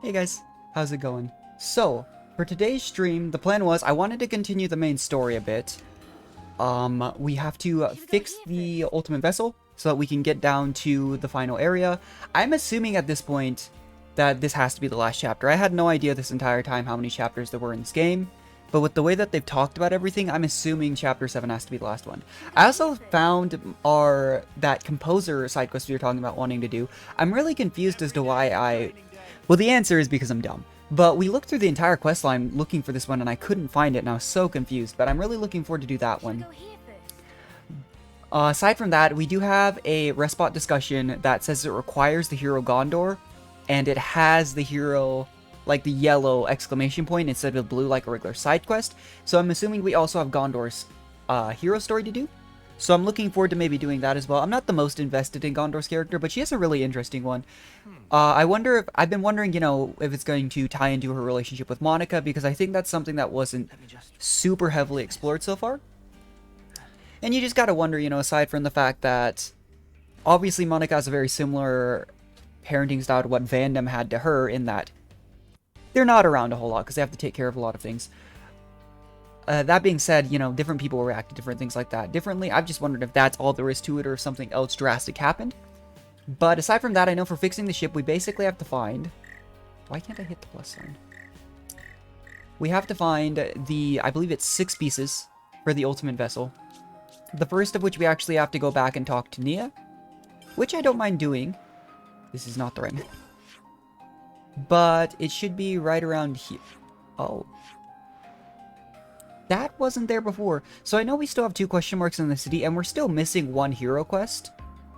Hey guys, how's it going? So, for today's stream, the plan was I wanted to continue the main story a bit. We have to fix the ultimate vessel so that we can get down to the final area. I'm assuming at this point that this has to be the last chapter. I had no idea this entire time how many chapters there were in this game, but with the way that they've talked about everything, I'm assuming chapter 7 has to be the last one. I also found that composer side quest we were talking about wanting to do. I'm really confused as to why well, the answer is because I'm dumb. But we looked through the entire questline looking for this one, and I couldn't find it, and I was so confused. But I'm really looking forward to do that one. Aside from that, we do have a Respot discussion that says it requires the hero Gondor, and it has the hero, like the yellow exclamation point instead of blue like a regular side quest. So I'm assuming we also have Gondor's hero story to do. So I'm looking forward to maybe doing that as well. I'm not the most invested in Gondor's character, but she has a really interesting one. I've been wondering, you know, if it's going to tie into her relationship with Monica, because I think that's something that wasn't super heavily explored so far. And you just gotta wonder, you know, aside from the fact that obviously Monica has a very similar parenting style to what Vandam had to her, in that they're not around a whole lot because they have to take care of a lot of things. That being said, you know, different people react to different things like that differently. I've just wondered if that's all there is to it or if something else drastic happened. But aside from that, I know for fixing the ship, we basically have to find... Why can't I hit the plus sign? We have to find I believe it's 6 pieces for the ultimate vessel. The first of which we actually have to go back and talk to Nia, which I don't mind doing. This is not the right... But it should be right around here. Oh. That wasn't there before. So I know we still have 2 question marks in the city, and we're still missing 1 hero quest.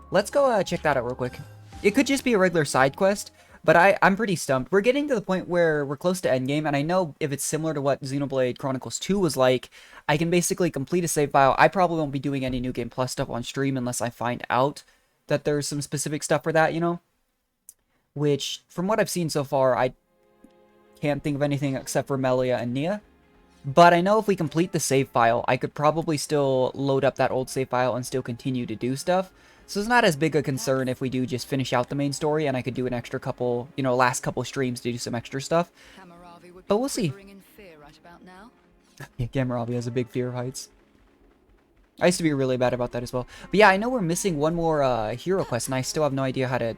Let's go check that out real quick. It could just be a regular side quest, but I'm pretty stumped. We're getting to the point where we're close to endgame, and I know if it's similar to what Xenoblade Chronicles 2 was like, I can basically complete a save file. I probably won't be doing any New Game Plus stuff on stream unless I find out that there's some specific stuff for that, you know? Which, from what I've seen so far, I can't think of anything except for Melia and Nia. But I know if we complete the save file, I could probably still load up that old save file and still continue to do stuff. So it's not as big a concern if we do just finish out the main story and I could do an extra couple, you know, last couple streams to do some extra stuff. But we'll see. Yeah, Gameravi has a big fear of heights. I used to be really bad about that as well. But yeah, I know we're missing one more hero quest and I still have no idea how to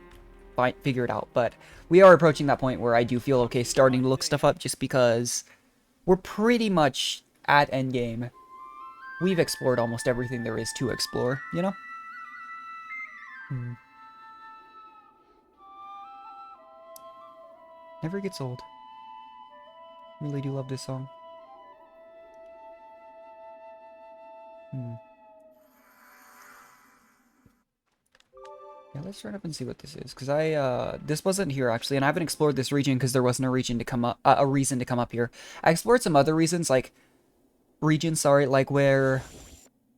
figure it out. But we are approaching that point where I do feel okay starting to look stuff up just because... We're pretty much at endgame. We've explored almost everything there is to explore, you know? Never gets old. Really do love this song. Yeah, let's run up and see what this is, because this wasn't here actually, and I haven't explored this region because there wasn't a reason to come up here. I explored some other regions, like where...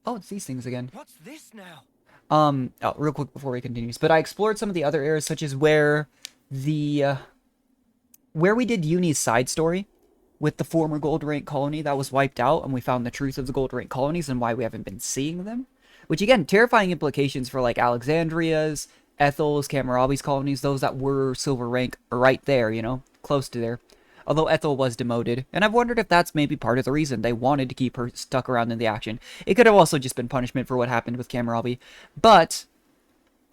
Oh, it's these things again. What's this now? Oh, real quick before we continue. But I explored some of the other areas, such as where where we did Uni's side story with the former gold rank colony that was wiped out, and we found the truth of the gold rank colonies and why we haven't been seeing them. Which, again, terrifying implications for, like, Alexandria's, Ethel's, Hammurabi's colonies, those that were silver rank right there, you know, close to there. Although Ethel was demoted, and I've wondered if that's maybe part of the reason they wanted to keep her stuck around in the action. It could have also just been punishment for what happened with Hammurabi. But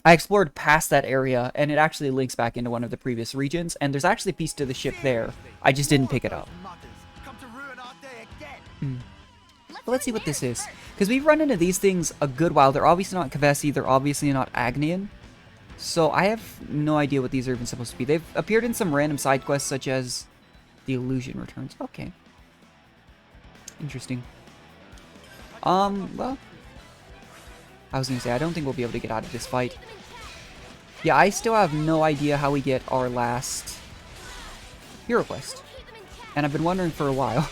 I explored past that area, and it actually links back into one of the previous regions, and there's actually a piece to the ship there. I just didn't pick it up. But let's see what this is. Because we've run into these things a good while. They're obviously not Kavesi, they're obviously not Agnian. So I have no idea what these are even supposed to be. They've appeared in some random side quests, such as the illusion returns. Okay. Interesting. Well, I was gonna say, I don't think we'll be able to get out of this fight. Yeah, I still have no idea how we get our last hero quest. And I've been wondering for a while.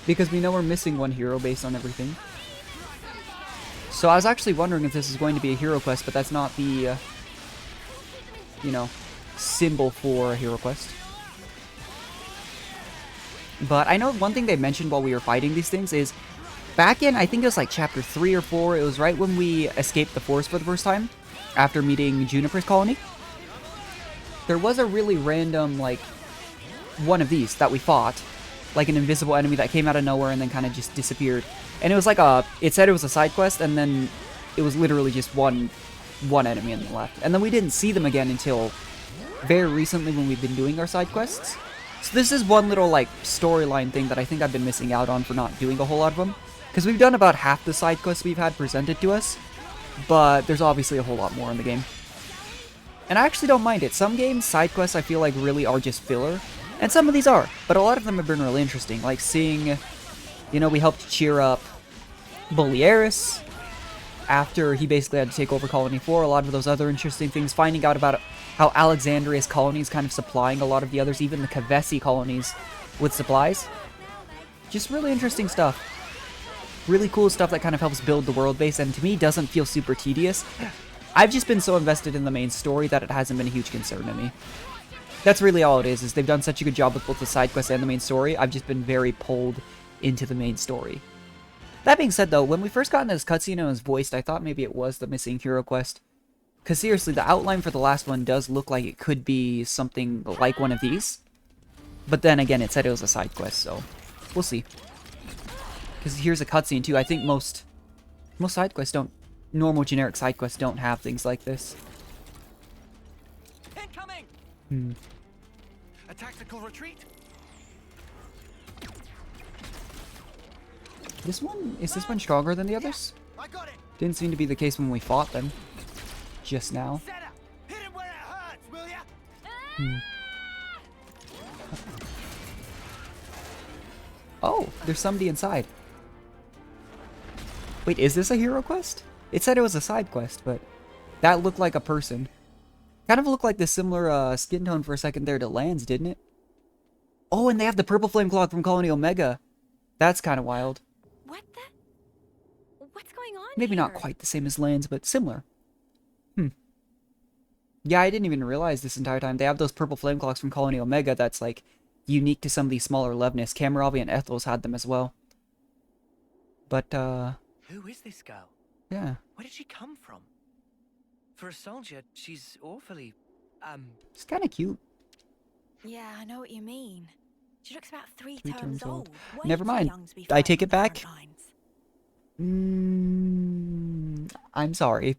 Because we know we're missing 1 hero based on everything. So I was actually wondering if this is going to be a hero quest, but that's not the, you know, symbol for a hero quest. But I know one thing they mentioned while we were fighting these things is, back in, I think it was like chapter 3 or 4, it was right when we escaped the forest for the first time, after meeting Juniper's colony. there was a really random, like, one of these that we fought. Like an invisible enemy that came out of nowhere and then kind of just disappeared. And it was like it said it was a side quest, and then it was literally just one enemy in the left. And then we didn't see them again until very recently when we've been doing our side quests. So this is one little, like, storyline thing that I think I've been missing out on for not doing a whole lot of them. Because we've done about half the side quests we've had presented to us, but there's obviously a whole lot more in the game. And I actually don't mind it. Some games, side quests, I feel like really are just filler. And some of these are, but a lot of them have been really interesting. Like seeing, you know, we helped cheer up Bolieris after he basically had to take over Colony 4. A lot of those other interesting things. Finding out about how Alexandria's colony is kind of supplying a lot of the others, even the Kavesi colonies, with supplies. Just really interesting stuff. Really cool stuff that kind of helps build the world base, and to me doesn't feel super tedious. I've just been so invested in the main story that it hasn't been a huge concern to me. That's really all it is they've done such a good job with both the side quests and the main story. I've just been very pulled into the main story. That being said, though, when we first got into this cutscene and it was voiced, I thought maybe it was the missing hero quest. Because seriously, the outline for the last one does look like it could be something like one of these. But then again, it said it was a side quest, so we'll see. Because here's a cutscene, too. I think most side quests don't... Normal generic side quests don't have things like this. Incoming! A tactical retreat? Is this one stronger than the others? I got it. Didn't seem to be the case when we fought them. Just now. Set up. Hit him where it hurts, will ya? Oh, there's somebody inside. Wait, is this a hero quest? It said it was a side quest, but that looked like a person. Kind of looked like the similar skin tone for a second there to Lands, didn't it? Oh, and they have the purple flame clock from Colony Omega. That's kind of wild. What's going on Maybe here? not quite the same as Lands, but similar. Yeah, I didn't even realize this entire time. They have those purple flame clocks from Colony Omega that's, like, unique to some of these smaller Levnis. Kamaravi and Ethos had them as well. But, Who is this girl? yeah. Where did she come from? For a soldier, she's awfully, It's kind of cute. Yeah, I know what you mean. She looks about three Terms terms old. old. Way Never too mind. young to be I take fighting it back. front lines. I'm sorry.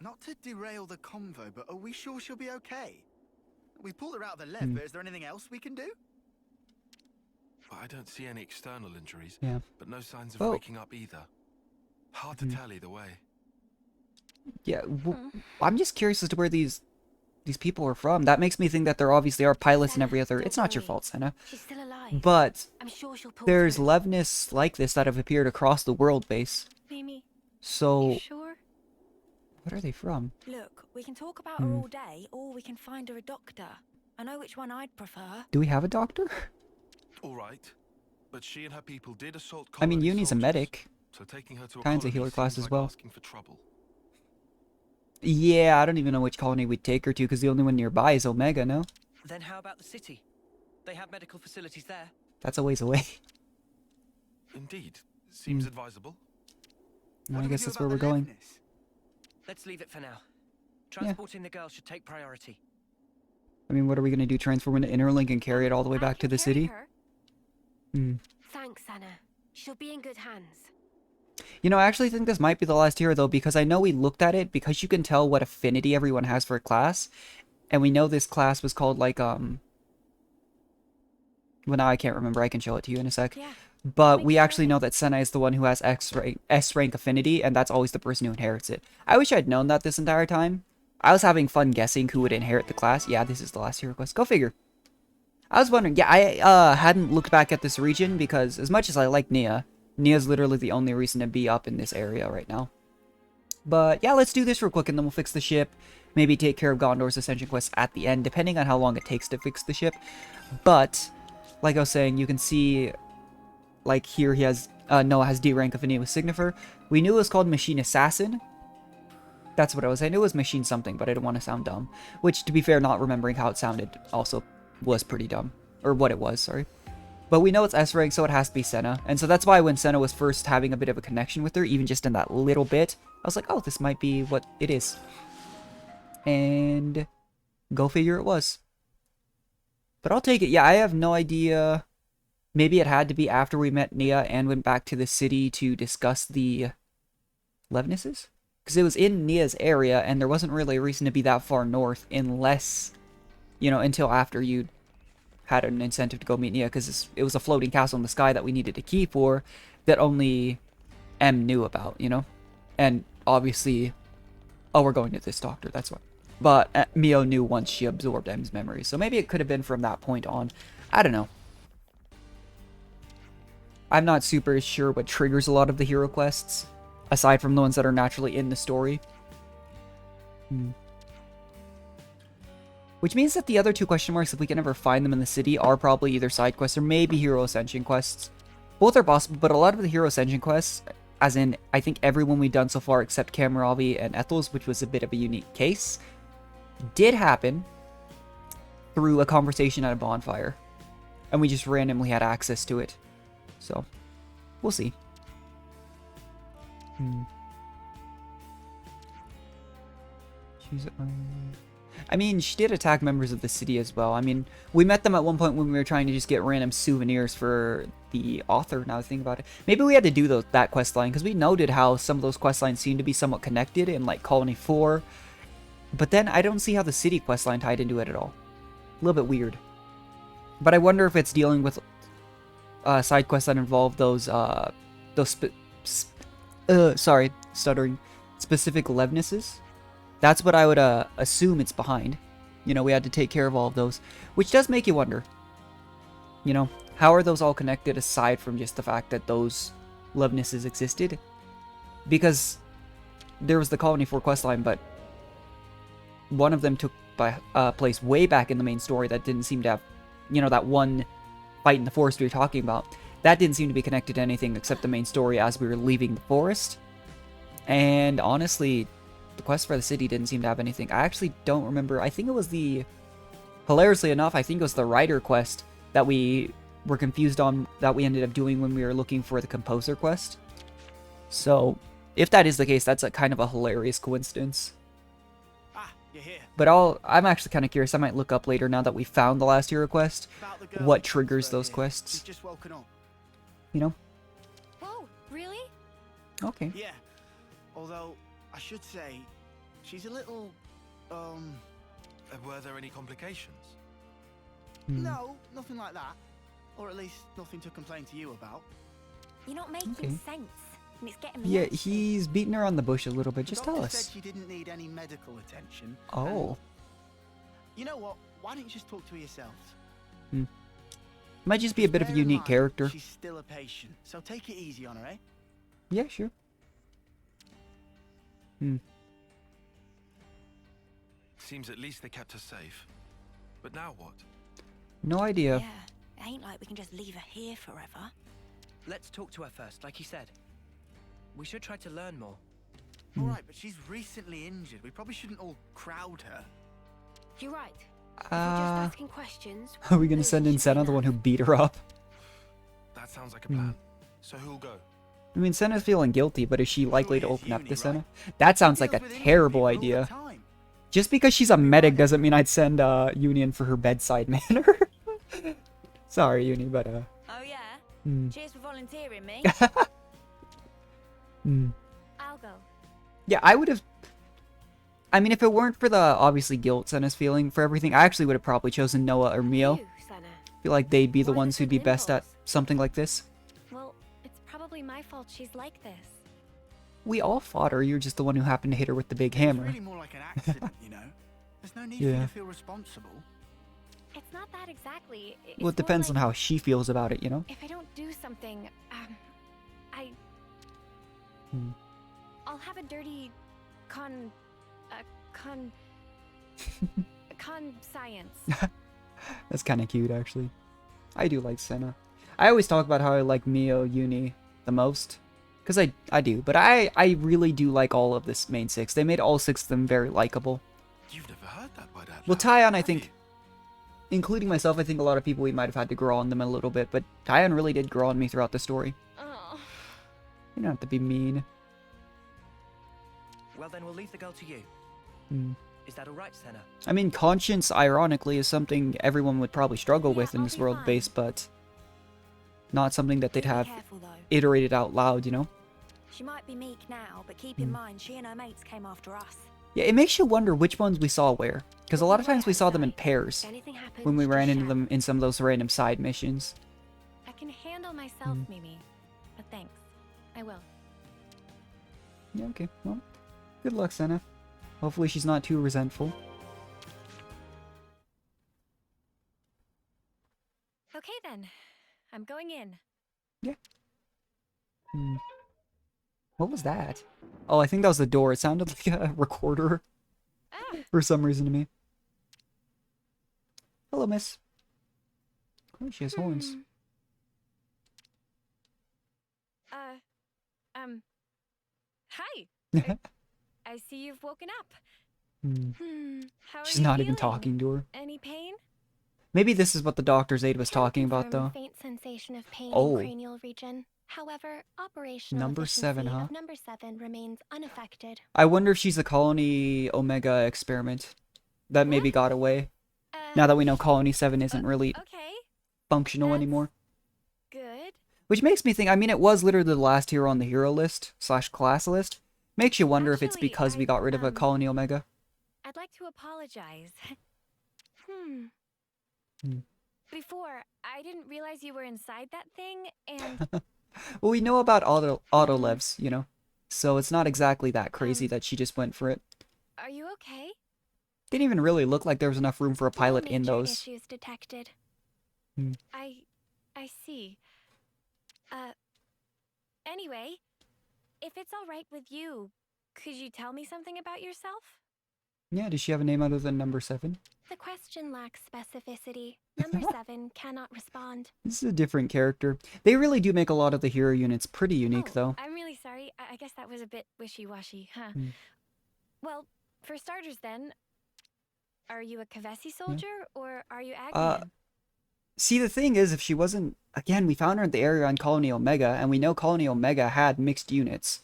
Not to derail the convo, but are we sure she'll be okay? We pulled her out of the left, but is there anything else we can do? I don't see any external injuries, Yeah. but no signs of Oh. waking up either. Hard to tell either way. Yeah, I'm just curious as to where these people are from. That makes me think that there obviously are pilots and every other... It's not your fault, Senna. She's still alive. But I'm sure she'll pull there's through. Levnis like this that have appeared across the world base. Mimi, So, you sure? what are they from? Look, we can talk about her all day, or we can find her a doctor. I know which one I'd prefer. Do we have a doctor? All right, but she and her people did assault I mean, colony Uni's a soldiers, medic. so taking her to a Kinds of colony healer class seems as like well. asking for trouble. Yeah, I don't even know which colony we'd take her to, because the only one nearby is Omega, no? then how about the city? They have medical facilities there. That's a ways away. Indeed, seems advisable. What I do we guess do that's about where we're the going. Levnis? Let's leave it for now. Transporting the girl should take priority. I mean, what are we going to do? Transform into Interlink and carry it all the way back to the city? Thanks, Anna. She'll be in good hands. You know, I actually think this might be the last hero, though, because I know we looked at it, because you can tell what affinity everyone has for a class, and we know this class was called, like, well, now I can't remember. I can show it to you in a sec. Yeah. But we actually know that Senna is the one who has S rank affinity, and that's always the person who inherits it. I wish I'd known that this entire time. I was having fun guessing who would inherit the class. Yeah, this is the last hero quest. Go figure. I was wondering, yeah, I hadn't looked back at this region, because as much as I like Nia, Nia's literally the only reason to be up in this area right now. But yeah, let's do this real quick, and then we'll fix the ship. Maybe take care of Gondor's Ascension quest at the end, depending on how long it takes to fix the ship. But, like I was saying, you can see, like here he has, Noah has D rank affinity with Signifer. We knew it was called Machine Assassin. That's what I was. I knew it was Machine something, but I didn't want to sound dumb. Which, to be fair, not remembering how it sounded also was pretty dumb. Or what it was, sorry. But we know it's S rank, so it has to be Senna. And so that's why when Senna was first having a bit of a connection with her, even just in that little bit, I was like, oh, this might be what it is. And Go figure it was. But I'll take it. Yeah, I have no idea. Maybe it had to be after we met Nia and went back to the city to discuss the Levnesses? Because it was in Nia's area, and there wasn't really a reason to be that far north unless, you know, until after you had an incentive to go meet Nia, because it was a floating castle in the sky that we needed a key for that only M knew about, you know? And obviously, oh, we're going to this doctor, that's why. But Mio knew once she absorbed M's memory, so maybe it could have been from that point on. I don't know. I'm not super sure what triggers a lot of the hero quests, aside from the ones that are naturally in the story. Which means that the other two question marks, if we can ever find them in the city, are probably either side quests or maybe hero ascension quests. Both are possible, but a lot of the hero ascension quests, as in, I think everyone we've done so far except Kamaravi and Ethel's, which was a bit of a unique case, did happen through a conversation at a bonfire. And we just randomly had access to it. So, we'll see. I mean, she did attack members of the city as well. I mean, we met them at one point when we were trying to just get random souvenirs for the author, now that I think about it. Maybe we had to do that quest line, because we noted how some of those quest lines seem to be somewhat connected in, like, Colony 4. But then I don't see how the city quest line tied into it at all. A little bit weird. But I wonder if it's dealing with side quests that involve those sorry, stuttering, specific Levnesses. That's what I would assume it's behind. You know, we had to take care of all of those, which does make you wonder. You know, how are those all connected aside from just the fact that those Levnesses existed? Because there was the Colony 4 questline, but one of them took place way back in the main story that didn't seem to have, you know, that one fight in the forest we were talking about. That didn't seem to be connected to anything except the main story as we were leaving the forest. And honestly, the quest for the city didn't seem to have anything. I actually don't remember. I think it was hilariously enough, I think it was the writer quest that we were confused on that we ended up doing when we were looking for the composer quest. So, if that is the case, that's a kind of a hilarious coincidence. Ah, you're here. But I'm actually kind of curious. I might look up later now that we found the last hero quest, what triggers those quests. She's just woken up. You know? Whoa, really? Okay. Yeah. Although, I should say, she's a little, Were there any complications? No, nothing like that. Or at least nothing to complain to you about. You're not making Okay. sense, and it's getting me. Yeah, anxious. he's beating her on the bush a little bit. The Just doctor tell said us. she didn't need any medical attention. Oh. and you know what? Why don't you just talk to her yourself? Might just be a bit of a Bear in unique mind, character. She's still a patient, so take it easy on her, eh? Yeah, sure. Seems at least they kept her safe. But now what? No idea. Yeah, it ain't like we can just leave her here forever. Let's talk to her first, like you said. We should try to learn more. All right, but she's recently injured. We probably shouldn't all crowd her. You're right. If we're just asking questions. Are we gonna maybe send in should Senna, be the one who enough. beat her up? That sounds like a plan. So who'll go? I mean, Senna's feeling guilty, but is she likely to Who is open up Uni, to Senna? right? That sounds like a Deals with terrible injured people all idea. the time. Just because she's a medic doesn't mean I'd send Union for her bedside manner. Sorry, Uni, but Oh yeah. hmm. Cheers for volunteering me. Hmm. I'll go. Yeah, I would have. I mean, if it weren't for the obviously guilt Senna's feeling for everything, I actually would have probably chosen Noah or Mio. You, Senna. I feel like they'd be the Why ones the who'd be sudden best at impulse? something like this. Well, it's probably my fault she's like this. We all fought her. You're just the one who happened to hit her with the big It's hammer. really more like an accident, you know? There's no need for Yeah. you to feel responsible. It's not that exactly. It's Well, it depends on more like how she feels about it, you know? if I don't do something, Hmm. I'll have a dirty con science. That's kind of cute, actually. I do like Senna. I always talk about how I like Mio, Uni the most. Because I do. But I really do like all of this main six. They made all six of them very likable. You've never heard that word out Well, loud, Tyon, I have think, you? including myself, I think a lot of people we might have had to grow on them a little bit. But Tyon really did grow on me throughout the story. Oh. You don't have to be mean. Well, then we'll leave the girl to you. Hmm. Is that all right, Senna? I mean, conscience, ironically, is something everyone would probably struggle with in I'll this be world fine. base, but not something that they'd Do be have careful, though. iterated out loud, you know? She might be meek now, but keep in mind she and her mates came after us. Yeah, it makes you wonder which ones we saw where. Because a lot of We'll be times we right saw them in outside. pairs If anything happens, when we just ran into shout. them in some of those random side missions. I can handle myself, Mimi. But thanks. I will. Yeah, okay. Well, good luck, Senna. Hopefully she's not too resentful. Okay then. I'm going in. Yeah. What was that? Oh, I think that was the door. It sounded like a recorder Ah, for some reason to me. Hello, miss. Oh, she has horns. hmm. Hi. I see you've woken up. How are She's you not even feeling? talking to her. Any pain? Maybe this is what the doctor's aide was Can talking about, confirm though. Faint sensation of pain Oh. in cranial region. However, operational Number 7, efficiency huh? of number 7 remains unaffected. I wonder if she's a Colony Omega experiment that maybe What? got away. Now that we know Colony 7 isn't really Okay. functional That's- anymore. Good. Which makes me think, I mean, it was literally the last hero on the hero list / class list. Makes you wonder if it's Actually, because we got rid of a Colony Omega. I'd like to apologize. Hmm. Before, I didn't realize you were inside that thing, and Well, we know about Autolevs, you know? So it's not exactly that crazy that she just went for it. are you okay? Didn't even really look like there was enough room for a No pilot in major those. issues detected. I see. Anyway, if it's all right with you, could you tell me something about yourself? Yeah, does she have a name other than number 7? The question lacks specificity. Number 7 cannot respond. This is a different character. They really do make a lot of the hero units pretty unique, though. I'm really sorry. I guess that was a bit wishy-washy, huh? Well, for starters then, are you a Kavesi soldier or are you Agnian? See, the thing is, if she wasn't... Again, we found her in the area on Colony Omega, and we know Colony Omega had mixed units.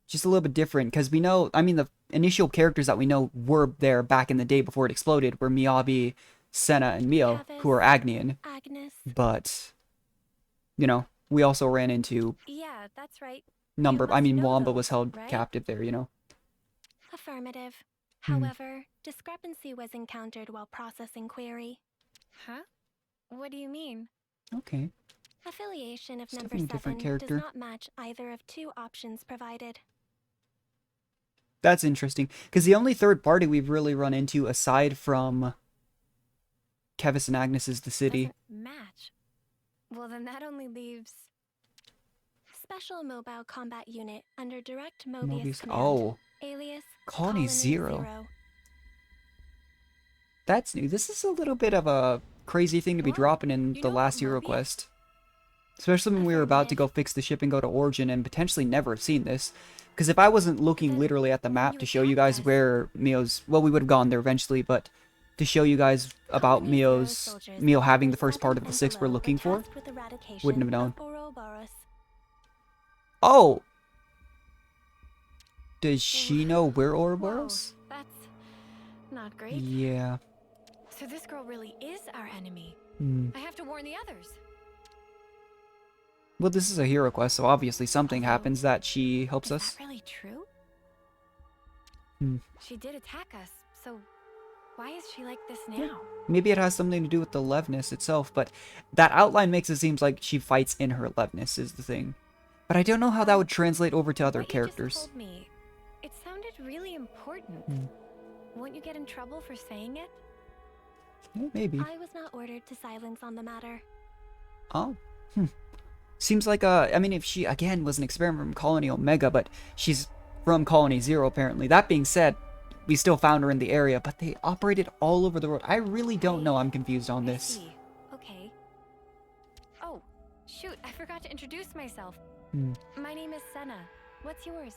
Just a little bit different, because we know... I mean, the initial characters that we know were there back in the day before it exploded were Miyabi, Senna, and Mio, who are Agnian. Agnes. But, you know, we also ran into Yeah, that's right. number... You I must mean, know Wamba those, was held right? captive there, you know? Affirmative. However, discrepancy was encountered while processing query. Huh? What do you mean? Okay. Affiliation of It's number definitely a different 7 does character. not match either of 2 options provided. That's interesting, because the only third party we've really run into, aside from Kevis and Agnes, is the city. Doesn't match. Well, then that only leaves... Special Mobile Combat Unit under direct Mobius Mobius. command. Oh, Alias Colony Zero. That's new. This is a little bit of a crazy thing to be What? dropping in You the know last about hero Mobius? quest. Especially when we were about to go fix the ship and go to Origin and potentially never have seen this. Because if I wasn't looking Then literally at the map you to show you guys attacked us. where Mio's... Well, we would have gone there eventually, but to show you guys about Colony Zero Mio soldiers having the numbers first part 7 of the and 6 we're below looking were for. tasked with eradication Wouldn't have known. of Ouroboros. Oh! Does she know where Ouroboros? Whoa, that's not great. Yeah. So this girl really is our enemy. I have to warn the others. Well, this is a hero quest, so obviously something Although, happens that she helps Is us. that really true? Hmm. She did attack us, so why is she like this now? Maybe it has something to do with the Levness itself, but that outline makes it seem like she fights in her Levness is the thing. But I don't know how that would translate over to other What characters. You just told me, it sounded really important. Won't you get in trouble for saying it? Yeah, maybe. I was not ordered to silence on the matter. Oh. Seems like, I mean, if she, again, was an experiment from Colony Omega, but she's from Colony Zero, apparently. That being said, we still found her in the area, but they operated all over the world. I really don't know. I'm confused on I this. see. Okay. Oh, shoot, I forgot to introduce myself. My name is Senna. What's yours?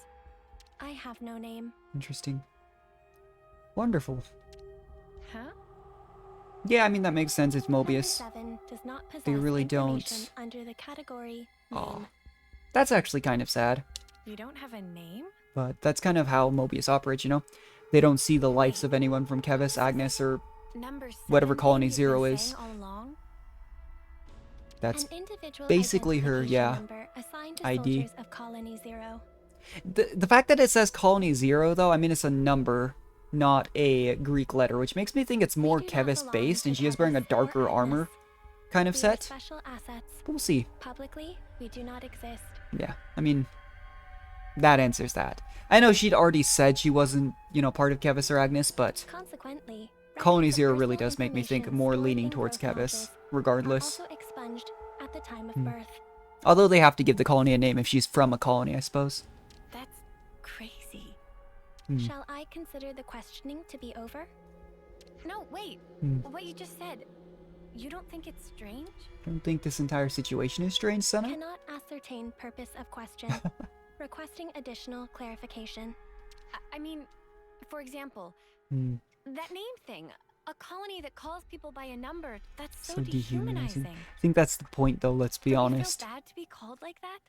I have no name. Interesting. Wonderful. Huh? Yeah, I mean, that makes sense. It's Number Mobius. 7 does not possess They really information don't. under the category Aw. name. That's actually kind of sad. You don't have a name? But that's kind of how Mobius operates, you know? they don't see the lives of anyone from Kevis, Agnes, or Number 7 whatever Colony thing you've been 0 is. saying all along? That's An individual basically her, identification yeah, number assigned to ID. soldiers of Colony 0. The fact that it says Colony 0, though, I mean, it's a number, not a Greek letter, which makes me think it's more We do not Kevis belong based, to and she is wearing a Kevis or darker Agnes. armor kind of We are set. special assets. But we'll see. Publicly, we do not exist. Yeah, I mean, that answers that. I know she'd already said she wasn't, you know, part of Kevis or Agnes, but Consequently, Colony records of 0 really personal does make me think information more stored leaning in towards growth Kevis, modules regardless. are also expunged at the time of birth. Although they have to give the colony a name if she's from a colony, I suppose. That's crazy. Shall I consider the questioning to be over? No, wait. What you just said. You don't think it's strange? Don't think this entire situation is strange, Senna? Cannot ascertain purpose of question. Requesting additional clarification. I mean, for example, Hmm. that name thing. A colony that calls people by a number. That's so, So dehumanizing. dehumanizing. I think that's the point, though, let's be Don't you honest. feel bad to be called like that?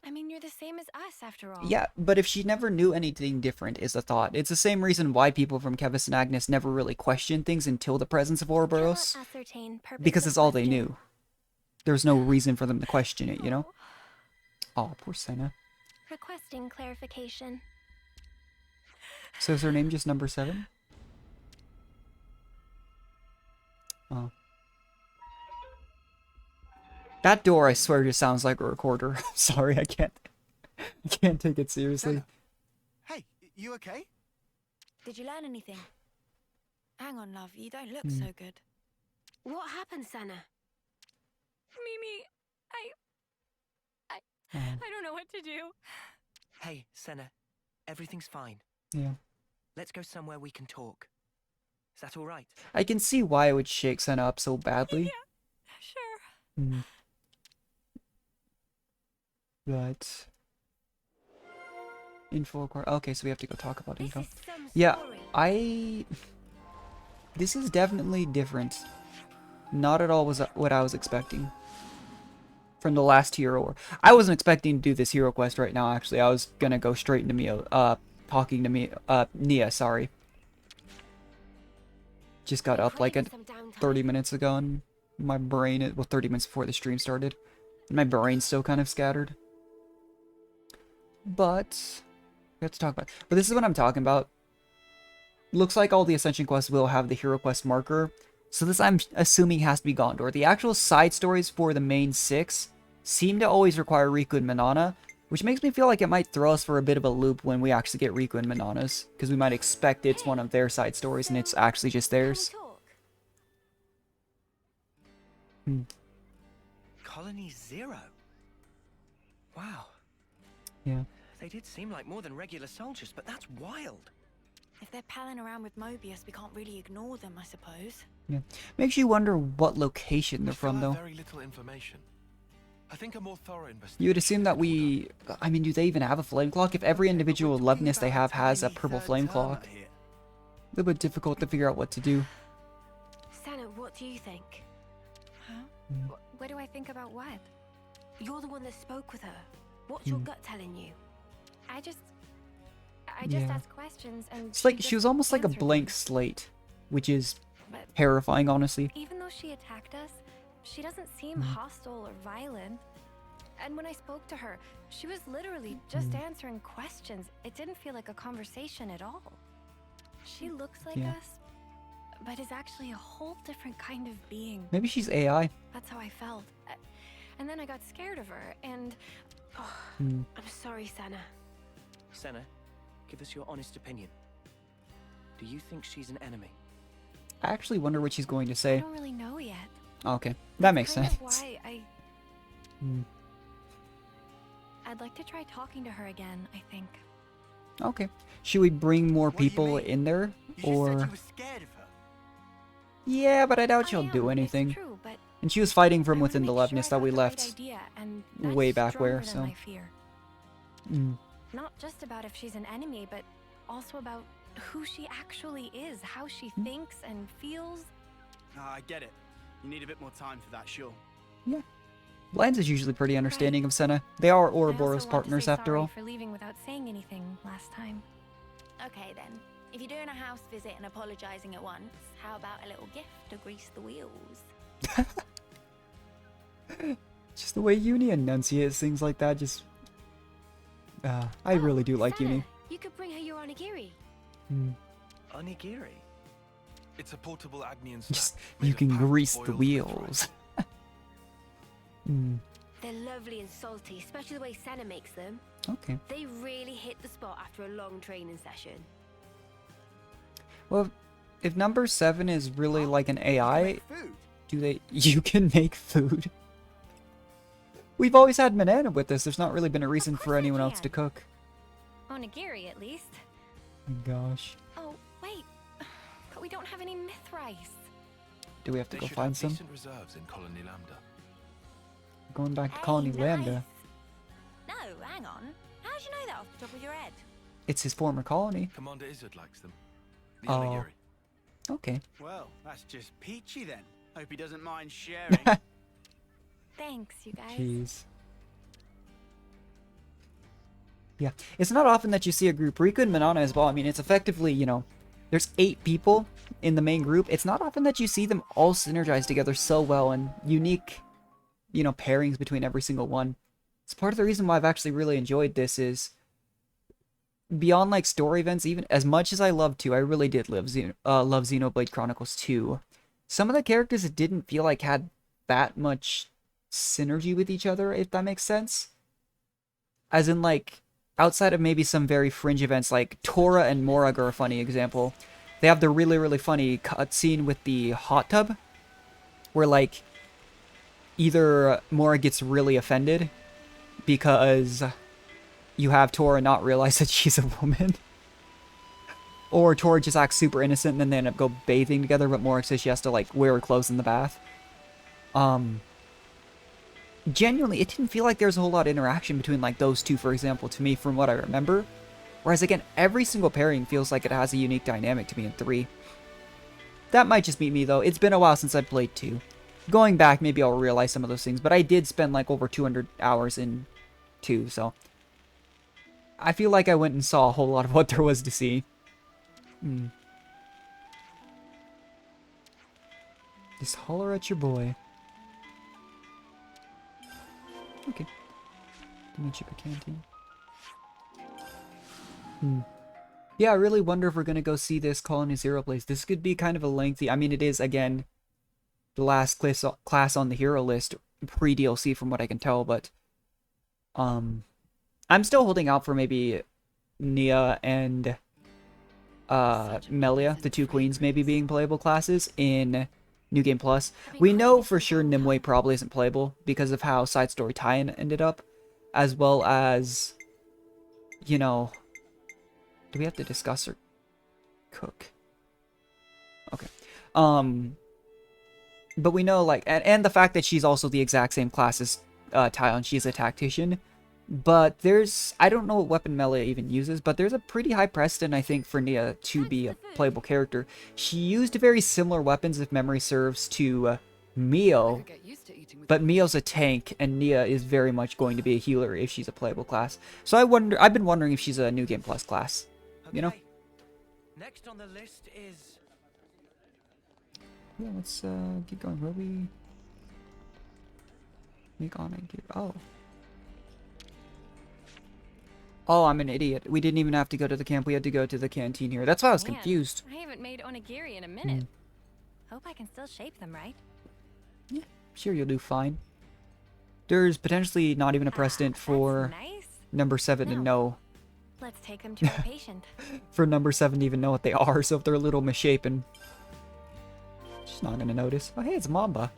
I mean, you're the same as us, after all. Yeah, but if she never knew anything different, is the thought. It's the same reason why people from Kevis and Agnes never really question things until the presence of Ouroboros. Cannot ascertain purpose Because of it's all they question. knew. There's no reason for them to question it, you know? Oh, poor Senna. Requesting clarification. So is her name just number 7? Oh. That door, I swear, just sounds like a recorder. I'm sorry, I can't take it seriously. Senna. Hey, you okay? Did you learn anything? Hang on, love. You don't look so good. What happened, Senna? Mimi, Oh, I don't know what to do. Hey, Senna. Everything's fine. yeah. Let's go somewhere we can talk. Is that all right? I can see why it would shake Senna up so badly. Sure. Mm. But... Info acquired. Okay, so we have to go talk about This info. is some Yeah, story. This is definitely different. Not at all was what I was expecting. From the last hero. Or I wasn't expecting to do this hero quest right now, actually. I was gonna go straight into Nia, sorry. Just got up like 30 minutes ago, and my brain, well, 30 minutes before the stream started. And my brain's still kind of scattered. But we have to talk about. But this is what I'm talking about. Looks like all the Ascension quests will have the hero quest marker. So this, I'm assuming, has to be Gondor. The actual side stories for the main 6 seem to always require Riku and Manana, which makes me feel like it might throw us for a bit of a loop when we actually get Riku and Manana's, because we might expect it's one of their side stories and it's actually just theirs. Colony 0? Wow. Yeah. They did seem like more than regular soldiers, but that's wild. If they're palling around with Mobius, we can't really ignore them, I suppose. Yeah. Makes you wonder what location they're from, though. Very little information. I think a more thorough investigation. You would assume that we... I mean, do they even have a flame clock? If every individual Levinus they have has a purple flame clock, a little bit difficult to figure out what to do. Senna, what do you think? Huh? What do I think about what? You're the one that spoke with her. What's your gut telling you? I just Yeah. ask questions and It's like she just was almost like a answered blank them. slate, which is But terrifying, honestly. even though she attacked us, she doesn't seem hostile or violent. And when I spoke to her, she was literally just answering questions. It didn't feel like a conversation at all. She looks like Yeah. us, but is actually a whole different kind of being. Maybe she's AI. That's how I felt. And then I got scared of her, and Hmm. I'm sorry, Senna. Senna, give us your honest opinion. Do you think she's an enemy? I actually wonder what she's going to I say. don't really know yet. Okay, that makes Kind sense. of why Hmm. I'd like to try talking to her again, I think. Okay. Should we bring more What do you people mean? in there? You just said Or... you were scared of her. Yeah, but I doubt I she'll do am, anything. It's true, but And she was fighting from I wanna within the make sure Levinus I that we got the right left idea, and way that's back where, stronger than so... my fear. Mm. Not just about if she's an enemy, but also about who she actually is, how she Hmm. thinks and feels. I get it. You need a bit more time for that, sure. Lance is usually pretty understanding of Senna. They are I also Ouroboros want to partners say after sorry all. for leaving without saying anything last time. Okay, then. If you're doing a house visit and apologizing at once, how about a little gift to grease the wheels? Just the way Uni enunciates things like that, just... I really do like Sana, Uni. You could bring her your onigiri. Onigiri? It's a portable Agnian snack. Just, made you of can packed grease the boiled wheels. They're lovely and salty, especially the way Senna makes them. Okay. They really hit the spot after a long training session. Well, if number 7 is really like an AI, Make food. do they... You can make food. We've always had Manana with us. There's not really been a reason for course I anyone else to can. cook. Onigiri, at least. My gosh. Oh, wait. But we don't have any myth rice. Do we have to They go should find have some? decent reserves in Colony Lambda. Going back to Hey, Colony nice. Lambda. No, hang on. How do you know that off the top of your head? It's his former colony. Commander Izzard likes them. The Oh. onigiri. Okay. Well, that's just peachy then. Hope he doesn't mind sharing. Thanks, you guys. Jeez. Yeah, it's not often that you see a group, Riku and Manana as well. I mean, it's effectively, you know, there's 8 people in the main group. It's not often that you see them all synergize together so well and unique, you know, pairings between every single one. It's part of the reason why I've actually really enjoyed this is beyond like story events, even as much as I love 2, I really did love Xenoblade Chronicles 2. Some of the characters it didn't feel like had that much synergy with each other, if that makes sense. As in, like, outside of maybe some very fringe events, like Tora and Morag are a funny example. They have the really, really funny cutscene with the hot tub, where, like, either Morag gets really offended because you have Tora not realize that she's a woman, or Tora just acts super innocent and then they end up go bathing together, but Morag says she has to, like, wear her clothes in the bath. Genuinely, it didn't feel like there was a whole lot of interaction between, like, those two, for example, to me, from what I remember. Whereas, again, every single pairing feels like it has a unique dynamic to me in 3. That might just be me, though. It's been a while since I played 2. Going back, maybe I'll realize some of those things, but I did spend, like, over 200 hours in 2, so... I feel like I went and saw a whole lot of what there was to see. Just holler at your boy. Okay. Let me check a canteen. Yeah, I really wonder if we're gonna go see this Colony Zero place. This could be kind of a lengthy... I mean, it is, again, the last class on the hero list, pre-DLC from what I can tell, but... I'm still holding out for maybe Nia and Melia, the 2 queens, maybe being playable classes in New Game Plus. We know for sure Nimue probably isn't playable because of how Side Story Tie-In ended up, as well as, you know, do we have to discuss or cook? Okay. But we know, like, and the fact that she's also the exact same class as Tyon, she's a tactician. But there's, I don't know what weapon Melia even uses, but there's a pretty high precedent, I think, for Nia to be a playable character. She used very similar weapons, if memory serves, to Mio, but Mio's a tank, and Nia is very much going to be a healer if she's a playable class. So I've been wondering if she's a New Game Plus class, you know? Okay. Next on the list is... Yeah, let's get going. Where we make on it? Oh. Oh, I'm an idiot. We didn't even have to go to the camp. We had to go to the canteen here. That's why I was Man, confused. I haven't made onigiri in a minute. Hope I can still shape them right. Yeah, sure, you'll do fine. There's potentially not even a precedent That's for nice. number 7 to No. know. Let's take them to our patient. For number 7 to even know what they are, so if they're a little misshapen, she's not gonna notice. Oh, hey, it's Mamba.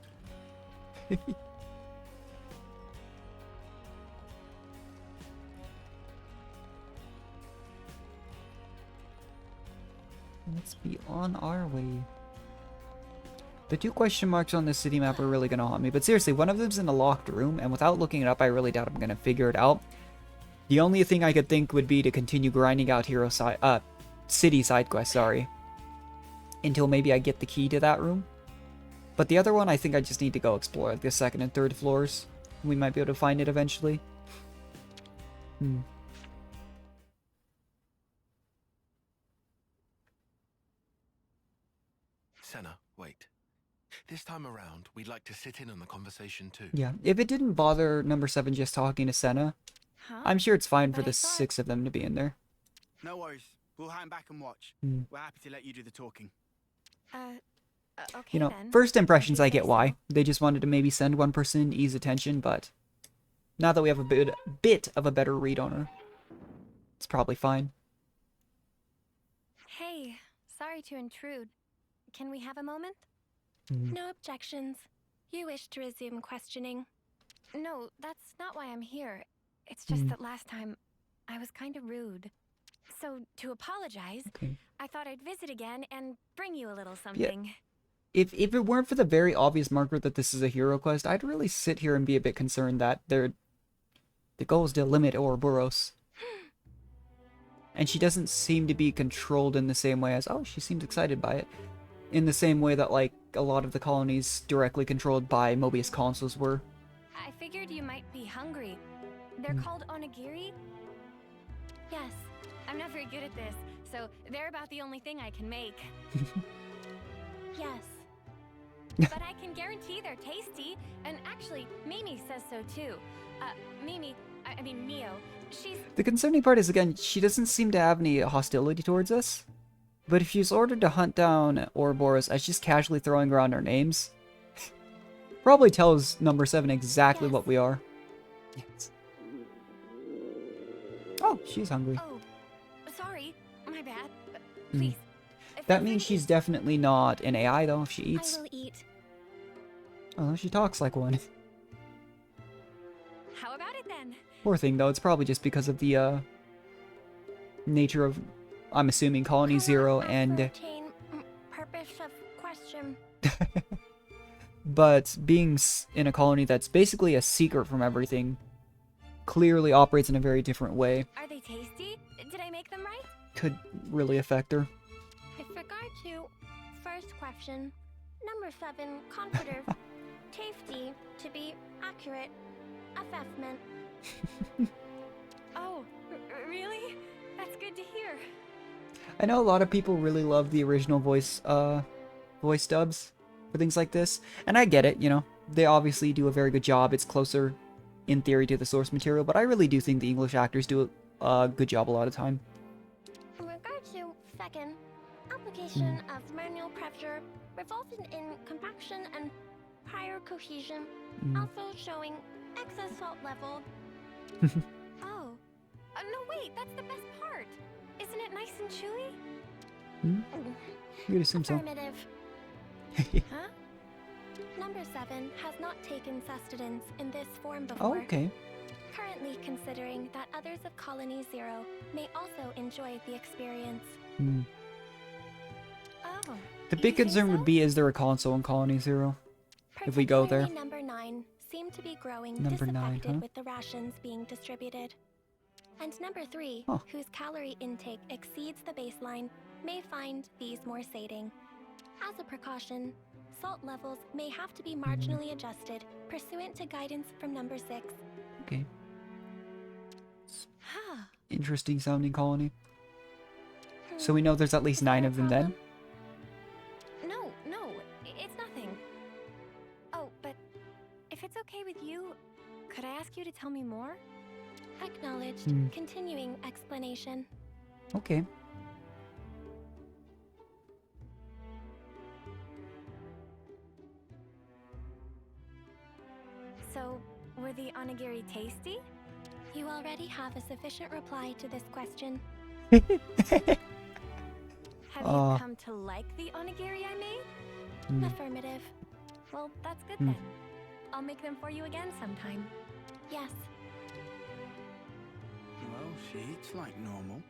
Let's be on our way. The 2 question marks on this city map are really gonna haunt me, but seriously, one of them's in a locked room, and without looking it up, I really doubt I'm gonna figure it out. The only thing I could think would be to continue grinding out city side quests, sorry, until maybe I get the key to that room. But the other one, I think I just need to go explore, like the 2nd and 3rd floors. We might be able to find it eventually. Senna, wait. This time around, we'd like to sit in on the conversation too. Yeah, if it didn't bother number 7 just talking to Senna, Huh? I'm sure it's fine for But I the thought- 6 of them to be in there. No worries. We'll hang back and watch. Hmm. We're happy to let you do the talking. Okay You know, then. first impressions, If you I say get why. so. They just wanted to maybe send one person, ease attention, but now that we have a bit of a better read on her, it's probably fine. Hey, sorry to intrude. Can we have a moment? No objections. You wish to resume questioning. No, that's not why I'm here. It's just Hmm. that last time I was kind of rude. So, to apologize, Okay. I thought I'd visit again and bring you a little something. If it weren't for the very obvious marker that this is a hero quest, I'd really sit here and be a bit concerned that the goal is to limit Ouroboros. And she doesn't seem to be controlled in the same way as, oh, she seems excited by it. In the same way that, like, a lot of the colonies directly controlled by Mobius consuls were. I figured you might be hungry. They're called onigiri? Yes. I'm not very good at this, so they're about the only thing I can make. Yes. But I can guarantee they're tasty, and actually, Mimi says so too. I mean Mio, she's... The concerning part is, again, she doesn't seem to have any hostility towards us. But if she's ordered to hunt down Ouroboros as just casually throwing around our names, probably tells number 7 exactly Yes. what we are. Yes. Oh, she's hungry. Oh, sorry, my bad. Please. That means she's definitely not an AI, though, if she I eats. will eat. Oh, she talks like one. How about it then? Poor thing, though. It's probably just because of the, nature of, I'm assuming, Colony Zero and... Ascertain purpose of question. But being in a colony that's basically a secret from everything clearly operates in a very different way. Are they tasty? Did I make them right? Could really affect her. With regard to first question, number 7, confident, tasty, to be accurate, assessment. Oh, really? That's good to hear. I know a lot of people really love the original voice dubs for things like this, and I get it, you know. They obviously do a very good job. It's closer, in theory, to the source material, but I really do think the English actors do a good job a lot of time. In regard to second, application of manual pressure resulting in compaction and prior cohesion, also showing excess salt level. Oh. No, wait, that's the best part. Isn't it nice and chewy? You'd assume so. Affirmative. Huh? Number 7 has not taken sustenance in this form Oh, before. okay. Currently considering that others of Colony Zero may also enjoy the experience. Oh. The you big think concern so? would be, is there a console in Colony Zero? If we go there. Particularly number 9 seem to be growing Number 9, disaffected huh? with the rations being distributed. And number 3, Huh. whose calorie intake exceeds the baseline, may find these more sating. As a precaution, salt levels may have to be marginally adjusted pursuant to guidance from number 6. Okay. Huh. Interesting sounding colony. So we know there's at least 9 of them then? No, it's nothing. Oh, but if it's okay with you, could I ask you to tell me more? Acknowledged. Continuing explanation. Okay. So, were the onigiri tasty? You already have a sufficient reply to this question. Have Uh. you come to like the onigiri I made? Affirmative. Well, that's good then. I'll make them for you again sometime. Yes. Well, she eats like normal.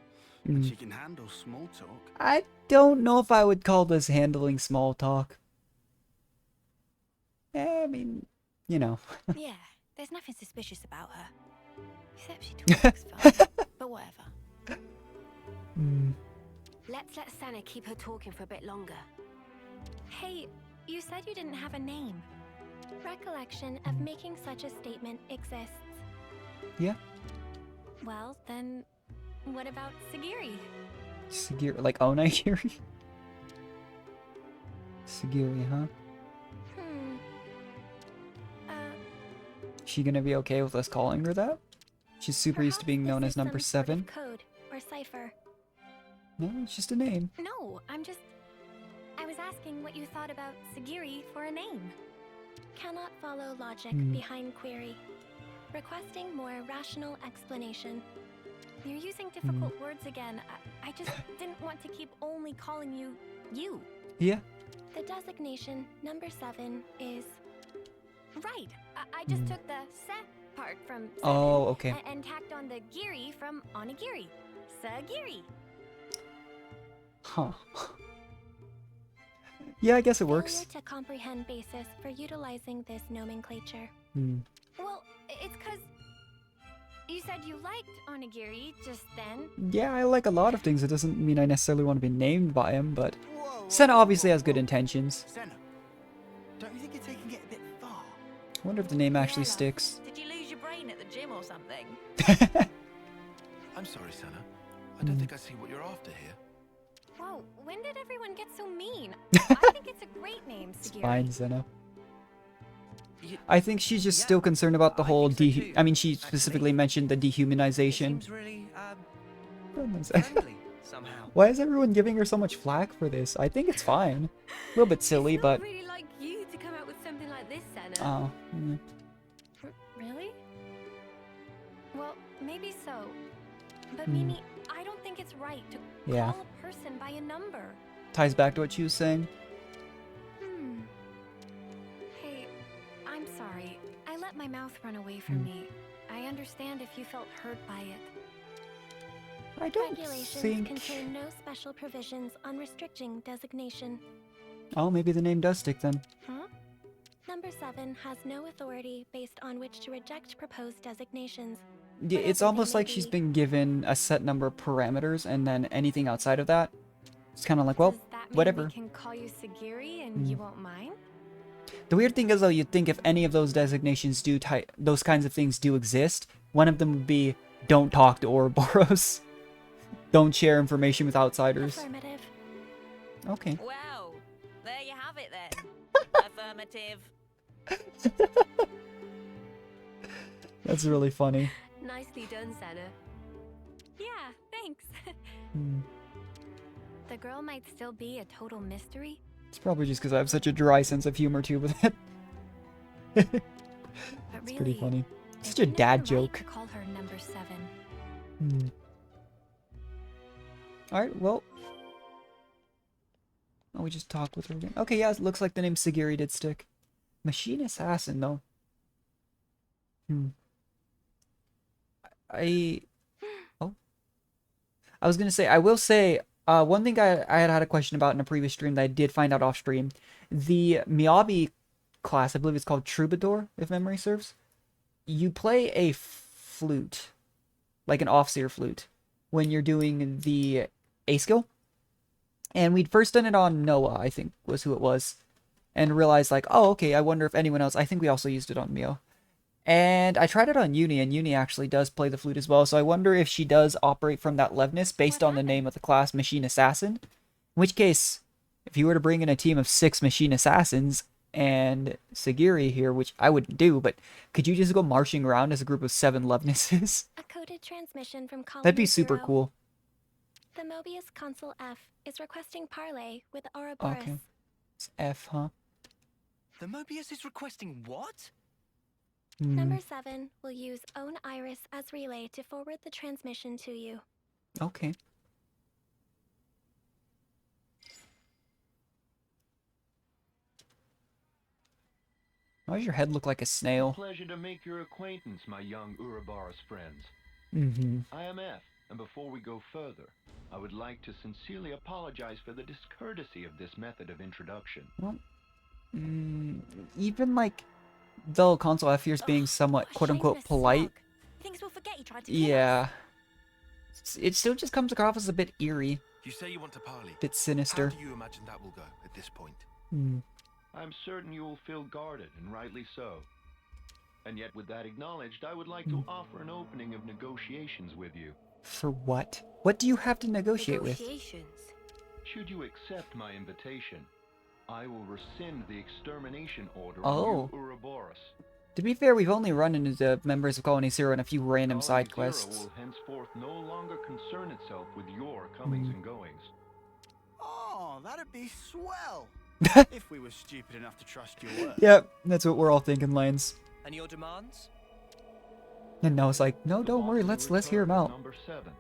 And she can handle small talk. I don't know if I would call this handling small talk. I mean, you know. Yeah, there's nothing suspicious about her. Except she talks fast, but whatever. Let's let Senna keep her talking for a bit longer. Hey, you said you didn't have a name. Recollection of making such a statement exists. Yeah. Well, then, what about Segiri? Segiri, like Onigiri? Segiri, huh? Hmm. She gonna be okay with us calling her that? She's super used to being Perhaps known this as is number some sort 7. of code or cipher. No, it's just a name. No, I was asking what you thought about Segiri for a name. Cannot follow logic behind query. Requesting more rational explanation. You're using difficult words again. I just didn't want to keep only calling you you. Yeah. The designation number 7 is Right. I just took the se part from seven Oh, okay. and tacked on the giri from onigiri. Segiri. Huh. Yeah, I guess it failure works. to comprehend basis for utilizing this nomenclature. Well, it's cause you said you liked onigiri just then. Yeah, I like a lot of things. It doesn't mean I necessarily want to be named by him, but Whoa, Senna whoa, obviously whoa, has good whoa. intentions. Senna, don't you think you're taking it a bit far? I wonder if the name actually Yeah, love. sticks. Did you lose your brain at the gym or something? I'm sorry, Senna. I don't think I see what you're after here. Whoa, when did everyone get so mean? I think it's a great name, It's Segiri. fine, Senna. You- I think she's just Yeah, still concerned about the I whole think so too, I mean, she actually. specifically mentioned the It dehumanization. seems really Goodness. friendly somehow. Why is everyone giving her so much flack for this? I think it's fine. A little bit silly, It's but... not really like you to come out with something like this, Senna. Oh, Really? Well, maybe so. But Hmm. Mimi, I don't think it's right to Yeah. call a person by a number. ties back to what she was saying. Hey, I'm sorry. I let my mouth run away from me. I understand if you felt hurt by it. I don't Regulations think... contain no special provisions on restricting designation. Oh, maybe the name does stick then. Huh? Number 7 has no authority based on which to reject proposed designations. Yeah, it's Whatever they almost may like she's be. been given a set number of parameters, and then anything outside of that, it's kind of like, well, Does that mean whatever. we can call you Segiri and you won't mind? The weird thing is, though, you'd think if any of those designations do those kinds of things do exist, one of them would be don't talk to Ouroboros, don't share information with outsiders. Affirmative. Okay. Well, there you have it then. Affirmative. That's really funny. Nicely done, Senna. Yeah, thanks. The girl might still be a total mystery. It's probably just because I have such a dry sense of humor, too, with it. But It's really, pretty funny. I Such a think dad it's right joke. to call her number 7. Alright, well. Oh, we just talked with her again. Okay, yeah, it looks like the name Segiri did stick. Machine Assassin, though. Oh. I was gonna say, I will say, one thing I had a question about in a previous stream that I did find out off stream. The Miyabi class, I believe it's called Troubadour, if memory serves. You play a flute, like an off-seer flute, when you're doing the A skill. And we'd first done it on Noah, I think, was who it was. And realized, like, oh, okay, I wonder if anyone else... I think we also used it on Mio. And I tried it on Uni, and Uni actually does play the flute as well. So I wonder if she does operate from that levelness based on the name of the class, Machine Assassin. In which case, if you were to bring in a team of 6 Machine Assassins and Segiri here, which I wouldn't do, but could you just go marching around as a group of 7 Lovenesses? A coded transmission from colony That'd be super 0. cool. The Mobius Console F is requesting parley with Ouroboros. Okay. It's F, huh? The Mobius is requesting what? Number 7 will use own iris as relay to forward the transmission to you. Okay. Why does your head look like a snail? Pleasure to make your acquaintance, my young Ouroboros friends. Mm-hmm. I am F, and before we go further, I would like to sincerely apologize for the discourtesy of this method of introduction. Well, even like, though Console F here is being somewhat What a quote-unquote shameless polite, slug. He thinks we'll forget he tried to kill us. yeah, it still just comes across as a bit eerie, You say you want to parley. bit sinister. How do you imagine that will go at this point? I'm certain you will feel guarded, and rightly so. And yet, with that acknowledged, I would like to offer an opening of negotiations with you. For what? What do you have to negotiate with? Negotiations. Should you accept my invitation, I will rescind the extermination order Oh. on you, Ouroboros. To be fair, we've only run into the members of Colony Zero in a few random Colony side Zero quests. will henceforth no longer concern itself with your comings and goings. Oh, that'd be swell. If we were stupid enough to trust your word. Yep, that's what we're all thinking, Lance. And your demands? And Noah's like, no, The don't worry, boss will let's hear him return out. Number 7.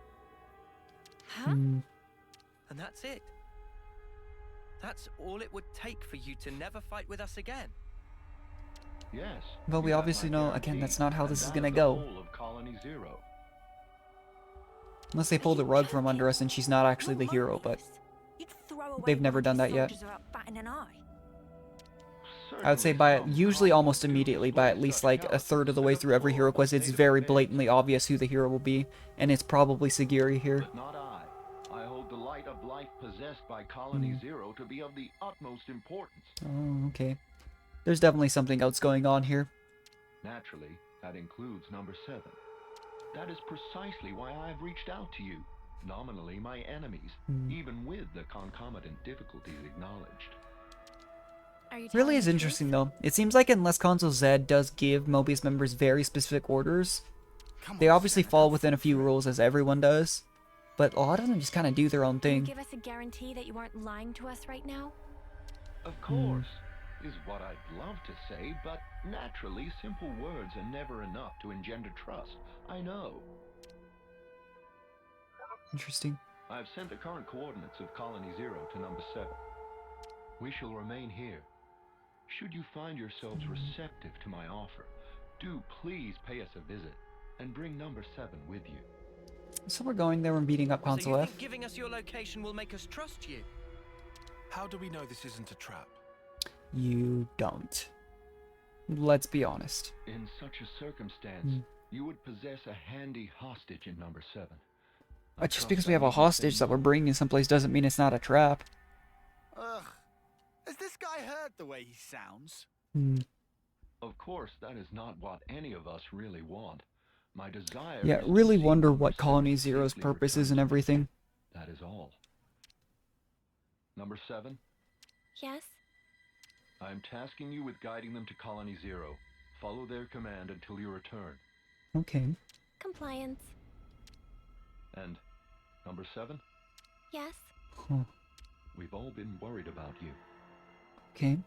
Huh? Hmm. And that's it? That's all it would take for you to never fight with us again? Yes. Well, we you have obviously my know, again, guarantee, that's not how and this is that gonna the go. whole of Colony Zero. Unless they pull the rug from under us and she's not actually the hero, but You'd throw away they've never one of done your that yet. soldiers without batting an eye. I would say by usually almost immediately, by at least like a third of the way through every hero quest, it's very blatantly obvious who the hero will be, and it's probably Segiri here. But not I. I hold the light of life possessed by Colony Zero to be of the utmost importance. Oh, okay. There's definitely something else going on here. Naturally, that includes number 7. That is precisely why I have reached out to you, nominally my enemies, even with the concomitant difficulties acknowledged. Are you Really telling is the interesting truth? though. It seems like unless Console Z does give Mobius members very specific orders, they obviously fall within a few rules as everyone does, but a lot of them just kind of do their own Can you thing. give us a guarantee that you aren't lying to us right now? Of course, is what I'd love to say, but naturally, simple words are never enough to engender trust. I know. Interesting. I've sent the current coordinates of Colony Zero to number 7. We shall remain here. Should you find yourselves receptive to my offer, do please pay us a visit and bring number 7 with you. So we're going there and beating up So Console you F? think giving us your location will make us trust you? How do we know this isn't a trap? You don't. Let's be honest. In such a circumstance, you would possess a handy hostage in number 7. Just because we have a hostage that we're bringing someplace doesn't mean it's not a trap. Ugh. Has this guy heard the way he sounds? Of course, that is not what any of us really want. My desire Yeah, is to really see wonder number what 7 Colony Zero's safely purpose is and returned to me. everything. That is all. Number 7, Yes? I am tasking you with guiding them to Colony Zero. Follow their command until you return. Okay. Compliance. And number 7, Yes? Huh. we've all been worried about you. Okay.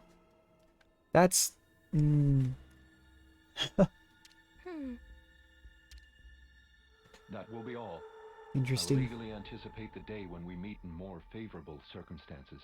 That's... That will be all. Interesting. I legally anticipate the day when we meet in more favorable circumstances.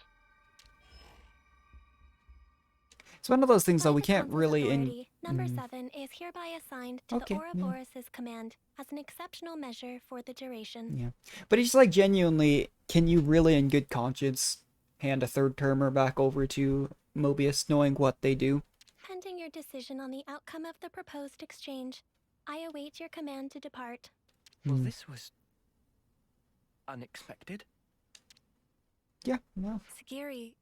It's one of those things, though, By we the can't Council's really... authority, Number 7 is hereby assigned to Okay, the yeah. Ouroboros' command as an exceptional measure for the duration. Yeah. But it's like, genuinely, can you really in good conscience hand a third-termer back over to Mobius, knowing what they do? Pending your decision on the outcome of the proposed exchange, I await your command to depart. Well, this was unexpected. Yeah, well... Segiri,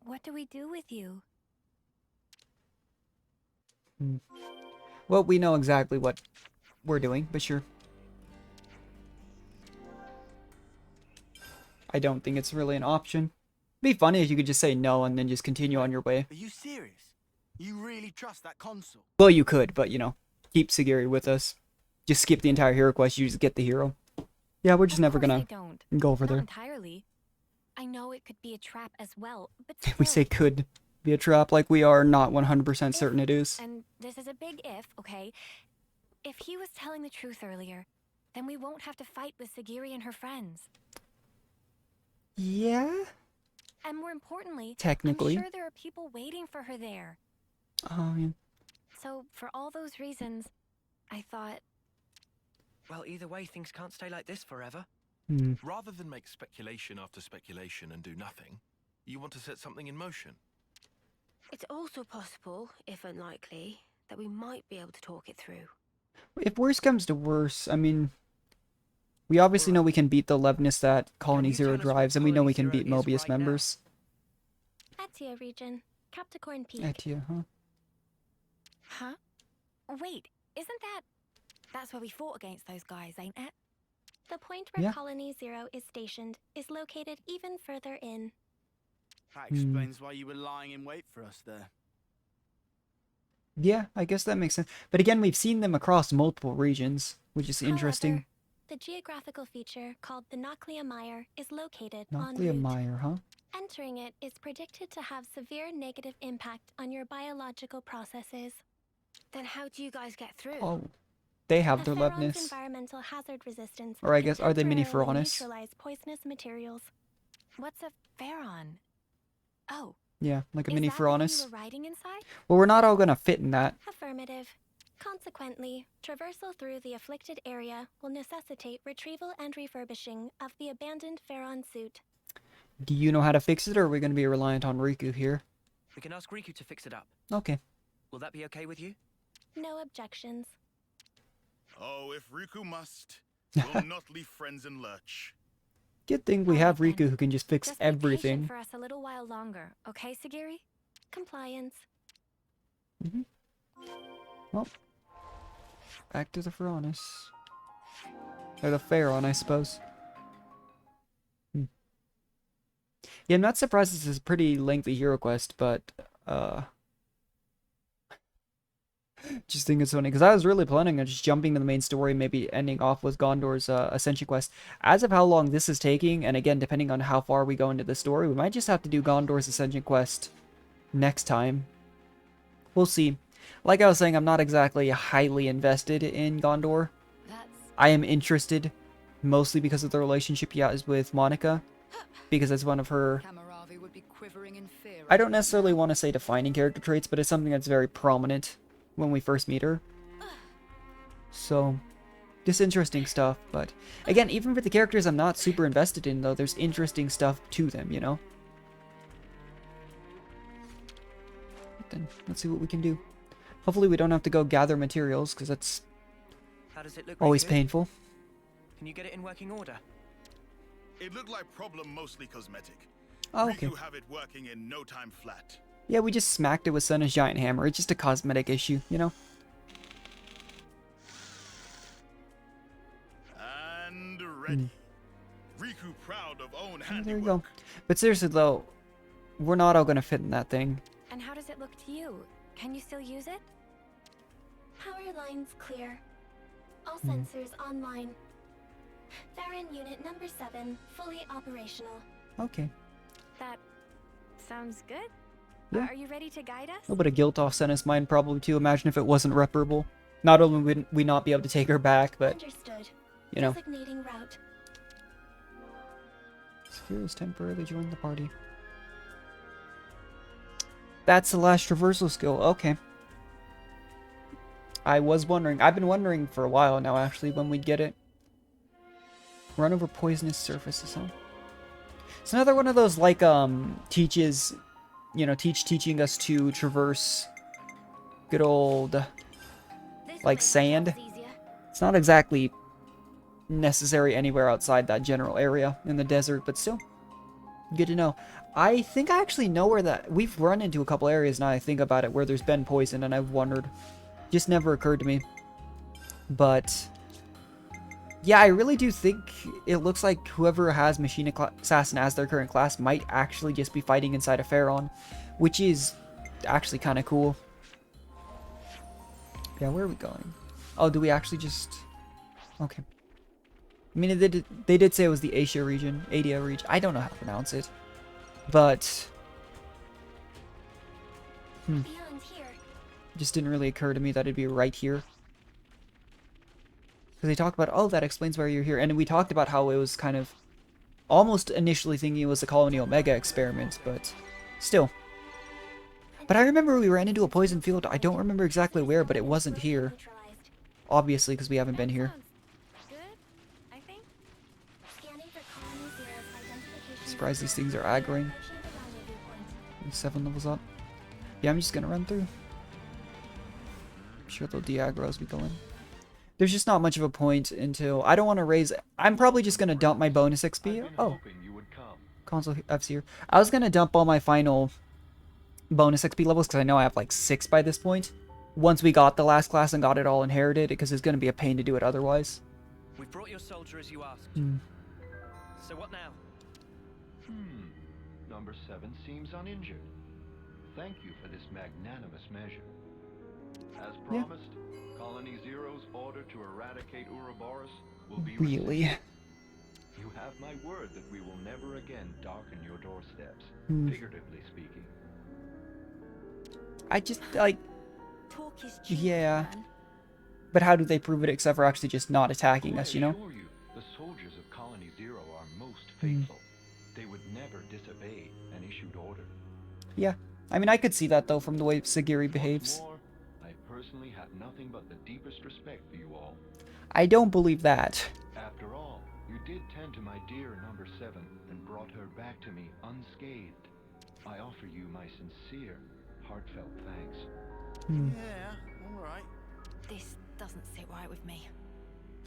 what do we do with you? Well, we know exactly what we're doing, but sure. I don't think it's really an option. It'd be funny if you could just say no and then just continue on your way. Are you serious? You really trust that console? Well, you could, but, you know, keep Segiri with us. Just skip the entire hero quest, you just get the hero. Yeah, we're just Of never course gonna I don't. go over Not there. entirely. I know it could be a trap as well, but We still. say could be a trap, like we are not 100% certain it is. And this is a big if, okay? If he was telling the truth earlier, then we won't have to fight with Segiri and her friends. Yeah? And more importantly, Technically. I'm sure there are people waiting for her there. Oh, yeah. So, for all those reasons, I thought, Well, either way, things can't stay like this forever. Rather than make speculation after speculation and do nothing, you want to set something in motion. It's also possible, if unlikely, that we might be able to talk it through. If worse comes to worse, I mean... We obviously know we can beat the levelness that Colony you Zero tell us what drives, and we know we can Colony beat Zero is Mobius right now? members. Atia region, Capricorn Peak. Etia, huh? huh? Wait, isn't that... That's where we fought against those guys, ain't it? The point where Yeah. Colony Zero is stationed is located even further in. That explains why you were lying in wait for us there. Yeah, I guess that makes sense. But again, we've seen them across multiple regions, which is interesting. However, the geographical feature called the Nauklia Mire is located en Nauklia route. Mire, huh? Entering it is predicted to have severe negative impact on your biological processes. Then how do you guys get through? Oh, they have The their Pharaon's Levnis. environmental hazard resistance Or I can guess, are they mini temporarily Pharaonis? neutralize poisonous materials. What's a Pharaon? Oh, Yeah, like a is mini that the one Pharaonis. you were riding inside? Well, we're not all gonna fit in that. Affirmative. Consequently, traversal through the afflicted area will necessitate retrieval and refurbishing of the abandoned Pharaon suit. Do you know how to fix it, or are we gonna be reliant on Riku here? We can ask Riku to fix it up. Okay. Will that be okay with you? No objections. Oh, if Riku must, we'll not leave friends in lurch. Good thing we have Alright then. Riku who can just fix Just be patient everything. for us a little while longer, okay, Segiri? Compliance. Well, back to the Pharaonis. Or the Pharaon, I suppose. Yeah, I'm not surprised this is a pretty lengthy hero quest, but, just think it's funny, because I was really planning on just jumping to the main story, maybe ending off with Gondor's Ascension quest. As of how long this is taking, and again, depending on how far we go into the story, we might just have to do Gondor's Ascension quest next time. We'll see. Like I was saying, I'm not exactly highly invested in Gondor. I am interested, mostly because of the relationship he has with Monica, because it's one of her... I don't necessarily want to say defining character traits, but it's something that's very prominent when we first meet her. So, just interesting stuff, but again, even for the characters I'm not super invested in, though, there's interesting stuff to them, you know? Then, let's see what we can do. Hopefully we don't have to go gather materials, because that's How does it look? always Riku? painful. Can you get it in working order? It looked like problem mostly cosmetic. Oh, okay. Riku have it working in no time flat. Yeah, we just smacked it with Senna's giant hammer. It's just a cosmetic issue, you know? And ready. Riku proud of own handiwork. There you go. But seriously, though, we're not all gonna fit in that thing. And how does it look to you? Can you still use it? Power lines clear. All sensors online. Theron unit number 7 fully operational. Okay. That sounds good. Yeah. Are you ready to guide us? A little bit of guilt off Senna's mind, probably, too. Imagine if it wasn't reparable. Not only would we not be able to take her back, but, Understood. you know. Designating route. Sphere has temporarily joined the party. That's the last traversal skill. Okay. I was wondering. I've been wondering for a while now, actually, when we'd get it. Run over poisonous surfaces, huh? It's another one of those, like, teaches, you know, teaching us to traverse good old, like, sand. It's not exactly necessary anywhere outside that general area in the desert, but still, good to know. I think I actually know where that... We've run into a couple areas now I think about it where there's been poison, and I've wondered. Just never occurred to me. But... yeah, I really do think it looks like whoever has Machine Assassin as their current class might actually just be fighting inside a Pharaon, which is actually kind of cool. Yeah, where are we going? Oh, do we actually just... okay. I mean, they did say it was the Asia region. I don't know how to pronounce it. But... Beyond here. It just didn't really occur to me that it'd be right here. Because they talked about, oh, that explains why you're here. And we talked about how it was kind of almost initially thinking it was a Colony Omega experiment, but still. But I remember we ran into a poison field. I don't remember exactly where, but it wasn't here. Obviously, because we haven't been here. Good, I think. Scanning for Colony Zero's identification. Surprised these things are aggroing. 7 levels up. Yeah, I'm just gonna run through. I'm sure they'll de-aggro as we go in. There's just not much of a point until... I don't want to raise... I'm probably just going to dump my bonus XP. Oh. Console F's here. I was going to dump all my final bonus XP levels because I know I have like 6 by this point. Once we got the last class and got it all inherited, because it's going to be a pain to do it otherwise. We've brought your soldier as you asked. So what now? number 7 seems uninjured. Thank you for this magnanimous measure. As promised, Colony Zero's order to eradicate Ouroboros will be Really? rescinded. You have my word that we will never again darken your doorsteps, figuratively speaking. I just, like, Talk is cheap, yeah. man. But how do they prove it except for actually just not attacking us, you know? I assure you, the soldiers of Colony Zero are most faithful. They would never disobey an issued order. Yeah. I mean, I could see that, though, from the way Segiri behaves. What's more, I personally have nothing but the deepest respect for you all. I don't believe that. After all, you did tend to my dear number 7 and brought her back to me unscathed. I offer you my sincere, heartfelt thanks. Yeah, all right. This doesn't sit right with me.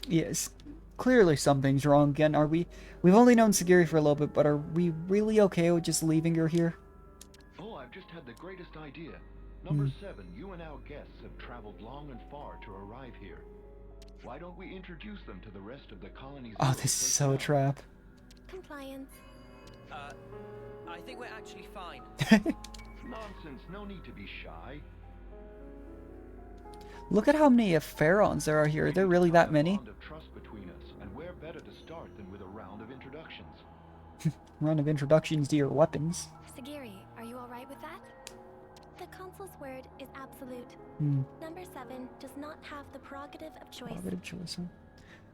Yes. Clearly something's wrong again, are we? We've only known Segiri for a little bit, but are we really okay with just leaving her here? Oh, I've just had the greatest idea. Number 7, you and our guests have traveled long and far to arrive here. Why don't we introduce them to the rest of the colony's... Oh, this is so a trap. Compliance. I think we're actually fine. Nonsense, no need to be shy. Look at how many Pharaons there are here. Are there really that many? Bond of trust between us, and where better to start than with a round of introductions? Round of introductions to your weapons. Sagiri, are you alright with that? The consul's word is absolute. Number 7 does not have the prerogative of choice. Prerogative choice, huh?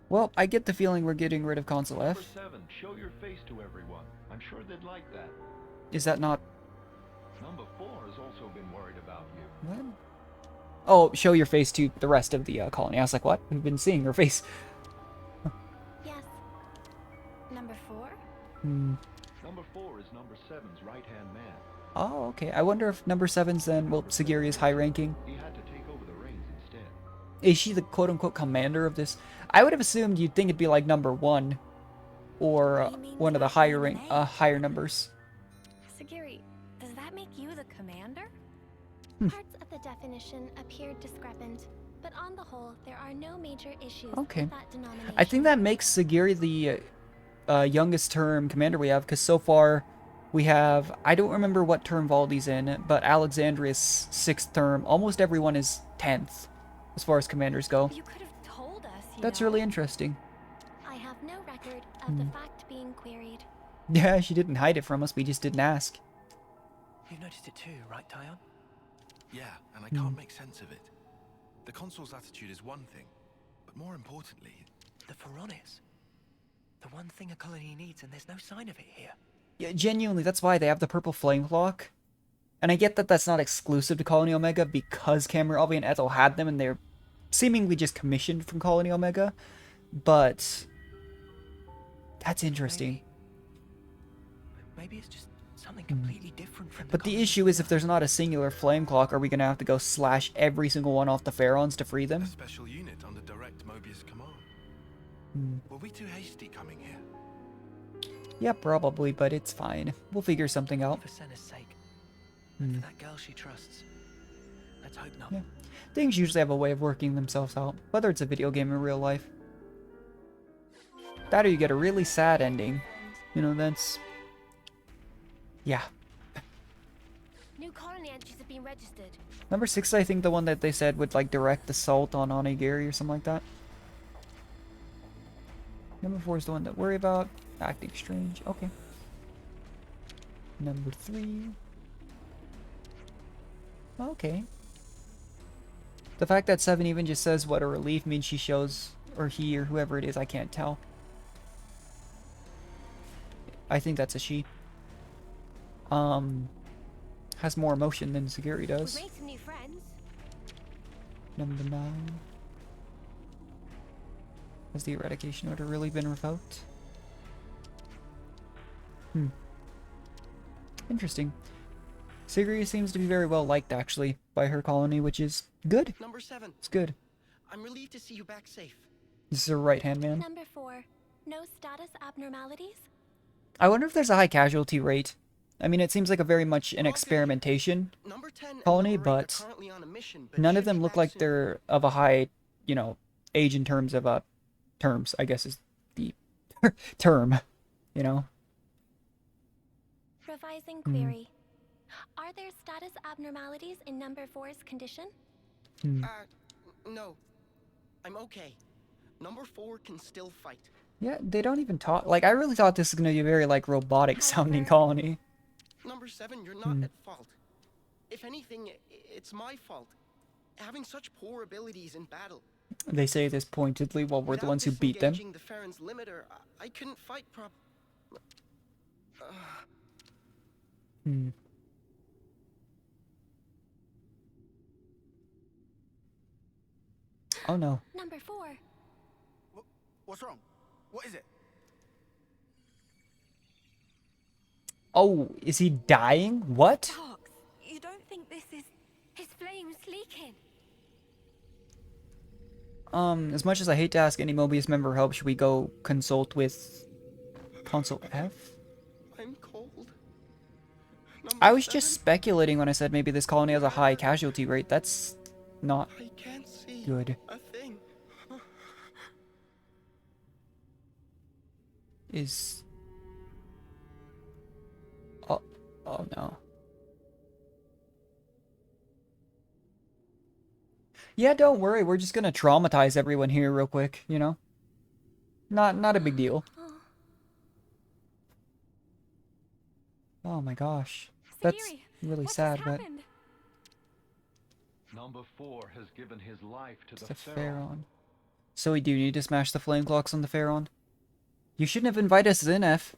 Well, I get the feeling we're getting rid of Consul Number F. 7, show your face to everyone. I'm sure they'd like that. Is that not... Number 4 has also been worried about you. What? Oh, show your face to the rest of the colony. I was like, what? We've been seeing her face. Yes. Number 4? Number 4 is number 7's right-hand man. Oh, okay. I wonder if number 7's then, well, Segiri is high-ranking. He had to take over the reins instead. Is she the quote-unquote commander of this? I would have assumed you'd think it'd be like number 1. Or one of the higher numbers. Sagiri, does that make you the commander? Parts of the definition appeared discrepant, but on the whole, there are no major issues Okay. with that denomination. I think that makes Segiri the youngest term commander we have, because so far we have, I don't remember what term Valdi's in, but Alexandria's 6th term. Almost everyone is 10th, as far as commanders go. You could have told us, That's know. really interesting. I have no record of the fact being queried. Yeah, she didn't hide it from us, we just didn't ask. You noticed it too, right, Tyon? Yeah, and I can't make sense of it. The consul's attitude is one thing, but more importantly... The Pharaonis. The one thing a colony needs, and there's no sign of it here. Yeah, genuinely, that's why they have the purple flame clock. And I get that that's not exclusive to Colony Omega, because Cameron and Ethel had them, and they're seemingly just commissioned from Colony Omega. But... that's interesting. Maybe it's just something completely different from But the issue is, if there's not a singular flame clock, are we going to have to go slash every single one off the Pharaons to free A them? special unit under direct Mobius command. Were we too hasty coming here? Yeah, probably, but it's fine. We'll figure something out. For Senna's sake. And for that girl she trusts. Let's hope not. Yeah. Things usually have a way of working themselves out, whether it's a video game or real life. That or you get a really sad ending. You know, that's... yeah. New colony entries have been registered. Number 6 is, I think, the one that they said would, like, direct assault on Onigiri or something like that. Number 4 is the one that worry about. Acting strange. Okay. Number 3. Okay. The fact that 7 even just says what a relief means she shows, or he, or whoever it is, I can't tell. I think that's a she. Has more emotion than Segiri does. We've made some new friends. Number 9. Has the eradication order really been revoked? Interesting. Segiri seems to be very well liked, actually, by her colony, which is good. Number 7. It's good. I'm relieved to see you back safe. This is her right-hand man. Number 4. No status abnormalities? I wonder if there's a high casualty rate. I mean, it seems like a very much an experimentation Number 10 and colony, number 8 are but currently on a mission, but none of should be them look back like soon. they're of a high, you know, age in terms of, terms, I guess is the term, you know? Revising query. Are there status abnormalities in number 4's condition? No. I'm okay. Number 4 can still fight. Yeah, they don't even talk. Like, I really thought this was going to be a very, like, robotic-sounding However- colony. Number 7, you're not at fault. If anything, it's my fault. Having such poor abilities in battle. They say this pointedly while we're the ones who beat them. Disengaging the Farron's limiter, I couldn't fight Oh no. Number 4. What's wrong? What is it? Oh, is he dying? What? Dogs, you don't think this is... His flame's leaking. As much as I hate to ask any Mobius member help, should we go consult with Console F? I'm cold. I was just speculating when I said maybe this colony has a high casualty rate. That's not I can't see good. a thing. Is... Oh, oh no. Yeah, don't worry. We're just gonna traumatize everyone here real quick, you know? Not a big deal. Oh my gosh. That's Segiri, really what sad, just but... happened? Number 4 has given his life to It's the the Pharaoh. Pharaon. So we do need to smash the flame clocks on the Pharaon. You shouldn't have invited us in, F.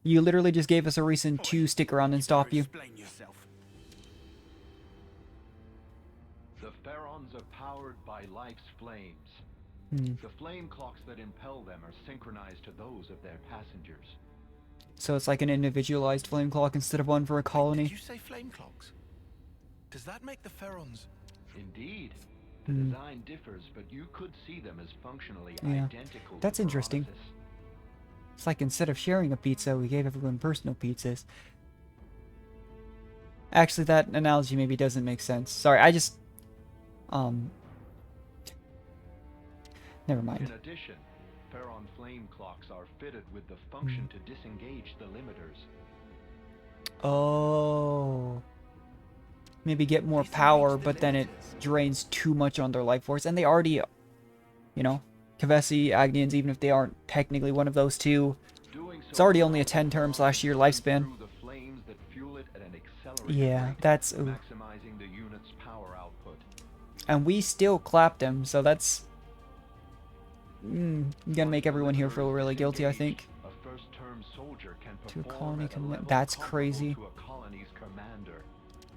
You literally just gave us a reason to stick around and stop you. Explain yourself. The Pharaons are powered by life's flames. The flame clocks that impel them are synchronized to those of their passengers. So it's like an individualized flame clock instead of one for a colony. Did you say flame clocks? Does that make the Pharaons? Indeed. The design differs, but you could see them as functionally Yeah. identical. That's to interesting. Veronicus. It's like instead of sharing a pizza, we gave everyone personal pizzas. Actually, that analogy maybe doesn't make sense. Sorry, I just... Never mind. In addition, Pharaon flame clocks are fitted with the function to disengage the limiters. Oh. Maybe get more power, but then it drains too much on their life force. And they already, you know, Kavesi, Agnians, even if they aren't technically one of those two, it's already only a 10-term/year lifespan. Through the flames that fuel it at an accelerated Yeah, rate, that's... maximizing the unit's power output. And we still clapped him, so that's... gonna make everyone here feel really guilty, I think. A first-term soldier can To a perform colony at a level that's comparable crazy. to a colony's commander.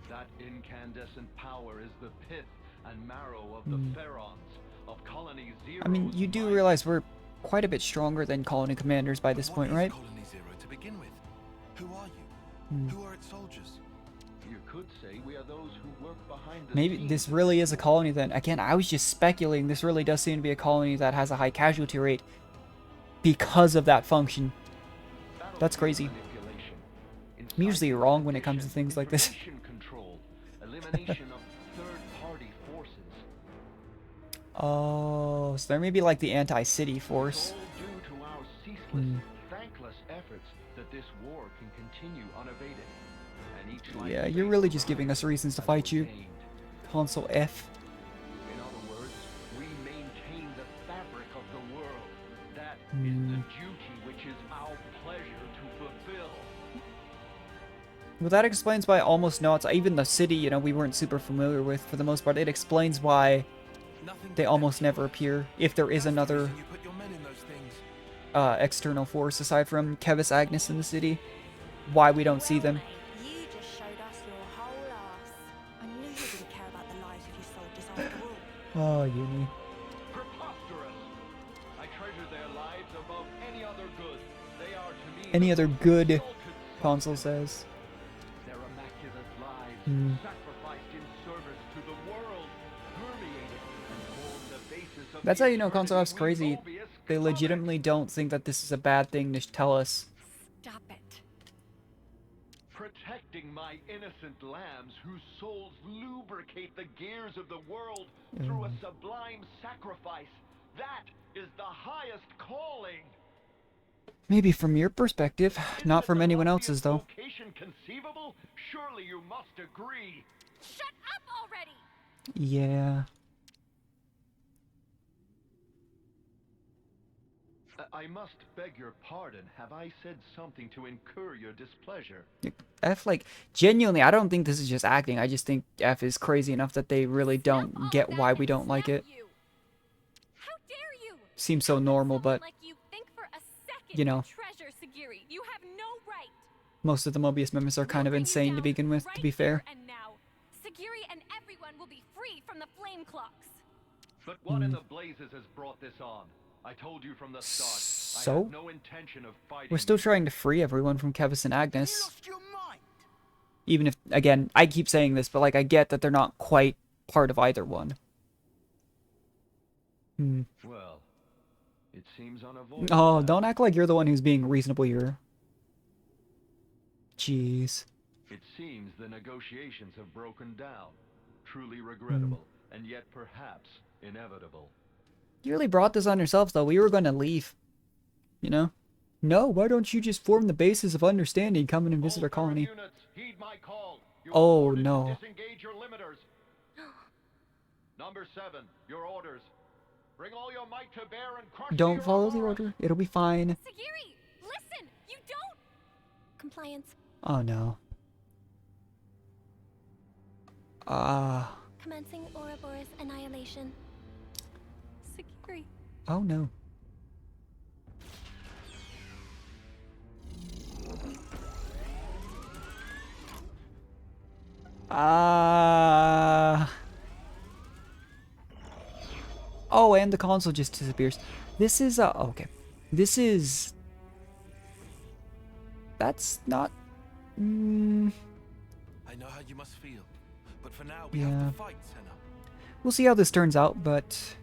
That incandescent power is the pith and marrow of the Pharaons, of Colony Zero. I mean, you do realize we're quite a bit stronger than colony commanders by this But point, what is right? Colony Zero to begin with? Who are you? Who are its soldiers? You could say we are those who work behind the Maybe scenes this and really make is a the colony then. Again, I was just speculating. This really does seem to be a colony that has a high casualty rate because of that function. That's crazy. manipulation, I'm usually incitement wrong when it comes to addition, things like this. information control, elimination of third-party forces. Oh, so there may be like the anti-city force. It's all due to our ceaseless, thankless efforts that this war can continue unabated. And each life Yeah, you're really just giving us reasons to has fight you. gained. Console F. In other words, we maintain the fabric of the world. That is the duty which is our pleasure to fulfill. Well, that explains why almost no, it's even the city, you know, we weren't super familiar with for the most part. It explains why Nothing they but almost empty never words. appear if there is That's the another reason you put your men in those things. external force aside from Kevis Agnes in the city. Why we don't see them. You just showed us your whole ass. I knew you didn't care about the lives of your soldiers after all. Oh, Uni. Preposterous! I treasure their lives above any other good. They are to me Any the other most good, exalted Console subjects. says. Their immaculate lives, sacrificed in service to the world, permeated and formed the basis of That's the how you know Console eternity F's crazy. we Mobius They covet. legitimately don't think that this is a bad thing to tell us. Stop it. Protecting my innocent lambs whose souls lubricate the gears of the world through a sublime sacrifice. That is the highest calling. Maybe from your perspective, not from anyone else's though. Location conceivable? Surely you must agree. Shut up already! Yeah. I must beg your pardon. Have I said something to incur your displeasure? F, like, genuinely, I don't think this is just acting. I just think F is crazy enough that they really don't get why we don't like it. How dare you? Seems so normal, but, Like you think for a second you know, treasure Segiri. You have no right. most of the Mobius members are kind of insane to begin with, to be fair. And now, Segiri and everyone will be free from the flame clocks. But what in the blazes has brought this on? I told you from the start. I So? have no intention of fighting. We're still you. trying to free everyone from Kevis and You Agnes. lost your mind. Even if, again, I keep saying this, but, like, I get that they're not quite part of either one. Well, it seems unavoidable. Oh, don't act like you're the one who's being reasonable here. Jeez. It seems the negotiations have broken down. Truly regrettable, and yet perhaps inevitable. You really brought this on yourselves, though. We were going to leave. You know? No, why don't you just form the basis of understanding, come in and visit our colony? Units, heed my call. You are Oh, ordered to no. disengage your limiters. Number 7, your orders. Bring all your might to bear and crush Don't the follow the Ouroboros. order. It'll be fine. Segiri, listen! You don't! Compliance. Oh, no. Commencing Ouroboros annihilation. Segiri. Oh, no. Oh, and the console just disappears. This is, okay. This is... That's not... I know how you must feel, but for now we have Yeah. to fight, Senna. We'll see how this turns out, but...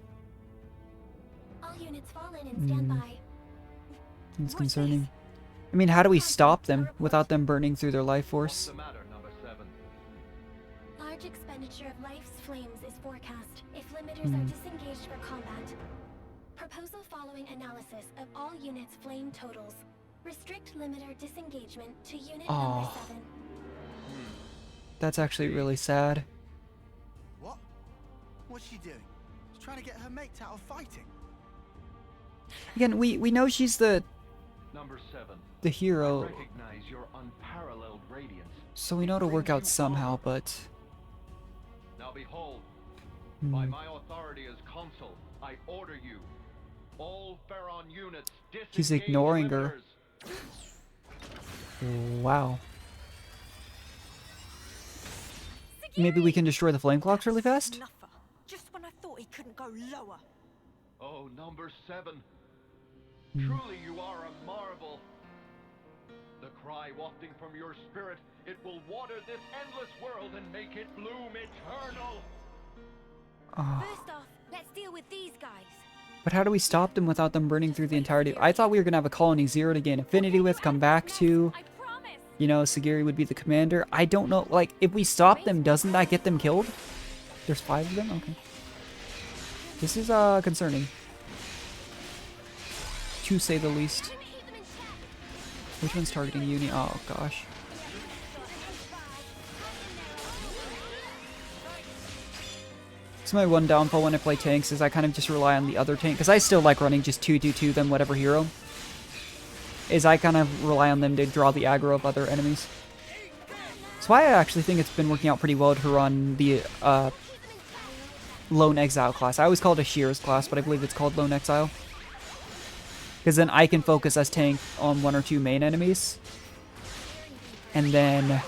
All units fall in and stand by. It's concerning. I mean, how do we stop them without them burning through their life What's force? the matter, number 7? Large expenditure of life's flames is forecast if limiters are disengaged for combat. Proposal following analysis of all units' flame totals. Restrict limiter disengagement to unit number 7. That's actually really sad. What? What's she doing? She's trying to get her mates out of fighting. Again, we know she's the Number 7. the I hero, recognize your unparalleled radiance. so we know it'll work out somehow, but... Now behold, by my authority as consul, I order you, all Pharaon units, disengage He's ignoring her. limiters. Wow. Maybe we can destroy the flame clocks really fast? Snuffer. Just when I thought he couldn't go lower. Oh, number 7. Truly you are a marvel. The cry wafting from your spirit, it will water this endless world and make it bloom eternal. First off, let's deal with these guys. But how do we stop them without them burning through the entirety? I thought we were going to have a colony 0 to gain affinity with, come back to. I promise. You know, Segiri would be the commander. I don't know, like, if we stop them, doesn't that get them killed? There's 5 of them? Okay. This is, concerning. To say the least. Which one's targeting Uni? Oh, gosh. So my one downfall when I play tanks is I kind of just rely on the other tank, because I still like running just 2-2-2 them whatever hero. Is I kind of rely on them to draw the aggro of other enemies. That's why I actually think it's been working out pretty well to run the Lone Exile class. I always call it a Shearer's class, but I believe it's called Lone Exile. Because then I can focus as tank on 1 or 2 main enemies. And then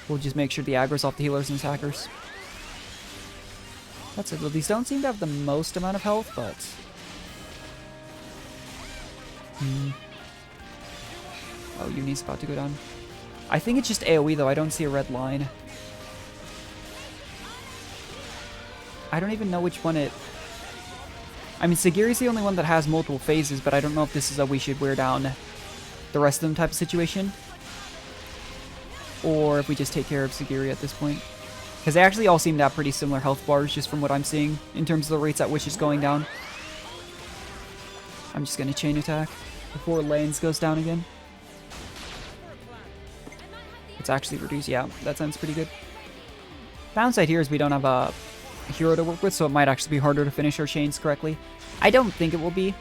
we'll just make sure the aggro's off the healers and attackers. That's it. Well, these don't seem to have the most amount of health, but... Oh, Uni's about to go down. I think it's just AoE, though. I don't see a red line. I don't even know which one it... I mean, Segiri's the only one that has multiple phases, but I don't know if this is a we should wear down the rest of them type of situation. Or if we just take care of Segiri at this point. Because they actually all seem to have pretty similar health bars, just from what I'm seeing, in terms of the rates at which it's going down. I'm just going to chain attack. before Lanes goes down again. It's actually reduced. Yeah, that sounds pretty good. Downside here is we don't have a hero to work with, so it might actually be harder to finish our chains correctly. I don't think it will be,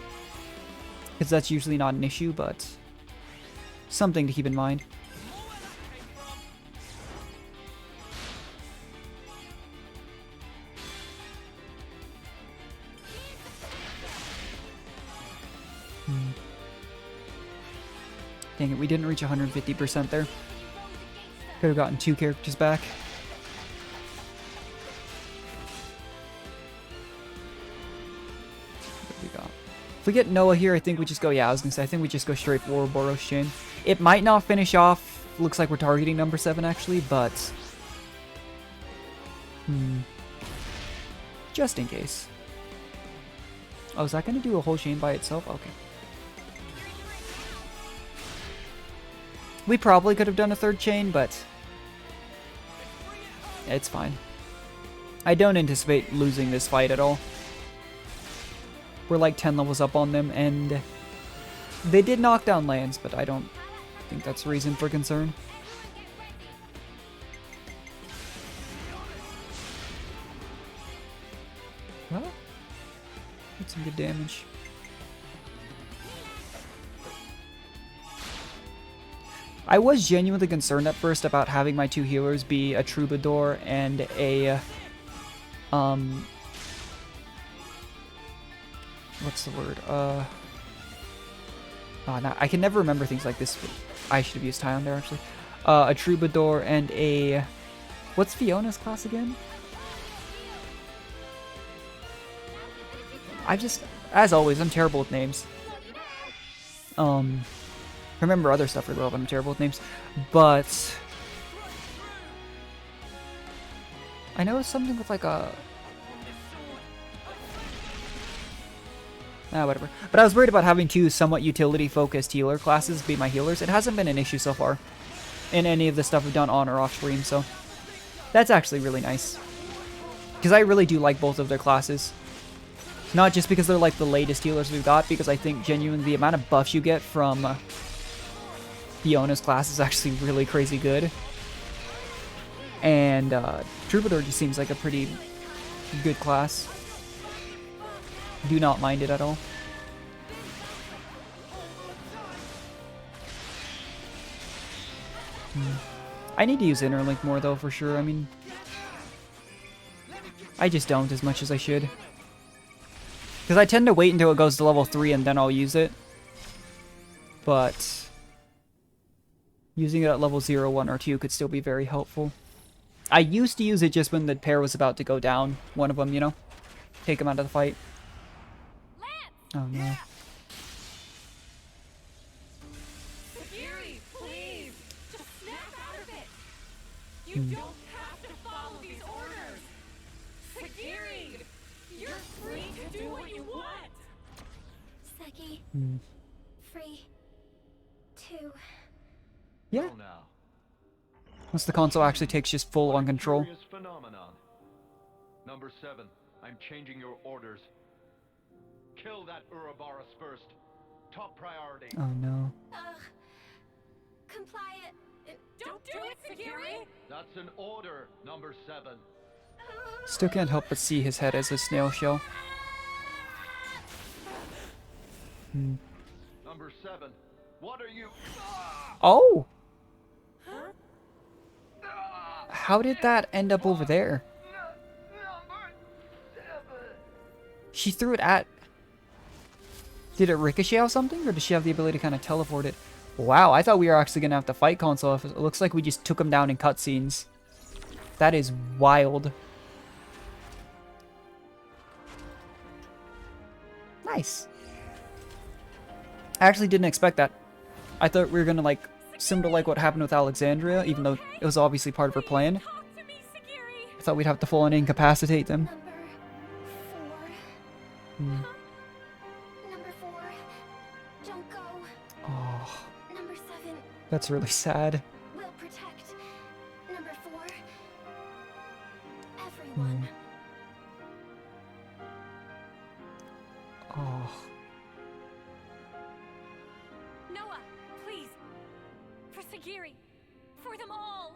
because that's usually not an issue, but something to keep in mind. Dang it, we didn't reach 150% there. Could have gotten 2 characters back. What do we got? If we get Noah here, I think we just go, yeah, I was gonna say, I think we just go straight for Boros chain. It might not finish off, looks like we're targeting number 7 actually, but... just in case. Oh, is that gonna do a whole chain by itself? Okay. We probably could have done a 3rd chain, but it's fine. I don't anticipate losing this fight at all. We're like 10 levels up on them, and they did knock down lands, but I don't think that's reason for concern. Well, did some good damage. I was genuinely concerned at first about having my 2 healers be a Troubadour and a, what's the word? Oh, no, I can never remember things like this. I should have used Tyon there, actually. A Troubadour and a, what's Fiona's class again? As always, I'm terrible with names. Remember other stuff really well, but I'm terrible with names. But I know it's something with like a... whatever. But I was worried about having 2 somewhat utility-focused healer classes be my healers. It hasn't been an issue so far in any of the stuff we've done on or off stream, so that's actually really nice. Because I really do like both of their classes. Not just because they're like the latest healers we've got, because I think genuinely the amount of buffs you get from Fiona's class is actually really crazy good. And Troubadour just seems like a pretty good class. Do not mind it at all. I need to use Interlink more though, for sure. I mean, I just don't as much as I should. Because I tend to wait until it goes to level 3 and then I'll use it. But using it at level 0, 1, or 2 could still be very helpful. I used to use it just when the pair was about to go down. One of them, you know? Take them out of the fight. Oh no. Yeah. Segiri, please! Just snap out of it! You don't have to follow these orders! Segiri! You're free to do what you want! Seki. Free. To... Yeah. Once the console actually takes just full-on control. Phenomenon. Number 7, I'm changing your orders. Kill that Ouroboros first. Top priority. Oh no. Comply it. Don't do it, Segiri! That's an order, number 7. Still can't help but see his head as a snail shell. Number 7, what are you... Oh! How did that end up over there? She threw it at... Did it ricochet off something, or does she have the ability to kind of teleport it? Wow, I thought we were actually going to have to fight console. It looks like we just took him down in cutscenes. That is wild. Nice. I actually didn't expect that. I thought we were going to, like, similar to like what happened with Alexandria, even though it was obviously part of her plan. I thought we'd have to full on incapacitate them. Number 4. Don't go. Oh, Number 7. that's really sad. Will protect. Number 4. Everyone. Oh. Segiri, for them all.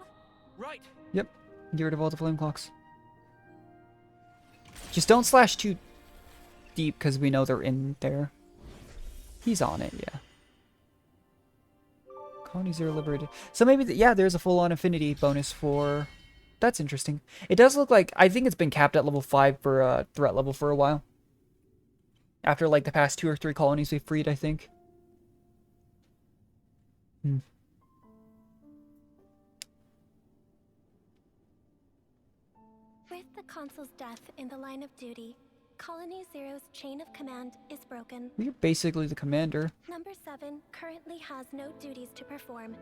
Right. Yep. Get rid of all the flame clocks. Just don't slash too deep because we know they're in there. He's on it, yeah. Colony 0 liberated. So maybe, yeah, there's a full-on affinity bonus for... That's interesting. It does look like... I think it's been capped at level 5 for threat level for a while. After, like, the past 2 or 3 colonies we've freed, I think. Hmm. With the consul's death in the line of duty, Colony Zero's chain of command is broken. You're basically the commander. Number 7 currently has no duties to perform,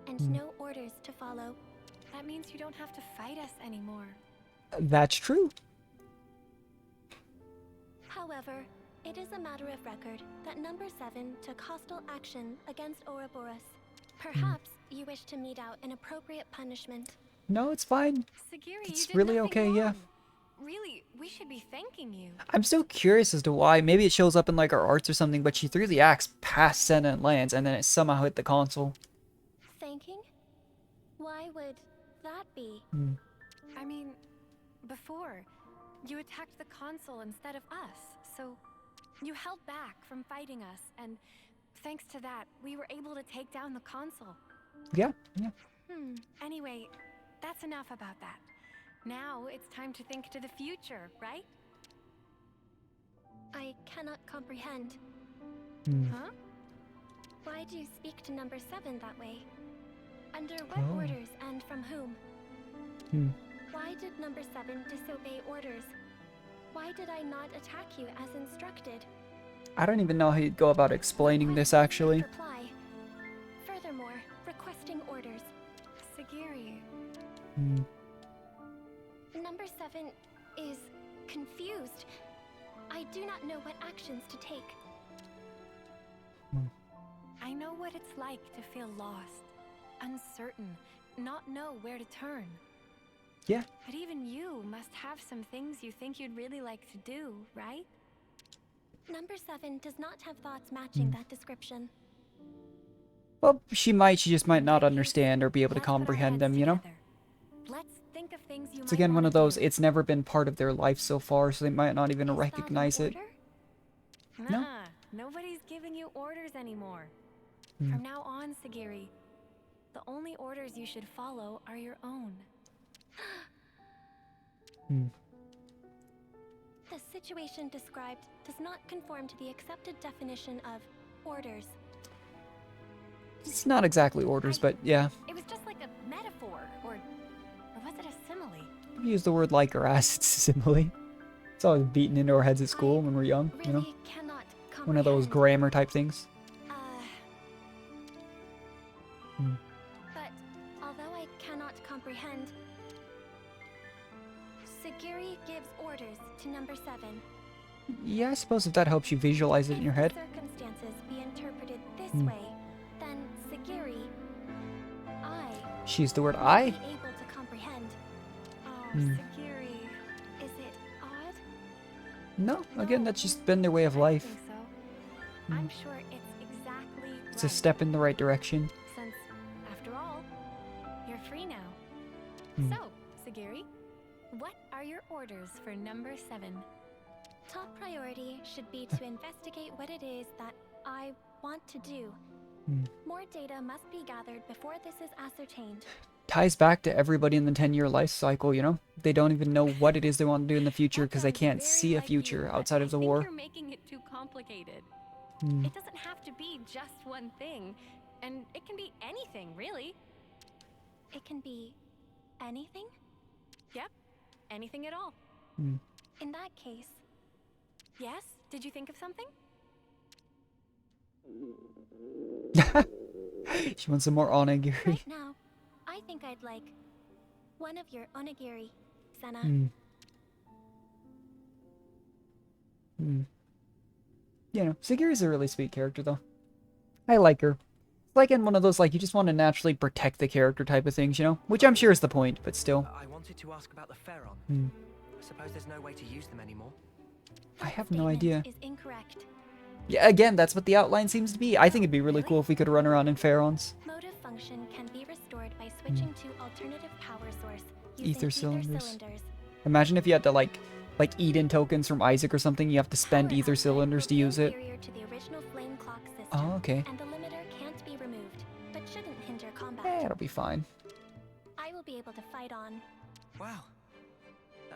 and no orders to follow. That means you don't have to fight us anymore. That's true. However, it is a matter of record that Number 7 took hostile action against Ouroboros. Perhaps you wish to mete out an appropriate punishment. No, it's fine. Segiri, It's you did really nothing okay, yeah. wrong. Really, we should be thanking you. I'm still curious as to why. Maybe it shows up in like our arts or something, but she threw the axe past Senna and Lance, and then it somehow hit the console. Thanking? Why would that be? I mean, before, you attacked the consul instead of us, so you held back from fighting us, and thanks to that, we were able to take down the consul. Yeah, yeah. Anyway, that's enough about that. Now it's time to think to the future, right? I cannot comprehend. Huh? Why do you speak to Number 7 that way? Under what orders and from whom? Why did Number 7 disobey orders? Why did I not attack you as instructed? I don't even know how you'd go about explaining this, actually. Reply. Furthermore, requesting orders. Segiri. Number 7 is confused. I do not know what actions to take. I know what it's like to feel lost, uncertain, not know where to turn. Yeah. But even you must have some things you think you'd really like to do, right? Number 7 does not have thoughts matching that description. Well, she just might not understand or be able to comprehend them, you know? Let's think of things you It's might again one wanna of those, do. it's never been part of their life so far, so they might not even Is that an recognize it. order? No. Nah, nobody's giving you orders anymore. From now on, Segiri, the only orders you should follow are your own. The situation described does not conform to the accepted definition of orders. It's not exactly orders, but yeah. It was just like a metaphor, or was it a simile? We use the word like or as, it's a simile. It's always beaten into our heads at school when we're young, you know? Really cannot comprehend. One of those grammar type things. But although I cannot comprehend, Segiri gives orders to Number 7. Yeah, I suppose if that helps you visualize it in your head. If the circumstances be interpreted this way, then Segiri, I She's the word will I. be able to comprehend. Oh, Segiri. Is it odd? No, again, that's just been their way of I life. think so. I'm sure it's exactly It's a right. step in the right direction. Since, after all, you're free now. So, Segiri, what are your orders for Number 7? Top priority should be to investigate what it is that I want to do. More data must be gathered before this is ascertained. Ties back to everybody in the 10-year life cycle, you know? They don't even know what it is they want to do in the future because they That can't sounds see a very like future you, but outside of the I think war. You're making it too complicated. It doesn't have to be just one thing, and it can be anything, really. It can be anything? Yep, anything at all. In that case, Yes? Did you think of something? She wants some more onigiri. right now, I think I'd like one of your onigiri, Senna. You know, Segiri's a really sweet character, though. I like her. It's like in one of those, like, you just want to naturally protect the character type of things, you know? Which I'm sure is the point, but still. I wanted to ask about the Pharaon. I suppose there's no way to use them anymore. I have That no statement idea. Is incorrect. Yeah, again, that's what the outline seems to be. I think it'd be really cool if we could run around in Pharaons. Motive function can be restored by switching to alternative power source using Ether cylinders. cylinders. Imagine if you had to like Eden tokens from Isaac or something, you have to spend Power ether output cylinders will to be use it. inferior to the original flame clock system, Oh, okay. and the limiter can't be removed, but shouldn't hinder combat. It'll be fine. I will be able to fight on. Wow.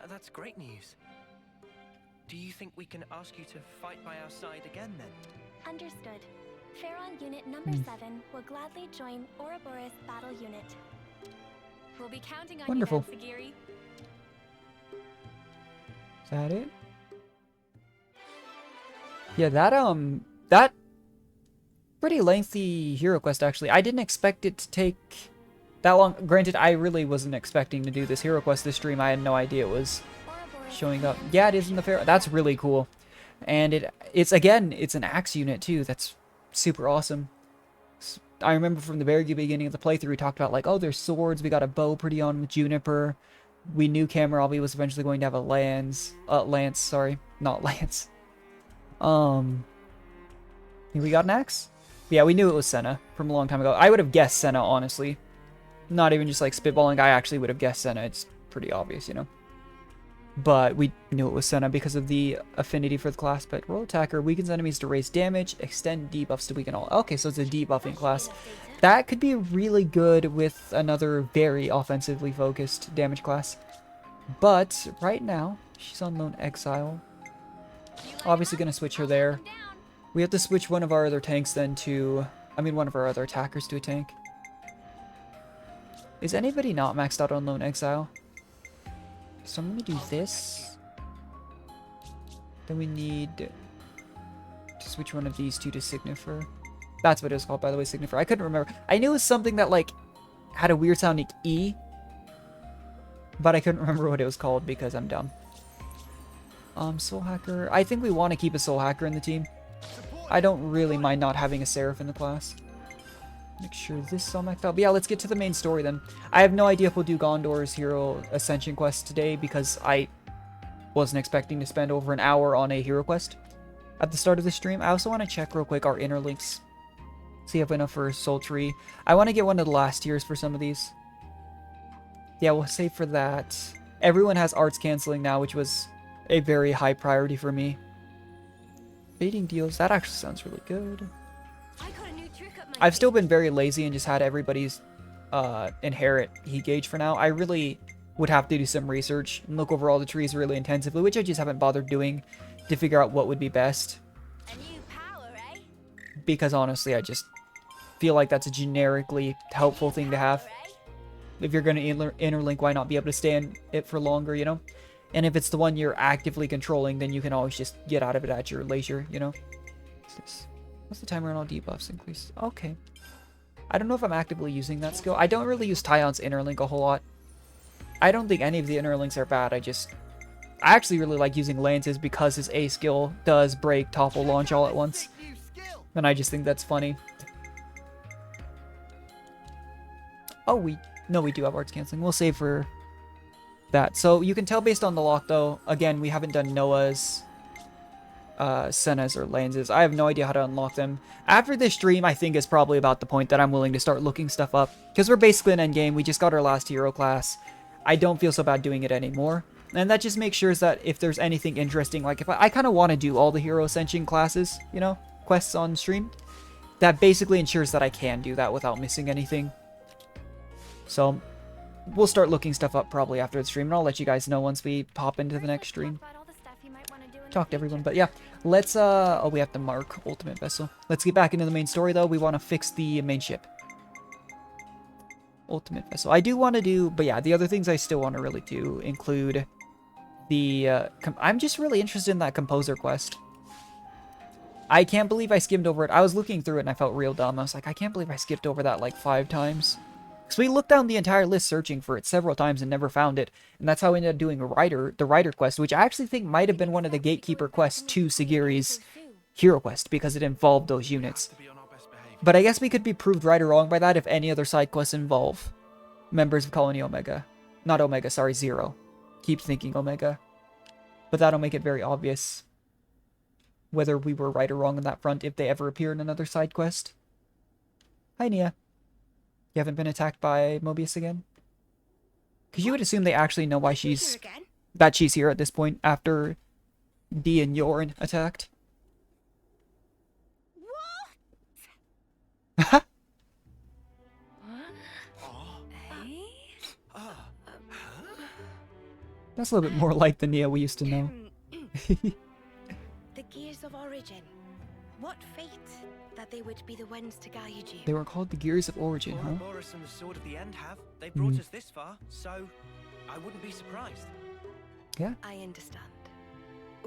That's great news. Do you think we can ask you to fight by our side again then? Understood. Pharaon Unit number 7 will gladly join Ouroboros Battle Unit. We'll be counting on Wonderful. you then, Segiri. Is that it? Yeah, that pretty lengthy hero quest actually. I didn't expect it to take that long. Granted, I really wasn't expecting to do this hero quest this stream. I had no idea it was showing up. Yeah, it is in the fair. That's really cool. And it's again, it's an axe unit too. That's super awesome. I remember from the very beginning of the playthrough, we talked about like, oh, there's swords. We got a bow pretty on with Juniper. We knew Kamarabi was eventually going to have a lance, sorry, not lance. We got an axe? Yeah, we knew it was Senna from a long time ago. I would have guessed Senna, honestly. Not even just like spitballing. I actually would have guessed Senna. It's pretty obvious, you know. But we knew it was Senna because of the affinity for the class. But Royal Attacker weakens enemies to raise damage, extend debuffs to weaken all. Okay, so it's a debuffing class. That could be really good with another very offensively focused damage class. But right now, she's on Lone Exile. Obviously going to switch her there. We have to switch one of our other tanks then to... I mean, one of our other attackers to a tank. Is anybody not maxed out on Lone Exile? So I'm going to do this. Then we need to switch one of these two to Signifer. That's what it was called, by the way, Signifer. I couldn't remember. I knew it was something that, like, had a weird sounding E. But I couldn't remember what it was called because I'm dumb. Soul Hacker. I think we want to keep a Soul Hacker in the team. I don't really mind not having a Seraph in the class. Make sure this is all maxed out. But yeah, let's get to the main story then. I have no idea if we'll do Gondor's Hero Ascension quest today because I wasn't expecting to spend over an hour on a hero quest at the start of the stream. I also want to check real quick our inner links. See if we have enough for Soul Tree. I want to get one of the last tiers for some of these. Yeah, we'll save for that. Everyone has arts canceling now, which was a very high priority for me. Baiting deals. That actually sounds really good. I've still been very lazy and just had everybody's inherit heat gauge for now. I really would have to do some research and look over all the trees really intensively, which I just haven't bothered doing to figure out what would be best. Because honestly, I just feel like that's a generically helpful thing to have. If you're going to interlink, why not be able to stay in it for longer, you know? And if it's the one you're actively controlling, then you can always just get out of it at your leisure, you know? What's the timer on all debuffs increase? Okay. I don't know if I'm actively using that skill. I don't really use Tyon's interlink a whole lot. I don't think any of the interlinks are bad. I actually really like using Lance's because his A skill does break, topple, launch all at once. And I just think that's funny. Oh, we do have arts canceling. We'll save for that. So you can tell based on the lock though, again, we haven't done Noah's, Senna's, or Lance's. I have no idea how to unlock them. After this stream, I think is probably about the point that I'm willing to start looking stuff up. Because we're basically in endgame. We just got our last hero class. I don't feel so bad doing it anymore. And that just makes sure that if there's anything interesting, like if I kind of want to do all the hero ascension classes, you know, quests on stream, that basically ensures that I can do that without missing anything. So we'll start looking stuff up probably after the stream, and I'll let you guys know once we pop into the next stream. Talk to everyone, but yeah, let's, oh, we have to mark Ultimate Vessel. Let's get back into the main story, though. We want to fix the main ship. Ultimate Vessel. I do want to do, but yeah, the other things I still want to really do include the, I'm just really interested in that Composer quest. I can't believe I skimmed over it. I was looking through it and I felt real dumb. I was like, I can't believe I skipped over that like 5 times. Because we looked down the entire list searching for it several times and never found it. And that's how we ended up doing the Rider quest, which I actually think might have been one of the Gatekeeper quests to Segiri's hero quest, because it involved those units. But I guess we could be proved right or wrong by that if any other side quests involve members of Colony Omega. Not Omega, sorry, Zero. Keep thinking Omega. But that'll make it very obvious whether we were right or wrong on that front if they ever appear in another side quest. Hi, Nia. You haven't been attacked by Mobius again? Because you would assume they actually know why Here she's again? that she's here at this point after Dee and Yorn attacked. What? That's a little bit more like the Nia we used to know. The Gears of Origin. What fate that they would be the ones to guide you. They were called the Gears of Origin, huh? Ouroboros and the Sword of the End have. They brought us this far, so I wouldn't be surprised. Yeah. I understand.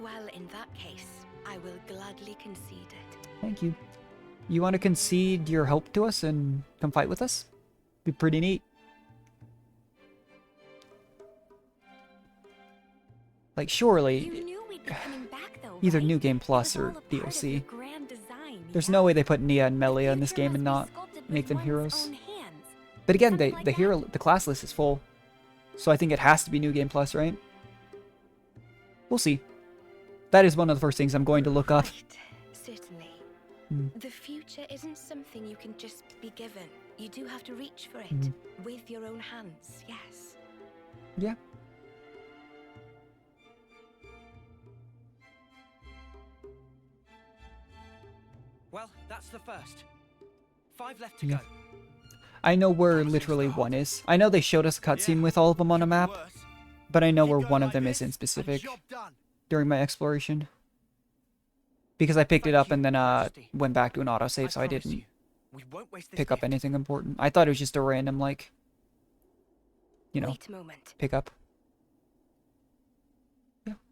Well, in that case, I will gladly concede it. Thank you. You want to concede your help to us and come fight with us? Be pretty neat. Like, surely, You knew we'd be coming back, though, either right? New Game It Plus was or all a part of your DLC. grand design, There's yeah? no way they put Nia and The Melia in this future game and must not be sculpted make with them one's heroes. own hands. But again, Something like that. the class list is full. So I think it has to be New Game Plus, right? We'll see. That is one of the first things I'm going to look up. Right, certainly. Hmm. The future isn't something you can just be given. You do have to reach for it Mhm. with your own hands, yes. Yeah. Well, that's the first. 5 left to Yeah. go. I know where Promising literally start. one is. I know they showed us a cutscene with all of them on a map, but I know where one of them is in specific during my exploration. Because I picked it up and then went back to an autosave, so I promise didn't you, we won't waste this pick up gift. anything important. I thought it was just a random, like, you know, Wait a moment. pickup.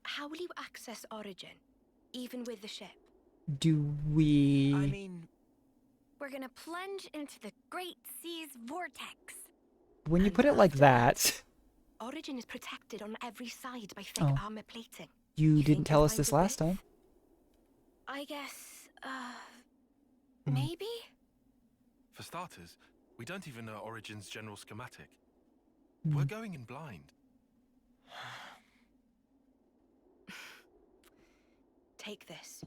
How will you access Origin, even with the ship? Do we... I mean, We're gonna plunge into the Great Sea's vortex. When you put it like that, Origin is protected on every side by thick Oh. armor plating. you think didn't tell you'll us find this the last width? time. I guess, Hmm. maybe? For starters, we don't even know Origin's general schematic. Hmm. We're going in blind. Take this.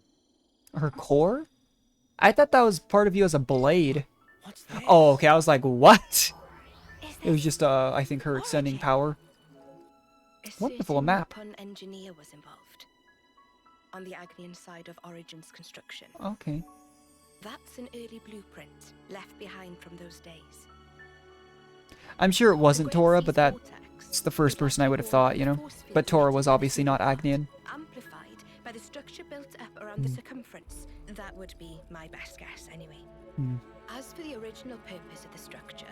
Her core? I thought that was part of you as a blade. what's this? Oh, okay, I was like, what? Is It was this just, I think her extending power. a wonderful certain map. weapon engineer was involved on the Agnian side of Origin's construction. Okay. That's an early blueprint left behind from those days. I'm sure it wasn't The Great Tora, Sea's but that's vortex the first is person I would have likely thought, born you know? of force fields But Tora emitted was by the obviously not Sea's Agnian. amplified by the structure built up around the circumference. That would be my best guess, anyway. Hmm. As for the original purpose of the structure,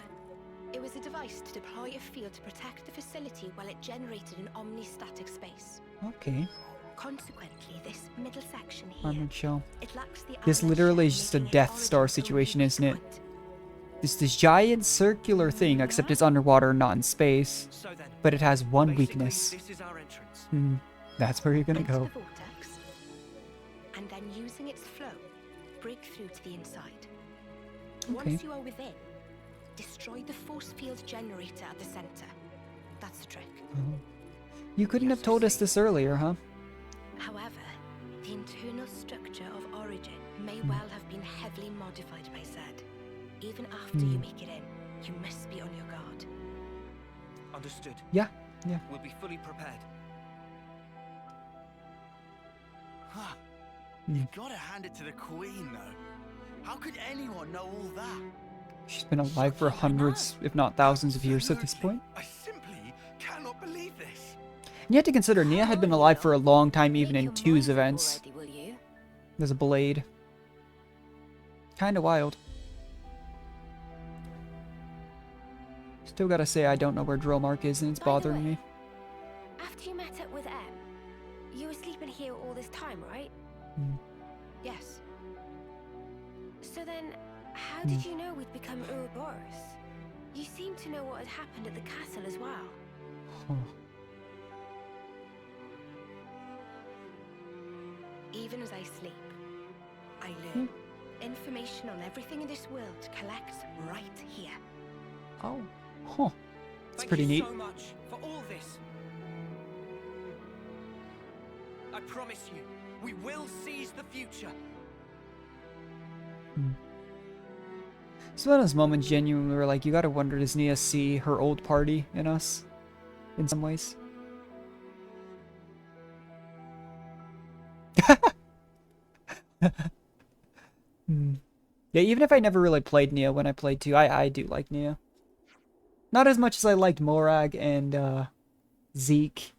it was a device to deploy a field to protect the facility while it generated an omnistatic space. Okay. Consequently, this middle section here, Armored shell. it lacks the This armored literally shell, is just a making it Death Star Origin's situation, only isn't it? point. It's this giant circular thing, except it's underwater, not in space. So then, But it has one basically, weakness. This is our entrance. Hmm. That's where you're gonna Enter go. the vortex, and then using its flow, break through to the inside. Okay. Once you are within, destroy the force field generator at the center. That's the trick. Oh. You couldn't have told us this earlier, huh? However, the internal structure of Origin may well have been heavily modified by Zed. Even after you make it in, you must be on your guard. Understood. Yeah. Yeah. We'll be fully prepared. Huh. Hmm. You gotta hand it to the Queen, though. How could anyone know all that? She's been alive for hundreds, if not thousands of years at this point. I simply cannot believe this. And you have to consider, Nia had been alive for a long time, even in Make your 2's mind up events. already, will you? There's a blade. Kinda wild. Still gotta say, I don't know where Drillmark is, and it's By the bothering way, me. After you met up with Em, you were sleeping here all this time, right? Hmm. Yes. So then, how did you know we'd become Ouroboros? You seem to know what had happened at the castle as well. Huh. Even as I sleep, I learn. Information on everything in this world collects right here. Oh. Huh. It's Thank pretty you neat. so much for all this. I promise you, we will seize the future. It's one of those moments genuinely where, like, you gotta wonder, does Nia see her old party in us? In some ways. Yeah, even if I never really played Nia when I played 2, I do like Nia. Not as much as I liked Morag and Zeke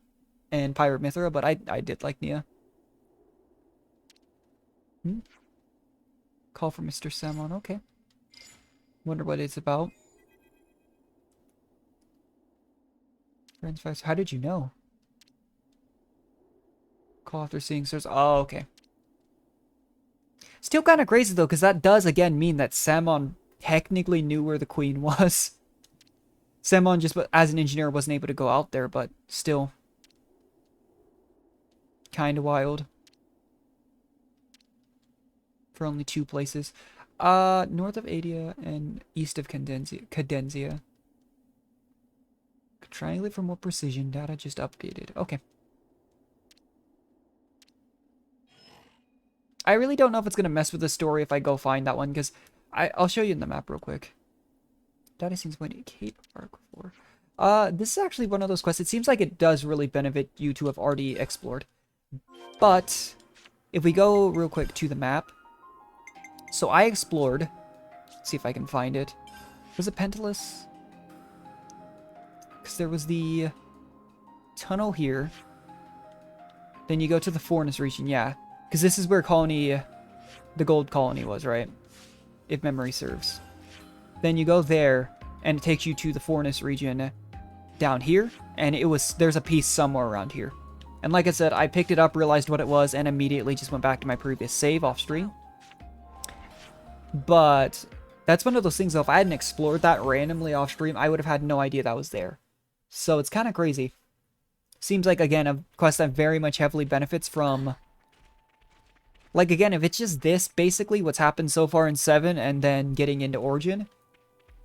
and Pirate Mithra, but I did like Nia. Call for Mr. Salmon, okay. Wonder what it's about. Friends Fest, how did you know? Call after seeing stars. Oh, okay. Still kind of crazy though, because that does again mean that Salmon technically knew where the queen was. Salmon just, as an engineer, wasn't able to go out there, but still. Kind of wild. For only 2 places. North of Adia and east of Cadenzia. Triangulate for more precision. Data just updated. Okay. I really don't know if it's going to mess with the story if I go find that one, because I'll show you in the map real quick. Data seems going to Cape Arc 4. This is actually one of those quests. It seems like it does really benefit you to have already explored. But, if we go real quick to the map. So I explored. Let's see if I can find it. Was it Pentalus? Because there was the tunnel here. Then you go to the Forest region, yeah. Because this is where the gold colony was, right? If memory serves. Then you go there, and it takes you to the Forest region down here. And there's a piece somewhere around here. And like I said, I picked it up, realized what it was, and immediately just went back to my previous save off stream. But that's one of those things, though, if I hadn't explored that randomly off stream, I would have had no idea that was there. So it's kind of crazy. Seems like, again, a quest that very much heavily benefits from... Like, again, if it's just this, basically, what's happened so far in 7, and then getting into Origin,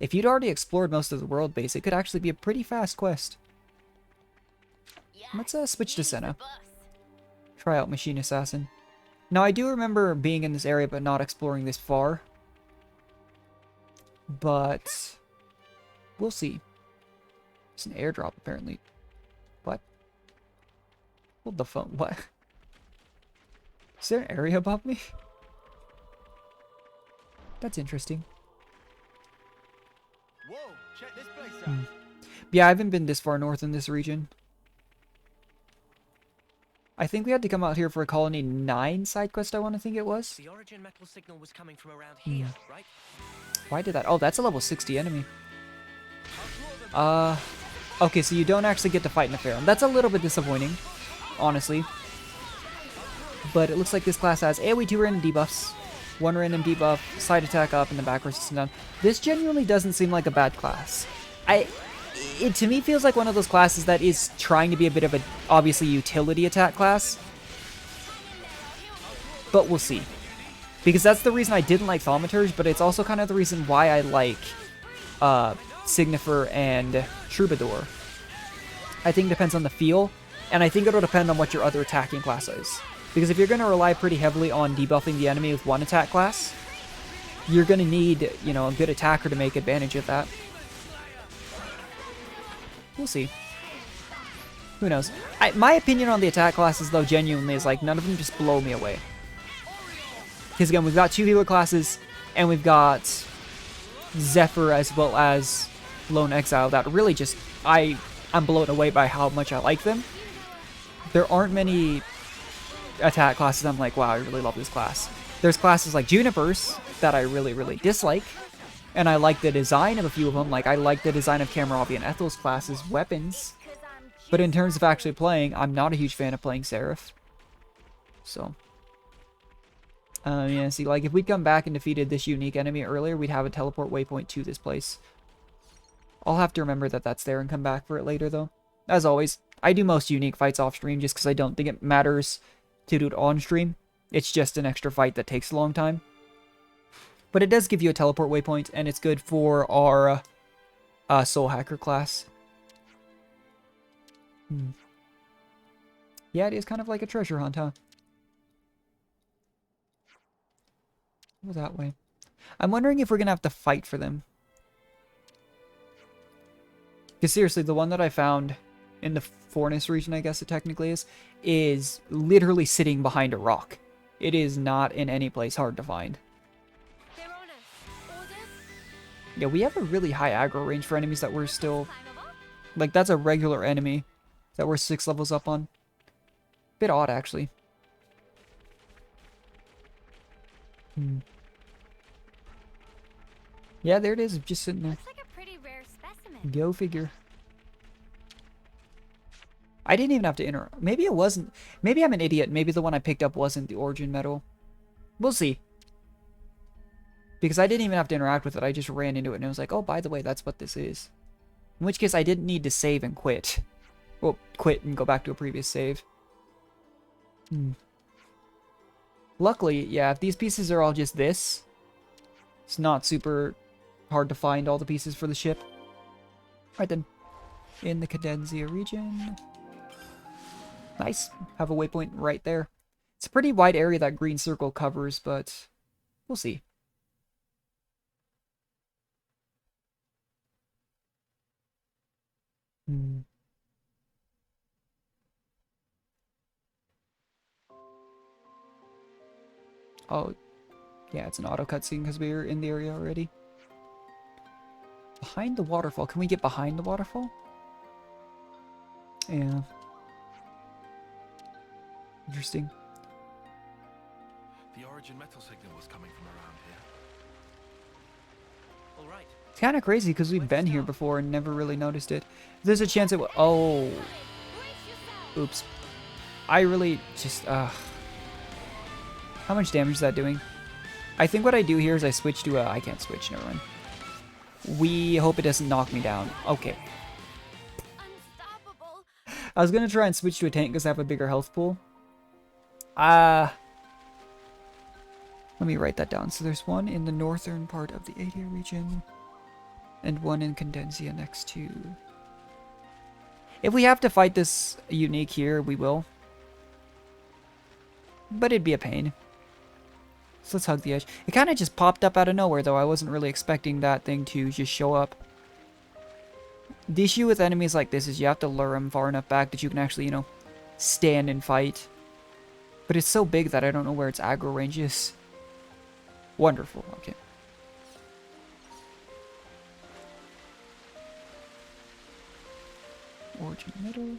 if you'd already explored most of the world base, it could actually be a pretty fast quest. Let's switch to Senna. Try out Machine Assassin. Now, I do remember being in this area, but not exploring this far. But we'll see. It's an airdrop, apparently. What? Hold the phone. What? Is there an area above me? That's interesting. Whoa, check this place out. Yeah, I haven't been this far north in this region. I think we had to come out here for a Colony 9 side quest, I want to think it was. The origin metal signal was coming from around here, right? Why did that? Oh, that's a level 60 enemy. Okay, so you don't actually get to fight Neferum. That's a little bit disappointing, honestly. But it looks like this class has AoE 2 random debuffs, 1 random debuff, side attack up, and then back resistance down. This genuinely doesn't seem like a bad class. It to me feels like one of those classes that is trying to be a bit of a, obviously, utility attack class. But we'll see. Because that's the reason I didn't like Thaumaturge, but it's also kind of the reason why I like Signifer and Troubadour. I think it depends on the feel, and I think it'll depend on what your other attacking class is. Because if you're going to rely pretty heavily on debuffing the enemy with one attack class, you're going to need, you know, a good attacker to make advantage of that. We'll see. Who knows? My opinion on the attack classes, though, genuinely is like, none of them just blow me away. Because again, we've got 2 healer classes, and we've got Zephyr as well as Lone Exile that really just, I'm blown away by how much I like them. There aren't many attack classes I'm like, wow, I really love this class. There's classes like Juniper's that I really, really dislike. And I like the design of a few of them. Like, I like the design of Kamaravi and Ethel's classes' weapons. But in terms of actually playing, I'm not a huge fan of playing Seraph. So. Yeah, see, like, if we'd come back and defeated this unique enemy earlier, we'd have a teleport waypoint to this place. I'll have to remember that that's there and come back for it later, though. As always, I do most unique fights off stream just because I don't think it matters to do it on stream. It's just an extra fight that takes a long time. But it does give you a teleport waypoint, and it's good for our Soul Hacker class. Yeah, it is kind of like a treasure hunt, huh? Go that way. I'm wondering if we're gonna have to fight for them. Because seriously, the one that I found in the Fornus region, I guess it technically is literally sitting behind a rock. It is not in any place hard to find. Yeah, we have a really high aggro range for enemies that we're still... Like, that's a regular enemy that we're 6 levels up on. Bit odd, actually. Yeah, there it is, just sitting there. Looks like a pretty rare specimen. Go figure. I didn't even have to interact. Maybe it wasn't. Maybe I'm an idiot. Maybe the one I picked up wasn't the origin medal. We'll see. Because I didn't even have to interact with it. I just ran into it and it was like, oh, by the way, that's what this is. In which case I didn't need to save and quit. Well, quit and go back to a previous save. Luckily, yeah, if these pieces are all just this, it's not super hard to find all the pieces for the ship. Alright then. In the Cadenzia region. Nice. Have a waypoint right there. It's a pretty wide area that green circle covers, but we'll see. Oh, yeah, it's an auto cutscene because we were in the area already. Behind the waterfall. Can we get behind the waterfall? Yeah. Interesting. The origin metal signal was coming from around here. All right. It's kind of crazy because we've been here before and never really noticed it. There's a chance it will... Oh. Oops. I really just... How much damage is that doing? I think what I do here is I switch to a... I can't switch, never mind. We hope it doesn't knock me down. Okay. I was going to try and switch to a tank because I have a bigger health pool. Let me write that down. So there's one in the northern part of the Adia region. And one in Cadenzia next to... If we have to fight this unique here, we will. But it'd be a pain. So let's hug the edge. It kind of just popped up out of nowhere, though. I wasn't really expecting that thing to just show up. The issue with enemies like this is you have to lure them far enough back that you can actually, you know, stand and fight. But it's so big that I don't know where its aggro range is. Wonderful. Okay. Origin middle.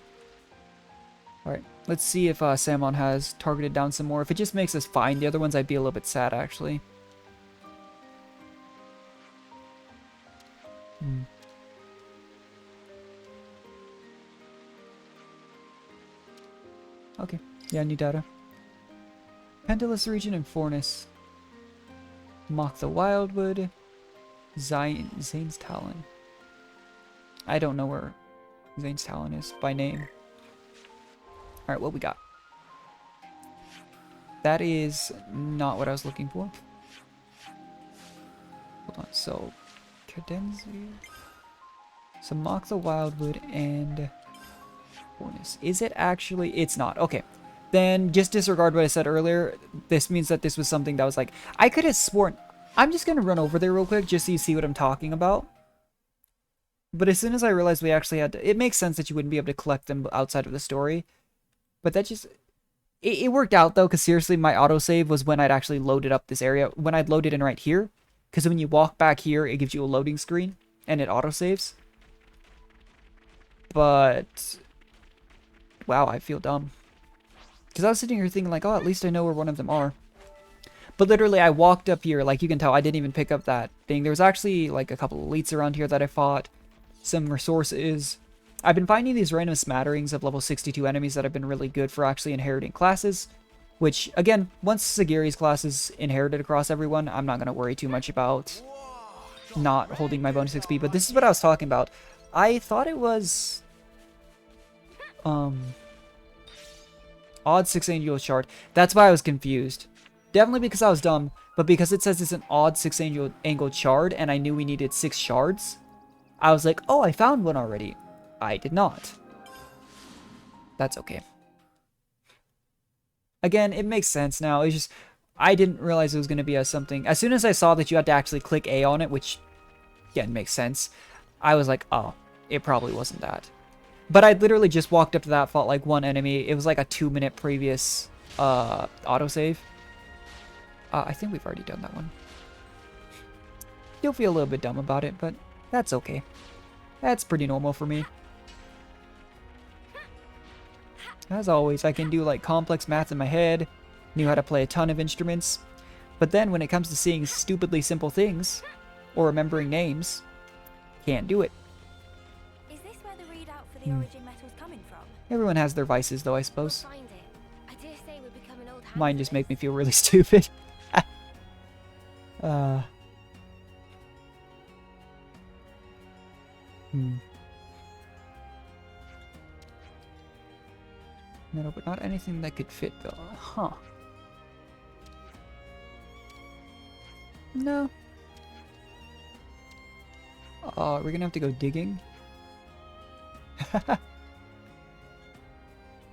Alright, let's see if Samon has targeted down some more. If it just makes us find the other ones, I'd be a little bit sad, actually. Okay, yeah, new data. Pendulous region and Fornus. Mock the Wildwood. Zane's Talon. I don't know where Zane's Talon is by name. Alright, what we got? That is not what I was looking for. Hold on, so... Cadenzia... So Mock the Wildwood and... Fornus. Is it actually... It's not. Okay. Then just disregard what I said earlier. This means that this was something that was like... I could have sworn... I'm just going to run over there real quick just so you see what I'm talking about. But as soon as I realized we actually had to... It makes sense that you wouldn't be able to collect them outside of the story. But that just... It worked out, though, because seriously, my autosave was when I'd actually loaded up this area. When I'd loaded in right here. Because when you walk back here, it gives you a loading screen. And it autosaves. But... Wow, I feel dumb. Because I was sitting here thinking like, oh, at least I know where one of them are. But literally, I walked up here. Like, you can tell, I didn't even pick up that thing. There was actually, like, a couple of elites around here that I fought. Some resources. I've been finding these random smatterings of level 62 enemies that have been really good for actually inheriting classes. Which, again, once Segiri's class is inherited across everyone, I'm not going to worry too much about not holding my bonus XP. But this is what I was talking about. I thought it was... Odd 6 angle shard. That's why I was confused. Definitely because I was dumb, but because it says it's an odd 6 angled shard, and I knew we needed 6 shards, I was like, oh, I found one already. I did not. That's okay. Again, it makes sense now. It's just, I didn't realize it was going to be a something. As soon as I saw that you had to actually click A on it, which, again, makes sense, I was like, oh, it probably wasn't that. But I literally just walked up to that, fought like one enemy. It was like a 2-minute previous autosave. I think we've already done that one. You'll feel a little bit dumb about it, but that's okay. That's pretty normal for me. As always, I can do like complex math in my head, knew how to play a ton of instruments, but then when it comes to seeing stupidly simple things, or remembering names, can't do it. Is this where the readout for the origin metal's coming from? Everyone has their vices though, I suppose. Find it. I dare say we're becoming old hands Mine at just this. make me feel really stupid. No, but not anything that could fit though. Huh. No. We're gonna have to go digging.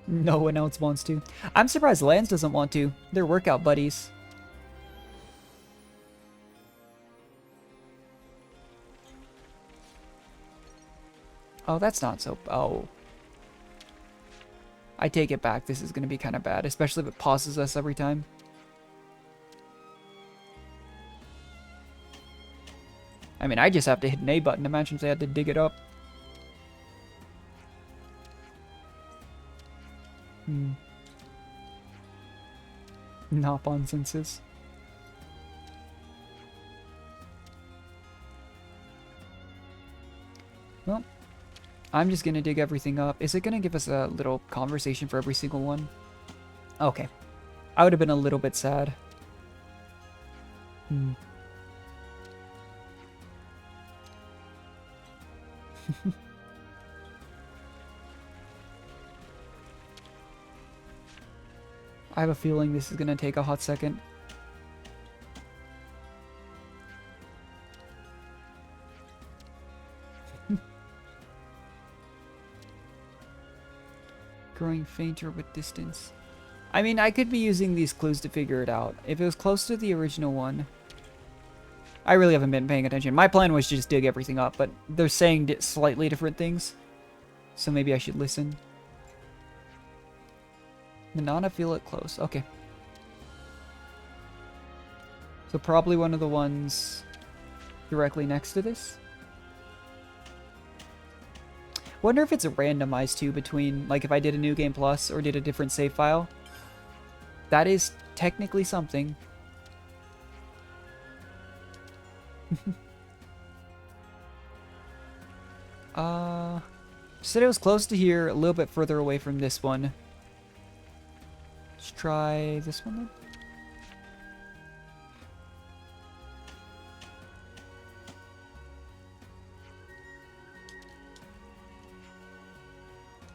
No one else wants to. I'm surprised Lance doesn't want to. They're workout buddies. Oh, that's not so... Oh. I take it back. This is going to be kind of bad, especially if it pauses us every time. I mean, I just have to hit an A button. Imagine if they had to dig it up. Nop-on senses. Well, I'm just gonna dig everything up. Is it gonna give us a little conversation for every single one? Okay. I would have been a little bit sad. I have a feeling this is gonna take a hot second. Growing fainter with distance. I mean, I could be using these clues to figure it out. If it was close to the original one... I really haven't been paying attention. My plan was to just dig everything up, but they're saying slightly different things. So maybe I should listen. Manana, feel it close. Okay. So probably one of the ones directly next to this. Wonder if it's randomized too between, like, if I did a New Game Plus or did a different save file. That is technically something. Said it was close to here, a little bit further away from this one. Let's try this one then.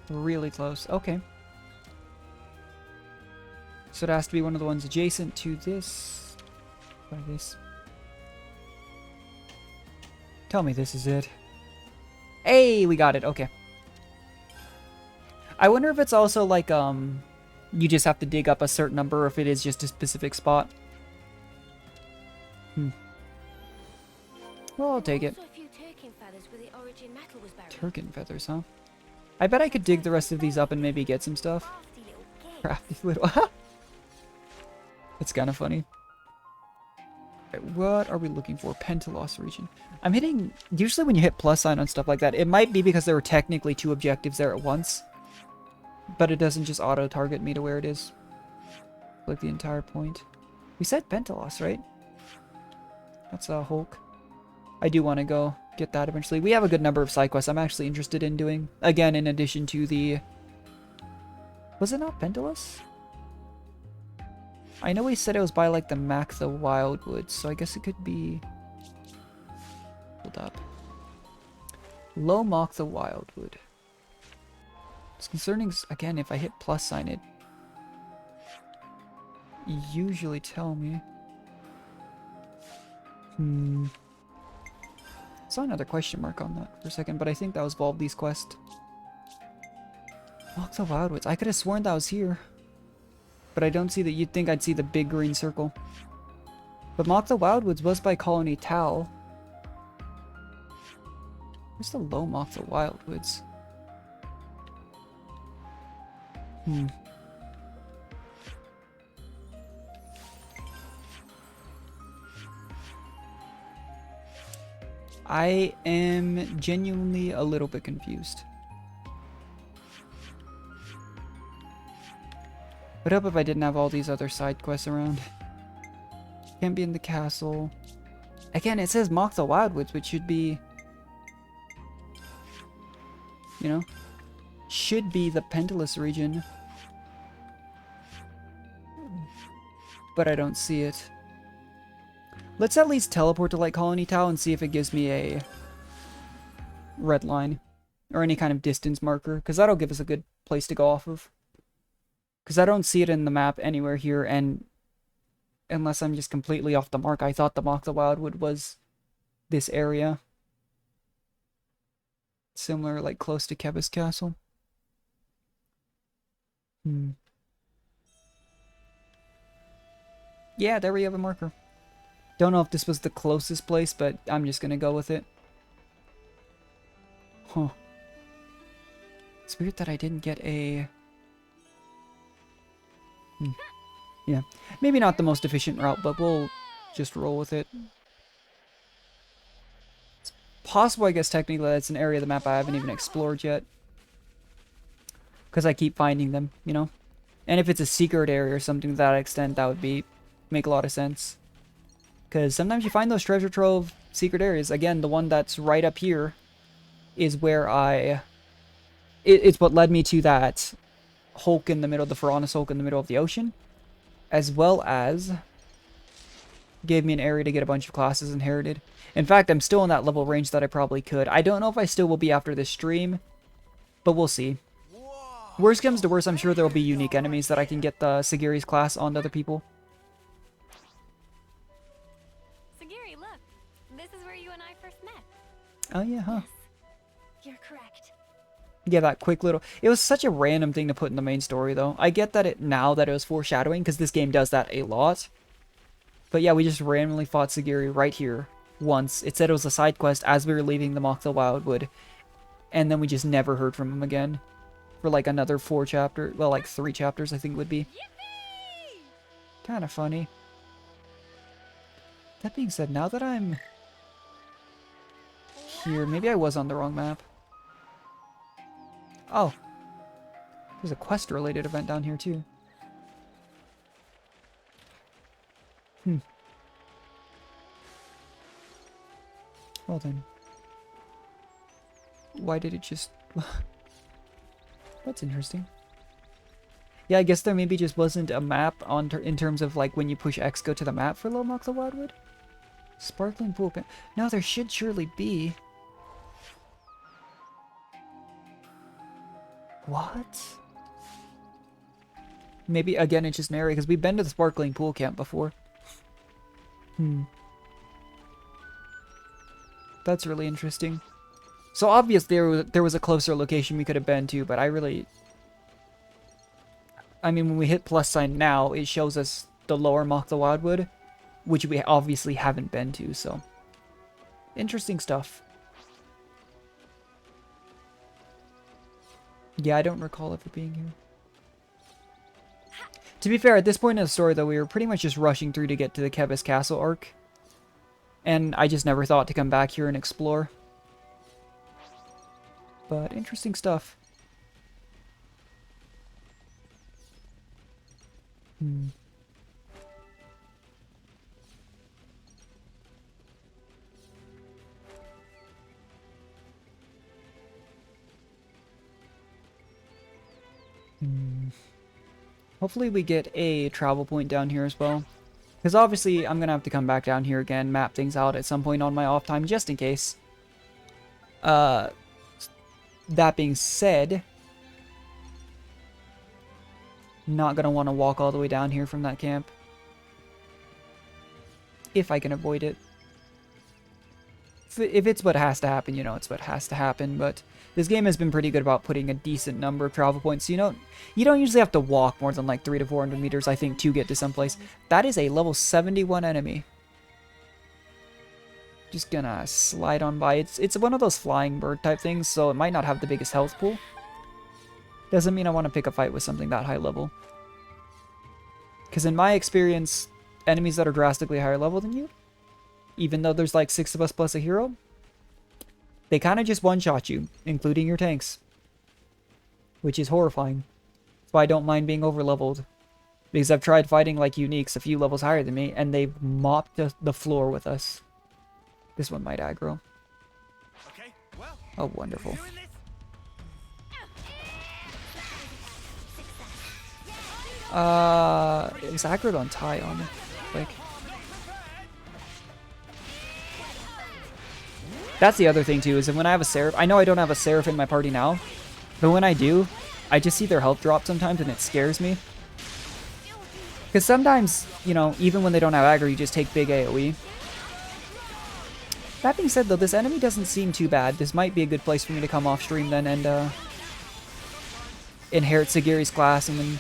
Really close. Okay. So it has to be one of the ones adjacent to this. Try this. Tell me this is it. Hey, we got it. Okay. I wonder if it's also like, you just have to dig up a certain number or if it is just a specific spot. Well, I'll take it. Also a few Turkin feathers where the origin metal was buried. Turkin feathers, huh? I bet I could dig the rest of these up and maybe get some stuff. Crafty little... It's kind of funny. Right, what are we looking for? Pentalos region. I'm hitting... Usually when you hit plus sign on stuff like that, it might be because there were technically 2 objectives there at once. But it doesn't just auto-target me to where it is. Like the entire point. We said Pentalos, right? That's Hulk. I do want to go get that eventually. We have a good number of side quests I'm actually interested in doing. Again, in addition to the... Was it not Pentalos? I know he said it was by like the Mac the Wildwoods, so I guess it could be... Hold up. Low Mock the Wildwood. It's concerning, again, if I hit plus sign it. Usually tell me. Saw another question mark on that for a second, but I think that was Volby's quest. Mock the Wildwoods. I could have sworn that was here. But I don't see that. You'd think I'd see the big green circle. But Mock the Wildwoods was by Colony Tal. Where's the low Mock the Wildwoods? I am genuinely a little bit confused. What up if I didn't have all these other side quests around? Can't be in the castle. Again, it says Mock the Wildwoods, which should be... You know? Should be the Pendulous region. But I don't see it. Let's at least teleport to Light Colony Tau and see if it gives me a red line. Or any kind of distance marker. Because that'll give us a good place to go off of. Because I don't see it in the map anywhere here, and unless I'm just completely off the mark, I thought the Mock the Wildwood was this area. Similar, like, close to Keba's Castle. Yeah, there we have a marker. Don't know if this was the closest place, but I'm just gonna go with it. Huh. It's weird that I didn't get a... Yeah, maybe not the most efficient route, but we'll just roll with it. It's possible, I guess, technically, that it's an area of the map I haven't even explored yet. Because I keep finding them, you know? And if it's a secret area or something to that extent, that would make a lot of sense. Because sometimes you find those treasure trove secret areas. Again, the one that's right up here is where it's what led me to that Hulk in the middle, the Piranhas Hulk in the middle of the ocean, as well as gave me an area to get a bunch of classes inherited. In fact, I'm still in that level range that I probably could. I don't know if I still will be after this stream, but we'll see. Worst comes to worst, I'm sure there will be unique enemies that I can get the Segiri's class onto other people. Segiri, look. This is where you and I first met. Oh yeah, huh? Yes, you're correct. Yeah, that quick little... It was such a random thing to put in the main story, though. I get that now that it was foreshadowing, because this game does that a lot. But yeah, we just randomly fought Segiri right here once. It said it was a side quest as we were leaving the Mock the Wildwood. And then we just never heard from him again. For like another 4 chapters. Well, like 3 chapters, I think would be. Kind of funny. That being said, now that I'm here, maybe I was on the wrong map. Oh. There's a quest-related event down here, too. Well then. Why did it just... That's interesting. Yeah, I guess there maybe just wasn't a map in terms of, like, when you push X, go to the map for Low Mock the Wildwood? Sparkling pool... No, there should surely be... What? Maybe, again, it's just an area, because we've been to the Sparkling Pool Camp before. That's really interesting. So, obviously, there was a closer location we could have been to, but I mean, when we hit +sign now, it shows us the lower Mock the Wildwood, which we obviously haven't been to, so... Interesting stuff. Yeah, I don't recall ever being here. To be fair, at this point in the story, though, we were pretty much just rushing through to get to the Keba's Castle arc. And I just never thought to come back here and explore. But interesting stuff. Hopefully we get a travel point down here as well. Because obviously I'm going to have to come back down here again, map things out at some point on my off time, just in case. That being said, not going to want to walk all the way down here from that camp. If I can avoid it. If it's what has to happen, you know, it's what has to happen, but This game has been pretty good about putting a decent number of travel points. So you don't usually have to walk more than like 300 to 400 meters, I think, to get to someplace. That is a level 71 enemy. Just gonna slide on by. It's one of those flying bird type things, so it might not have the biggest health pool. Doesn't mean I want to pick a fight with something that high level. Because in my experience, enemies that are drastically higher level than you, even though there's like 6 of us plus a hero, they kind of just one-shot you, including your tanks. Which is horrifying. That's why I don't mind being overleveled. Because I've tried fighting like uniques a few levels higher than me, and they've mopped the floor with us. This one might aggro. Okay, well, Oh, wonderful. It was aggroed on Ty on it. Like, that's the other thing too, is that when I have a Seraph, I know I don't have a Seraph in my party now, but when I do, I just see their health drop sometimes and it scares me. Because sometimes, even when they don't have aggro, you just take big AoE. That being said though, this enemy doesn't seem too bad. This might be a good place for me to come off stream then and inherit Segiri's class and then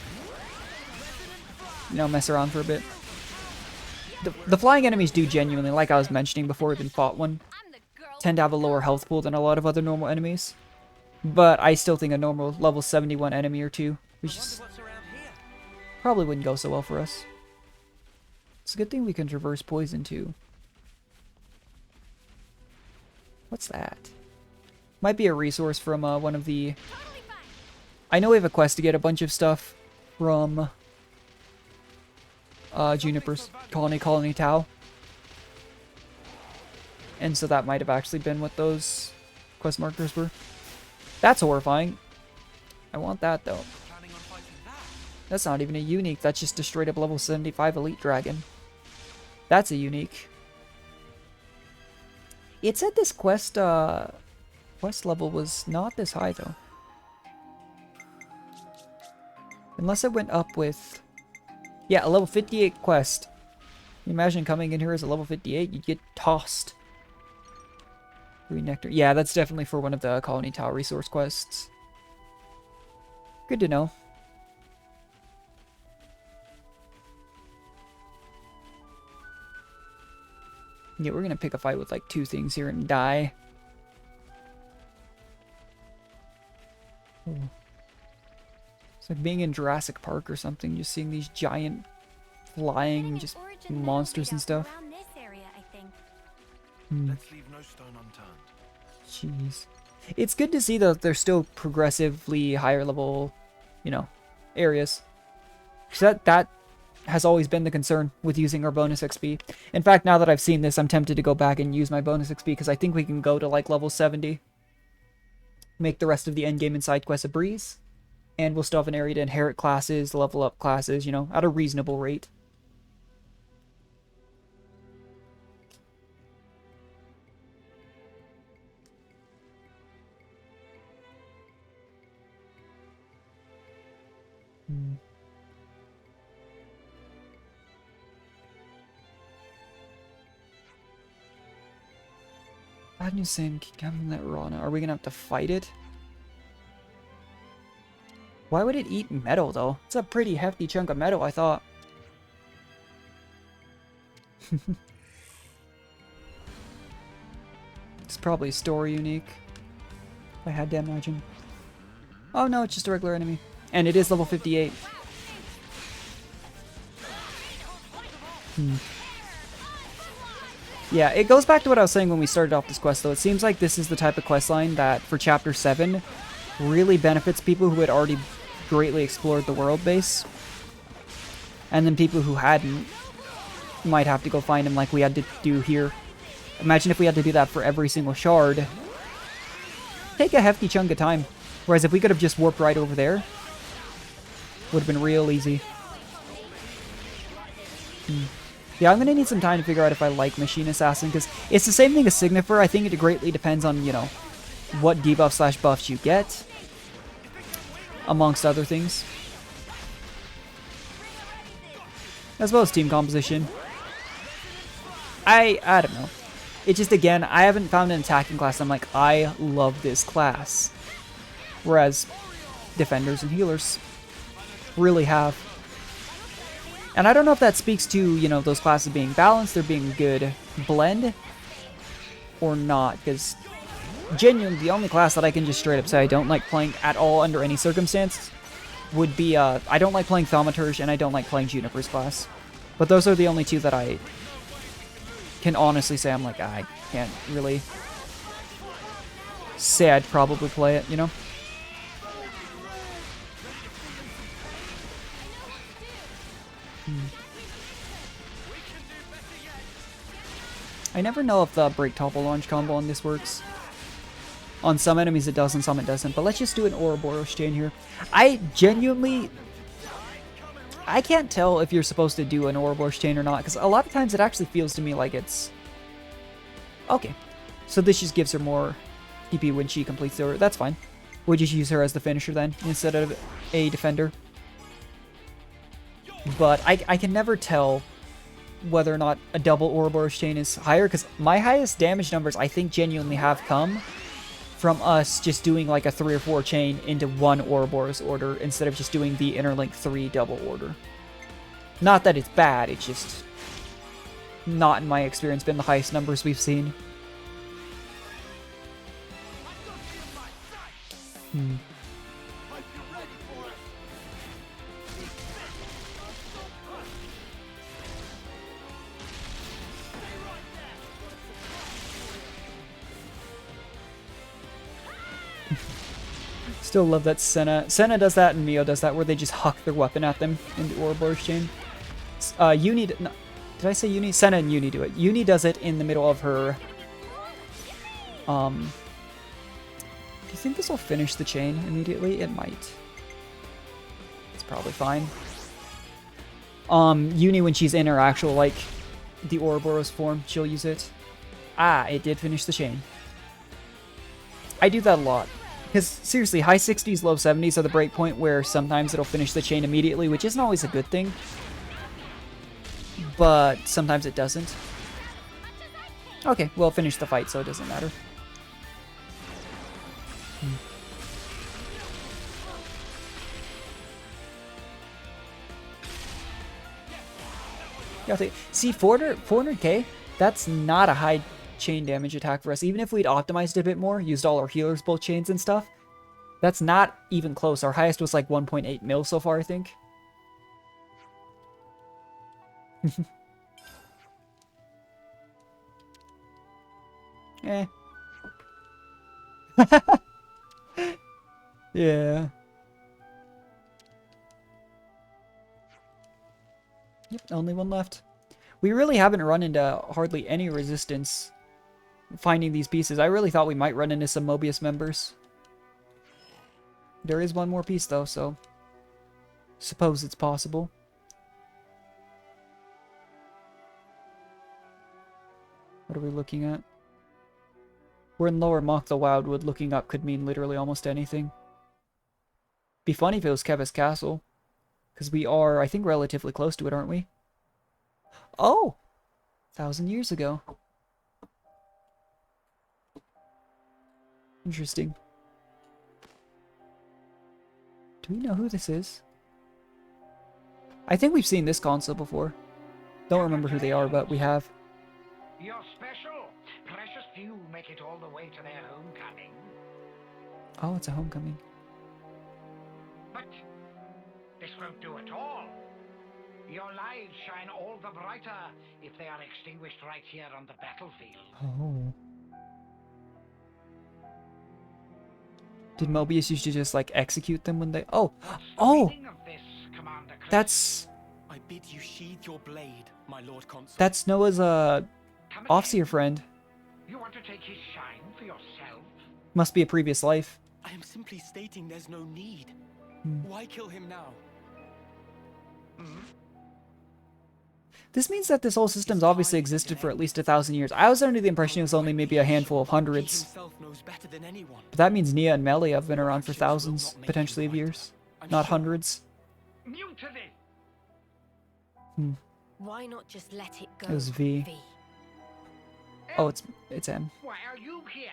mess around for a bit. The flying enemies do genuinely, like I was mentioning before we've been fought one, tend to have a lower health pool than a lot of other normal enemies. But I still think a normal level 71 enemy or two, which is, probably wouldn't go so well for us. It's a good thing we can traverse poison too. What's that? Might be a resource from one of the... I know we have a quest to get a bunch of stuff from Juniper's Colony Tau. And so that might have actually been what those quest markers were. That's horrifying. I want that though. That's not even a unique, that's just a straight up level 75 elite dragon. That's a unique. It said this quest level was not this high though. Unless it went up with... Yeah, a level 58 quest. Can you imagine coming in here as a level 58? You'd get tossed. Green nectar. Yeah, that's definitely for one of the Colony Tau resource quests. Good to know. Yeah, we're gonna pick a fight with like 2 things here and die. Ooh. It's like being in Jurassic Park or something, just seeing these giant flying just monsters and stuff. Let's leave no stone unturned. Jeez. It's good to see that they're still progressively higher level, areas. So that has always been the concern with using our bonus XP. In fact, now that I've seen this, I'm tempted to go back and use my bonus XP because I think we can go to like level 70. Make the rest of the endgame and side quests a breeze. And we'll still have an area to inherit classes, level up classes, at a reasonable rate. Bad news saying having that Rana. Are we gonna have to fight it? Why would it eat metal though? It's a pretty hefty chunk of metal, I thought. It's probably store unique. If I had to imagine. Oh no, it's just a regular enemy. And it is level 58. Yeah, it goes back to what I was saying when we started off this quest though. It seems like this is the type of quest line that for chapter 7 really benefits people who had already greatly explored the world base. And then people who hadn't might have to go find him like we had to do here. Imagine if we had to do that for every single shard. Take a hefty chunk of time. Whereas if we could have just warped right over there, would have been real easy. Yeah, I'm gonna need some time to figure out if I like Machine Assassin, because it's the same thing as Signifer. I think it greatly depends on, what debuff / buffs you get, amongst other things. As well as team composition. I don't know. It just, again, I haven't found an attacking class I'm like, I love this class. whereas defenders and healers really have. And I don't know if that speaks to, you know, those classes being balanced, they're being a good blend, or not, because genuinely the only class that I can just straight up say I don't like playing at all under any circumstance would be, I don't like playing Thaumaturge, and I don't like playing Juniper's class. But those are the only two that I can honestly say I'm like, I can't really say I'd probably play it, you know? I never know if the break topple launch combo on this works. On some enemies it does, and some it doesn't. But let's just do an Ouroboros chain here. I genuinely... I can't tell if you're supposed to do an Ouroboros chain or not, because a lot of times it actually feels to me like it's... Okay. So this just gives her more PP when she completes the order. That's fine. We'll just use her as the finisher then, instead of a defender. But I can never tell whether or not a double Ouroboros chain is higher, because my highest damage numbers I think genuinely have come from us just doing like a 3 or 4 chain into one Ouroboros order instead of just doing the interlink 3 double order. Not that it's bad, it's just not in my experience been the highest numbers we've seen. Still love that Senna does that and Mio does that, where they just huck their weapon at them in the Ouroboros chain. Uni... No, did I say Uni? Senna and Uni do it. Uni does it in the middle of her... Do you think this will finish the chain immediately? It might. It's probably fine. Uni, when she's in her actual, like, the Ouroboros form, she'll use it. Ah, it did finish the chain. I do that a lot. Because, seriously, high 60s, low 70s are the breakpoint where sometimes it'll finish the chain immediately, which isn't always a good thing. But sometimes it doesn't. Okay, well, finish the fight, so it doesn't matter. Yeah, see, 400k, that's not a high chain damage attack for us. Even if we'd optimized it a bit more, used all our healers, both chains and stuff, that's not even close. Our highest was like 1.8 mil so far, I think. Eh. Yeah. Yep, only one left. We really haven't run into hardly any resistance finding these pieces. I really thought we might run into some Mobius members. There is one more piece though, so suppose it's possible. What are we looking at? We're in Lower Mock the Wildwood. Looking up could mean literally almost anything. Be funny if it was Kevis Castle. Because we are, I think, relatively close to it, aren't we? Oh! 1,000 years ago. Interesting. Do we know who this is? I think we've seen this console before. Don't remember who they are, but we have. You're special. Precious few make it all the way to their homecoming. Oh, it's a homecoming. But this won't do at all. Your lives shine all the brighter if they are extinguished right here on the battlefield. Oh. Did Mobius used to just, like, execute them when they... Oh! Oh! That's... I bid you sheathe your blade, my Lord Consul. That's Noah's, Offseer friend. You want to take his shine for yourself? Must be a previous life. I am simply stating there's no need. Why kill him now? This means that this whole system's obviously existed for at least 1,000 years. I was under the impression it was only maybe a handful of hundreds. But that means Nia and Melia have been around for thousands, potentially of years. Not hundreds. Why not just let it go? It was V. Oh, it's M. Why are you here?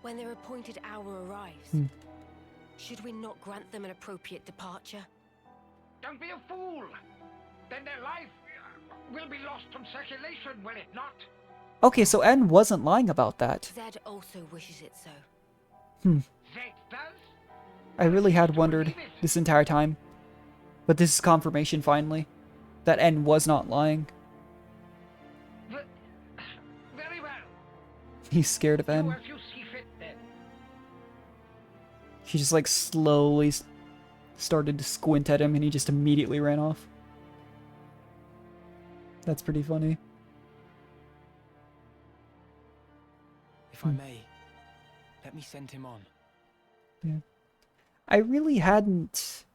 When their appointed hour arrives, should we not grant them an appropriate departure? Don't be a fool! Then their life will be lost from circulation, will it not? Okay, so N wasn't lying about that. Zed also wishes it so. Zed does? I really had wondered this entire time. But this is confirmation, finally, that N was not lying. Very well. He's scared of Do N. as you see fit, then. She just, like, slowly started to squint at him, and he just immediately ran off. That's pretty funny. If I may, let me send him on. Yeah. I really hadn't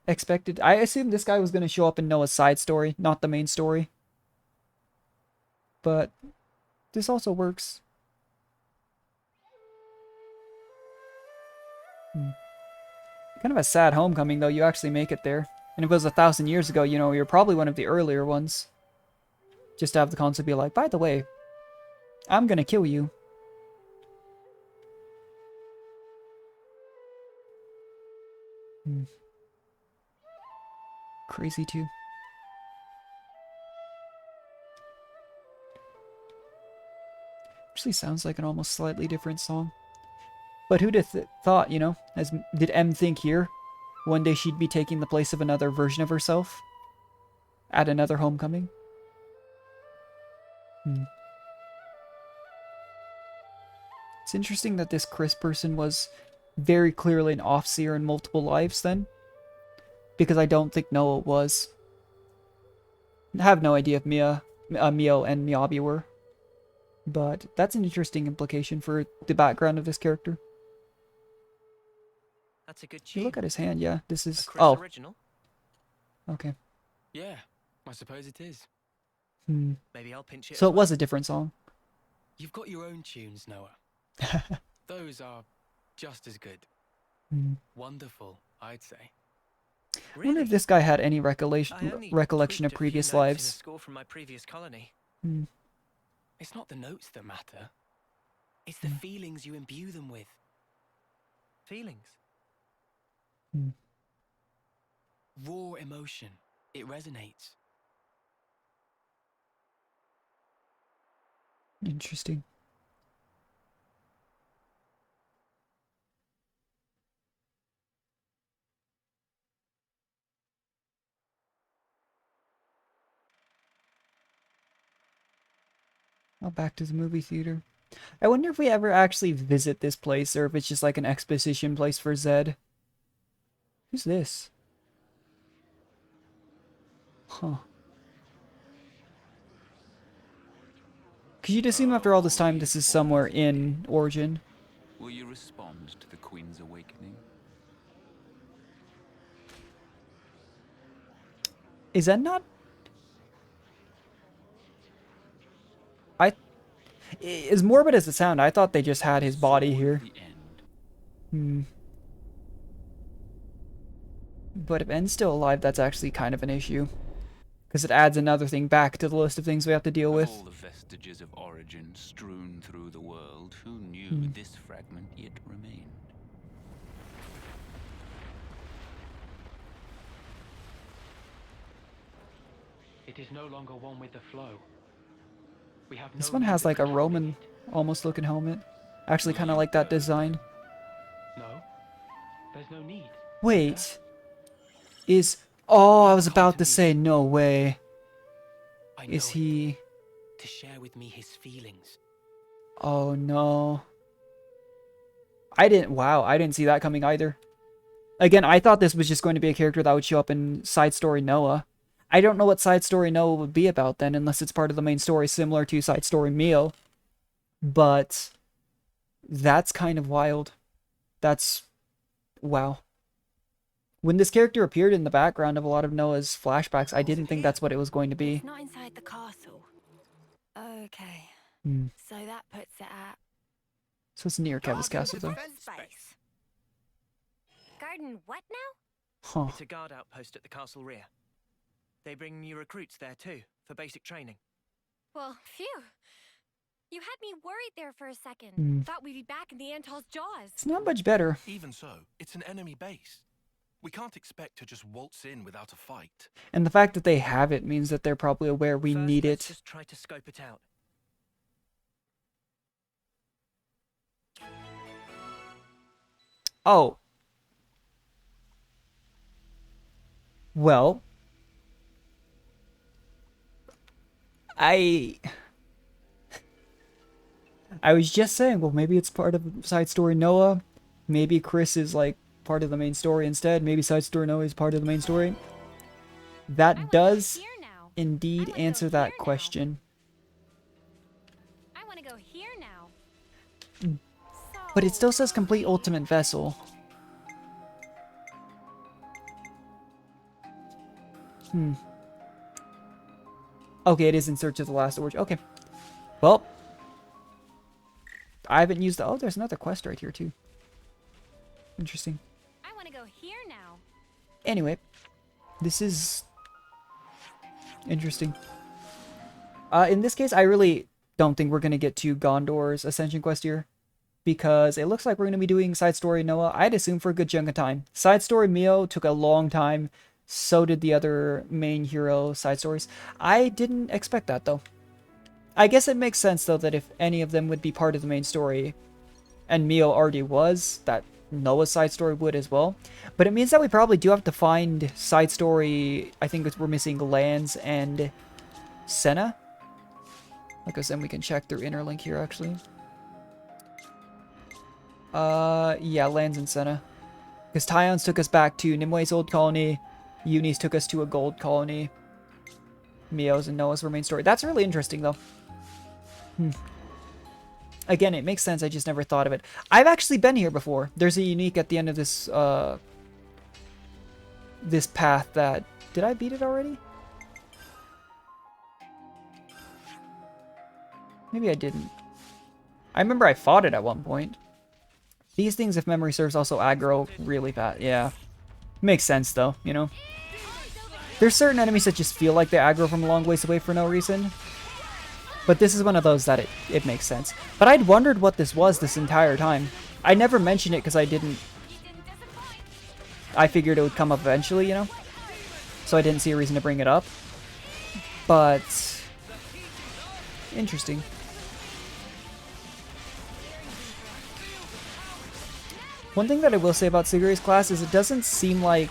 expected... I assumed this guy was going to show up in Noah's side story, not the main story. But this also works. Kind of a sad homecoming, though. You actually make it there. And if it was 1,000 years ago, you know, you're probably one of the earlier ones. Just to have the concept be like, by the way, I'm gonna kill you. Crazy, too. Actually sounds like an almost slightly different song. But who'd have thought, you know, did M think here? One day she'd be taking the place of another version of herself? At another homecoming? It's interesting that this Chris person was very clearly an off-seer in multiple lives then. Because I don't think Noah was. I have no idea if Mio and Miyabi were. But that's an interesting implication for the background of this character. That's a good You tune. look at his hand, yeah. This is... A Chris Oh, original? okay. Yeah, I suppose it is. Maybe I'll pinch it. So it was a different song. You've got your own tunes, Noah. Those are just as good. Wonderful, I'd say. I wonder if this guy had any I only recollection of tweaked a few previous notes in a lives. score from my previous colony. It's not the notes that matter. It's the feelings you imbue them with. Feelings? Raw emotion. It resonates. Interesting. Now back to the movie theater. I wonder if we ever actually visit this place, or if it's just like an exposition place for Zed. Who's this? Huh. Could you assume after all this time this is somewhere in Origin? Will you respond to the Queen's awakening? Is that not... As morbid as it sounds, I thought they just had his body here. But if N's still alive, that's actually kind of an issue. Because it adds another thing back to the list of things we have to deal with. All the vestiges of origin strewn through the world, who knew this fragment yet remained? It is no longer one with the flow. We have This no one has need like to a control Roman it. almost looking helmet. Actually kind of like that design. No, there's no need. Wait. Oh, I was about to say, no way. Is he... To share with me his feelings. Oh no. Wow, I didn't see that coming either. Again, I thought this was just going to be a character that would show up in Side Story Noah. I don't know what Side Story Noah would be about then, unless it's part of the main story similar to Side Story Mio. But that's kind of wild. That's... wow. When this character appeared in the background of a lot of Noah's flashbacks, I didn't think that's what it was going to be. It's not inside the castle. Okay. So that puts it at... So it's near Kevin's castle, though. Space. Garden what now? Huh. It's a guard outpost at the castle rear. They bring new recruits there too, for basic training. Well, phew. You had me worried there for a second. Hmm. Thought we'd be back in the Antol's jaws. It's not much better. Even so, it's an enemy base. We can't expect to just waltz in without a fight. And the fact that they have it means that they're probably aware we need it. Let's just try to scope it out. Oh. Well. I was just saying, well, maybe it's part of side story Noah. Maybe Chris is like part of the main story instead. Maybe side story Noah is part of the main story. That does indeed answer that question. I want to go here now. But it still says complete ultimate vessel. Okay, it is in search of the last origin. Okay. Well. I haven't used the... Oh, there's another quest right here, too. Interesting. I want to go here now. Anyway. This is... interesting. In this case, I really don't think we're going to get to Gondor's Ascension quest here. Because it looks like we're going to be doing side story Noah. I'd assume for a good chunk of time. Side story Mio took a long time. So did the other main hero side stories. I didn't expect that, though. I guess it makes sense, though, that if any of them would be part of the main story, and Mio already was, that Noah's side story would as well. But it means that we probably do have to find side story... I think we're missing Lance and Senna. Because then we can check through Interlink here, actually. Yeah, Lance and Senna. Because Tyons took us back to Nimue's old colony. Yunis took us to a gold colony. Mio's and Noah's were main story. That's really interesting, though. Again, it makes sense. I just never thought of it. I've actually been here before. There's a unique at the end of this, this path that... Did I beat it already? Maybe I didn't. I remember I fought it at one point. These things, if memory serves, also aggro really fast. Yeah. Makes sense, though, you know? There's certain enemies that just feel like they aggro from a long ways away for no reason. But this is one of those that it makes sense. But I'd wondered what this was this entire time. I never mentioned it because I didn't... I figured it would come up eventually, you know? So I didn't see a reason to bring it up. But... interesting. One thing that I will say about Segiri's class is it doesn't seem like...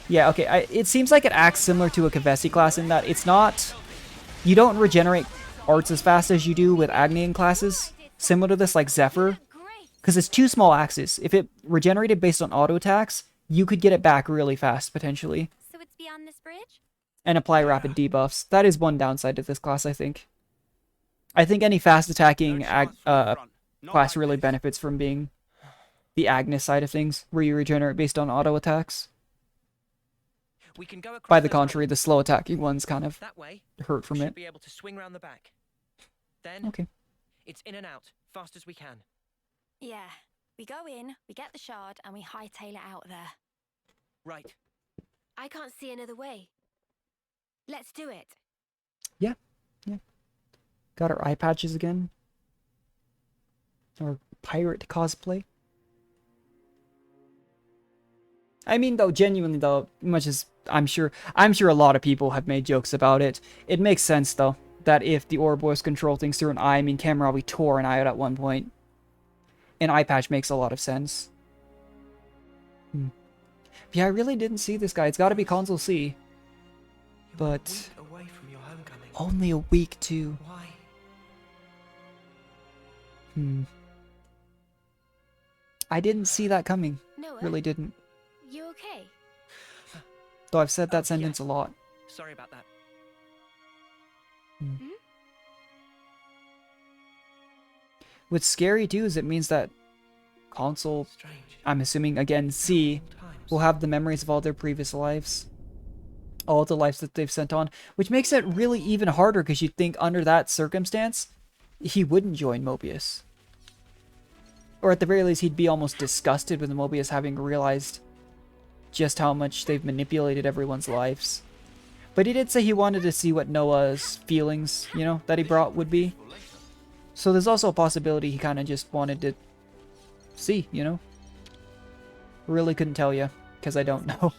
Yeah, okay, it seems like it acts similar to a Kavesi class in that it's not... You don't regenerate arts as fast as you do with Agnian classes. Similar to this, like Zephyr. Because it's two small axes. If it regenerated based on auto attacks, you could get it back really fast, potentially. So it's beyond this bridge? And apply rapid debuffs. That is one downside to this class, I think. I think any fast attacking class really benefits from being the Agnes side of things, where you regenerate based on auto attacks. We can go across By the contrary, the slow attacking ones kind of that way, hurt from we it. should be able to swing round the back. Then Okay. It's in and out, fast as we can. Yeah. We go in, we get the shard, and we hightail it out there. Right. I can't see another way. Let's do it. Yeah. Yeah. Got our eye patches again. Our pirate cosplay. I mean, though, genuinely, though, much as I'm sure a lot of people have made jokes about it. It makes sense, though, that if the Ouroboros control things through an eye, I mean, Kamarawi tore an eye out at one point. An eye patch makes a lot of sense. Yeah, I really didn't see this guy. It's got to be Console C. But Away from your homecoming. only a week, too. Why? I didn't see that coming. Noah? Really didn't. You okay? Though I've said that sentence a lot. Sorry about that. What's scary too is it means that Console, I'm assuming again C, will have the memories of all their previous lives. All the lives that they've sent on. Which makes it really even harder because you'd think under that circumstance, he wouldn't join Mobius. Or at the very least, he'd be almost disgusted with Mobius having realized just how much they've manipulated everyone's lives. But he did say he wanted to see what Noah's feelings, you know, that he brought would be. So there's also a possibility he kind of just wanted to see, you know? Really couldn't tell you, because I don't know.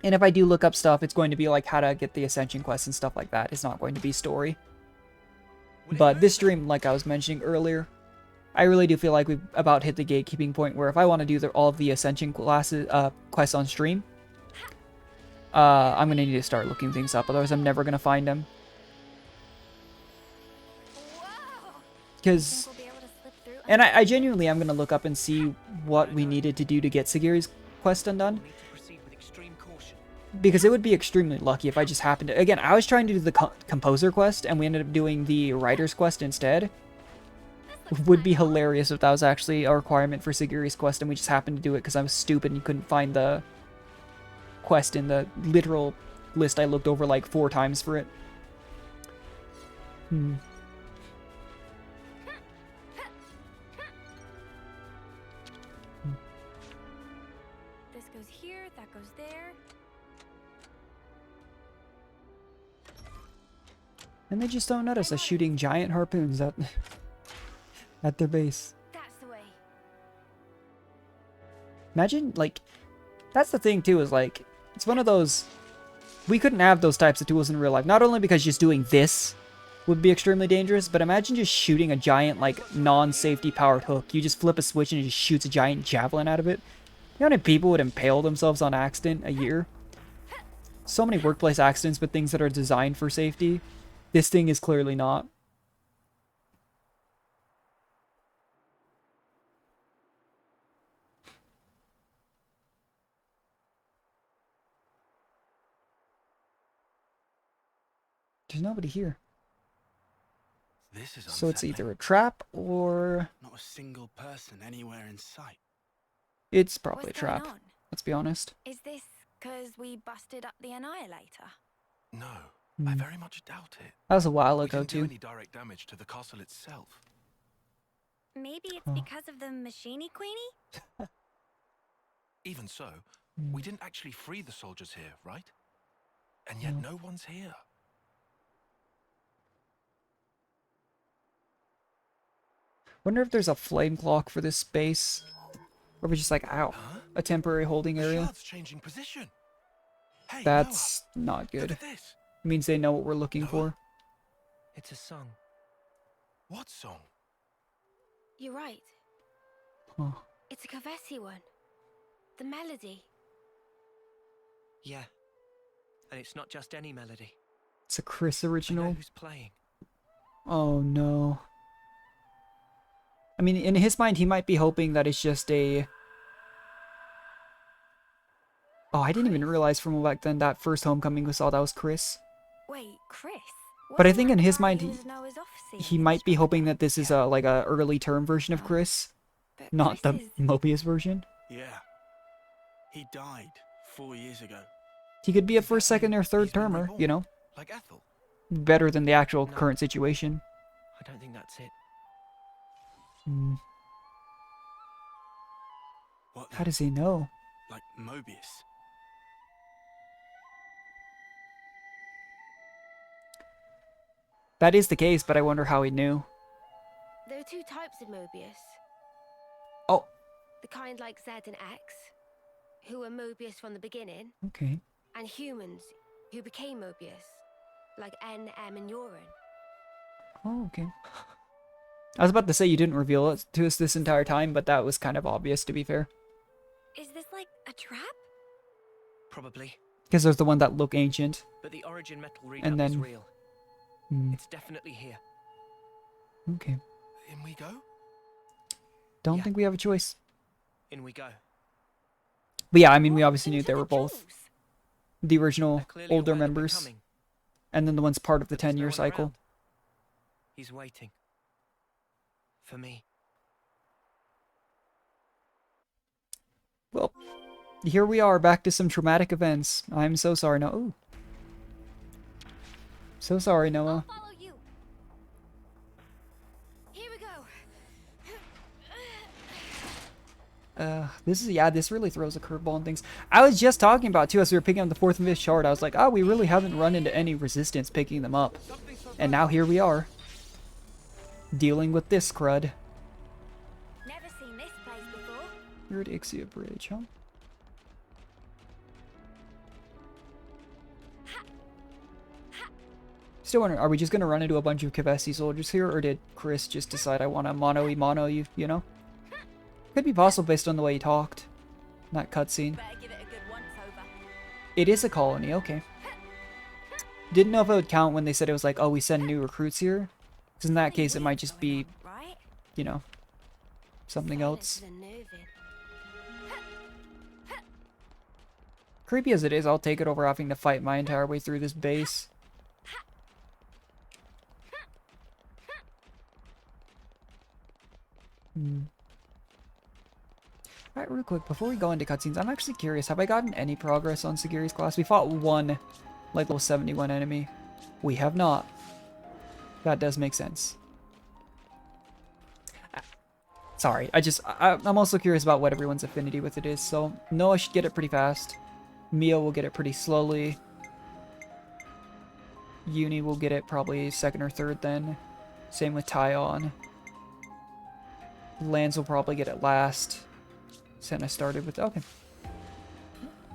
And if I do look up stuff, it's going to be like how to get the Ascension quest and stuff like that. It's not going to be story. But this stream, like I was mentioning earlier, I really do feel like we've about hit the gatekeeping point where if I want to do all of the Ascension classes, quests on stream, I'm going to need to start looking things up. Otherwise, I'm never going to find them. Because... And I genuinely am going to look up and see what we needed to do to get Segiri's quest undone. Because it would be extremely lucky if I just happened to... Again, I was trying to do the Composer quest, and we ended up doing the Writer's quest instead. Would be hilarious if that was actually a requirement for Segiri's quest, and we just happened to do it because I was stupid and couldn't find the quest in the literal list I looked over like 4 times for it. This goes here, that goes there. And they just don't notice us shooting giant harpoons at their base. That's the way. Imagine, like, that's the thing too, is like, it's one of those, we couldn't have those types of tools in real life. Not only because just doing this would be extremely dangerous, but imagine just shooting a giant, like, non-safety powered hook. You just flip a switch and it just shoots a giant javelin out of it. You know how many people would impale themselves on accident a year? So many workplace accidents, but things that are designed for safety. This thing is clearly not. There's nobody here. This is so it's either a trap or... Not a single person anywhere in sight. It's probably What's a trap. going on? Let's be honest. Is this because we busted up the Annihilator? No, I very much doubt it. That was a while We ago didn't do too. any direct damage to the castle itself. Maybe it's Oh. because of the Machine Queenie? Even so, we didn't actually free the soldiers here, right? And yet no one's here. Wonder if there's a flame clock for this space. Or if it's just like, ow, a temporary holding area. Shard's changing position. Hey, That's not Noah, good. look at this. It means they know what we're looking for. It's a song. What song? You're right. Huh. It's a Kavesi one. The melody. Yeah. And it's not just any melody. It's a Chris I know original. who's playing. Oh no. I mean, in his mind, he might be hoping that it's just a... Oh, I didn't even realize from back then that first homecoming we saw that was Chris. Wait, Chris? But I Wasn't think that in his the guy mind, who was Noah's off-scene he might be hoping that this is a like a early term version of Chris, But not the Chris is- Mobius version. Yeah. He died 4 years ago. He could be a first, second, or third He's been termer, reborn, you know? like Ethel. Better than the actual No. current situation. I don't think that's it. Hmm. What? How does he know? Like Mobius. That is the case, but I wonder how he knew. There are 2 types of Mobius. Oh, The kind like Z and X, who were Mobius from the beginning, okay. and humans, who became Mobius, like N, M, and Urine. Oh, okay. I was about to say you didn't reveal it to us this entire time, but that was kind of obvious, to be fair. Is this like a trap? Probably. Because there's the one that look ancient. But the origin metal readout And is then- real. Hmm, It's definitely here. okay. In we go? Don't Yeah. think we have a choice. In we go. But yeah, I mean, we obviously knew Into they the were both jewels. the original They're clearly older aware that we're members, coming, and then the one's part of the but there's no 10-year one cycle. around. He's waiting. For me. Well, here we are, back to some traumatic events. I'm so sorry, Noah. Ooh. So sorry, Noah. I'll follow you. Here we go. This really throws a curveball on things. I was just talking about, too, as we were picking up the 4th and 5th shard, I was like, oh, we really haven't run into any resistance picking them up. And now here we are. Dealing with this crud. Never seen this place before. We're at Ixia Bridge, huh? Still wondering, are we just gonna run into a bunch of Kavesi soldiers here, or did Chris just decide I want to mono you, you know? Could be possible based on the way he talked. In that cutscene. It is a colony, okay. Didn't know if it would count when they said it was like, oh, we send new recruits here. Because in that case, it might just be, you know, something else. Creepy as it is, I'll take it over having to fight my entire way through this base. Alright, real quick, before we go into cutscenes, I'm actually curious, have I gotten any progress on Segiri's class? We fought one, like, level 71 enemy. We have not. That does make sense. Sorry, I'm also curious about what everyone's affinity with it is, so Noah should get it pretty fast. Mio will get it pretty slowly. Uni will get it probably 2nd or 3rd then. Same with Tyon. Lance will probably get it last. Senna started with... Okay.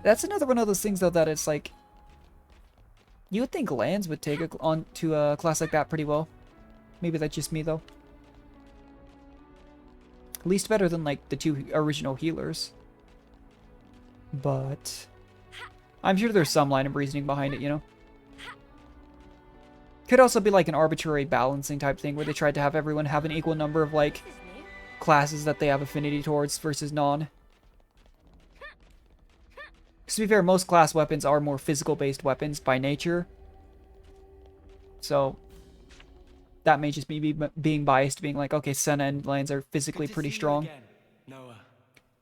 That's another one of those things, though, that it's like... You would think Lance would take on to a class like that pretty well. Maybe that's just me, though. At least better than, like, the 2 original healers. But... I'm sure there's some line of reasoning behind it, you know? Could also be, like, an arbitrary balancing type thing, where they tried to have everyone have an equal number of, like... classes that they have affinity towards versus non. To be fair, most class weapons are more physical-based weapons by nature. So, that may just be being biased, being like, okay, Senna and Lance are physically pretty strong.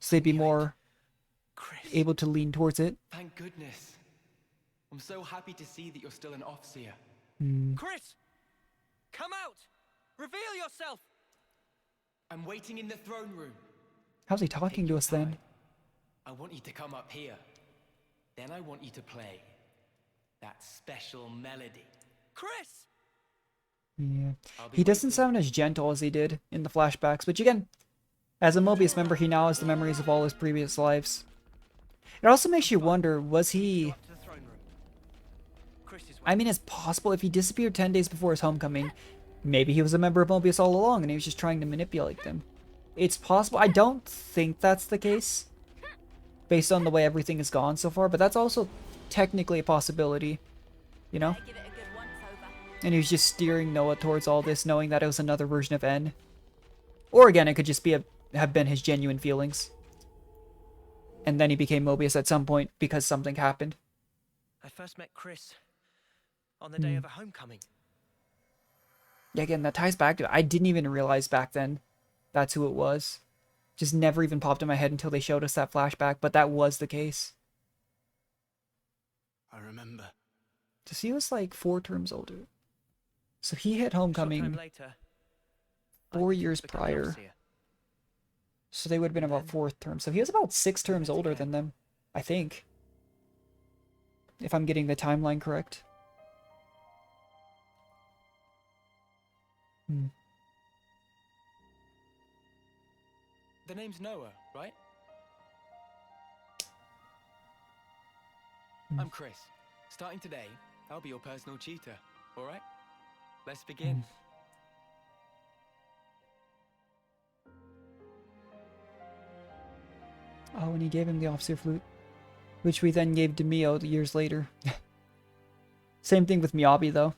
So they'd be more able to lean towards it. Thank goodness. I'm so happy to see that you're still an Offseer. Chris! Come out! Reveal yourself! I'm waiting in the throne room. How's he talking to us then? I want you to come up here. Then I want you to play that special melody. Chris! Yeah. He doesn't sound as gentle as he did in the flashbacks, which again, as a Mobius member, he now has the memories of all his previous lives. It also makes you wonder, was he... I mean, it's possible if he disappeared 10 days before his homecoming, maybe he was a member of Mobius all along and he was just trying to manipulate them. It's possible. I don't think that's the case, based on the way everything has gone so far, but that's also technically a possibility, you know? And he was just steering Noah towards all this, knowing that it was another version of N. Or again, it could just be have been his genuine feelings. And then he became Mobius at some point because something happened. I first met Chris on the day of a homecoming. Yeah, again, that ties back to it. I didn't even realize back then that's who it was. Just never even popped in my head until they showed us that flashback, but that was the case. I remember. So he was like 4 terms older. So he hit homecoming Later, 4 years prior. So they would have been about 4th term. So he was about 6 terms older than them, I think. If I'm getting the timeline correct. The name's Noah, right? I'm Chris. Starting today, I'll be your personal tutor, alright? Let's begin. Oh, and he gave him the officer flute, which we then gave to Mio years later. Same thing with Miyabi, though.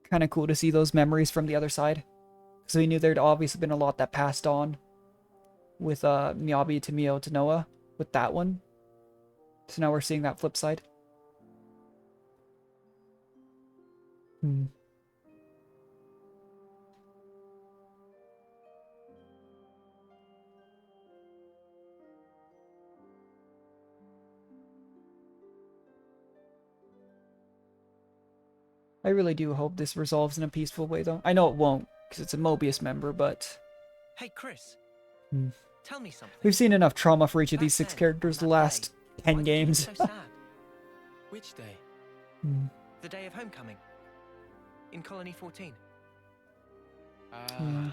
Kind of cool to see those memories from the other side. So we knew there'd obviously been a lot that passed on with Miyabi to Mio to Noah with that one. So now we're seeing that flip side. I really do hope this resolves in a peaceful way, though. I know it won't, because it's a Mobius member, but... Hey, Chris. Tell me something. We've seen enough trauma for each of these Back 6 then, characters the on that last day, 10 why did you look games. so sad? Which day? Hmm. The day of homecoming. In Colony 14. Yeah.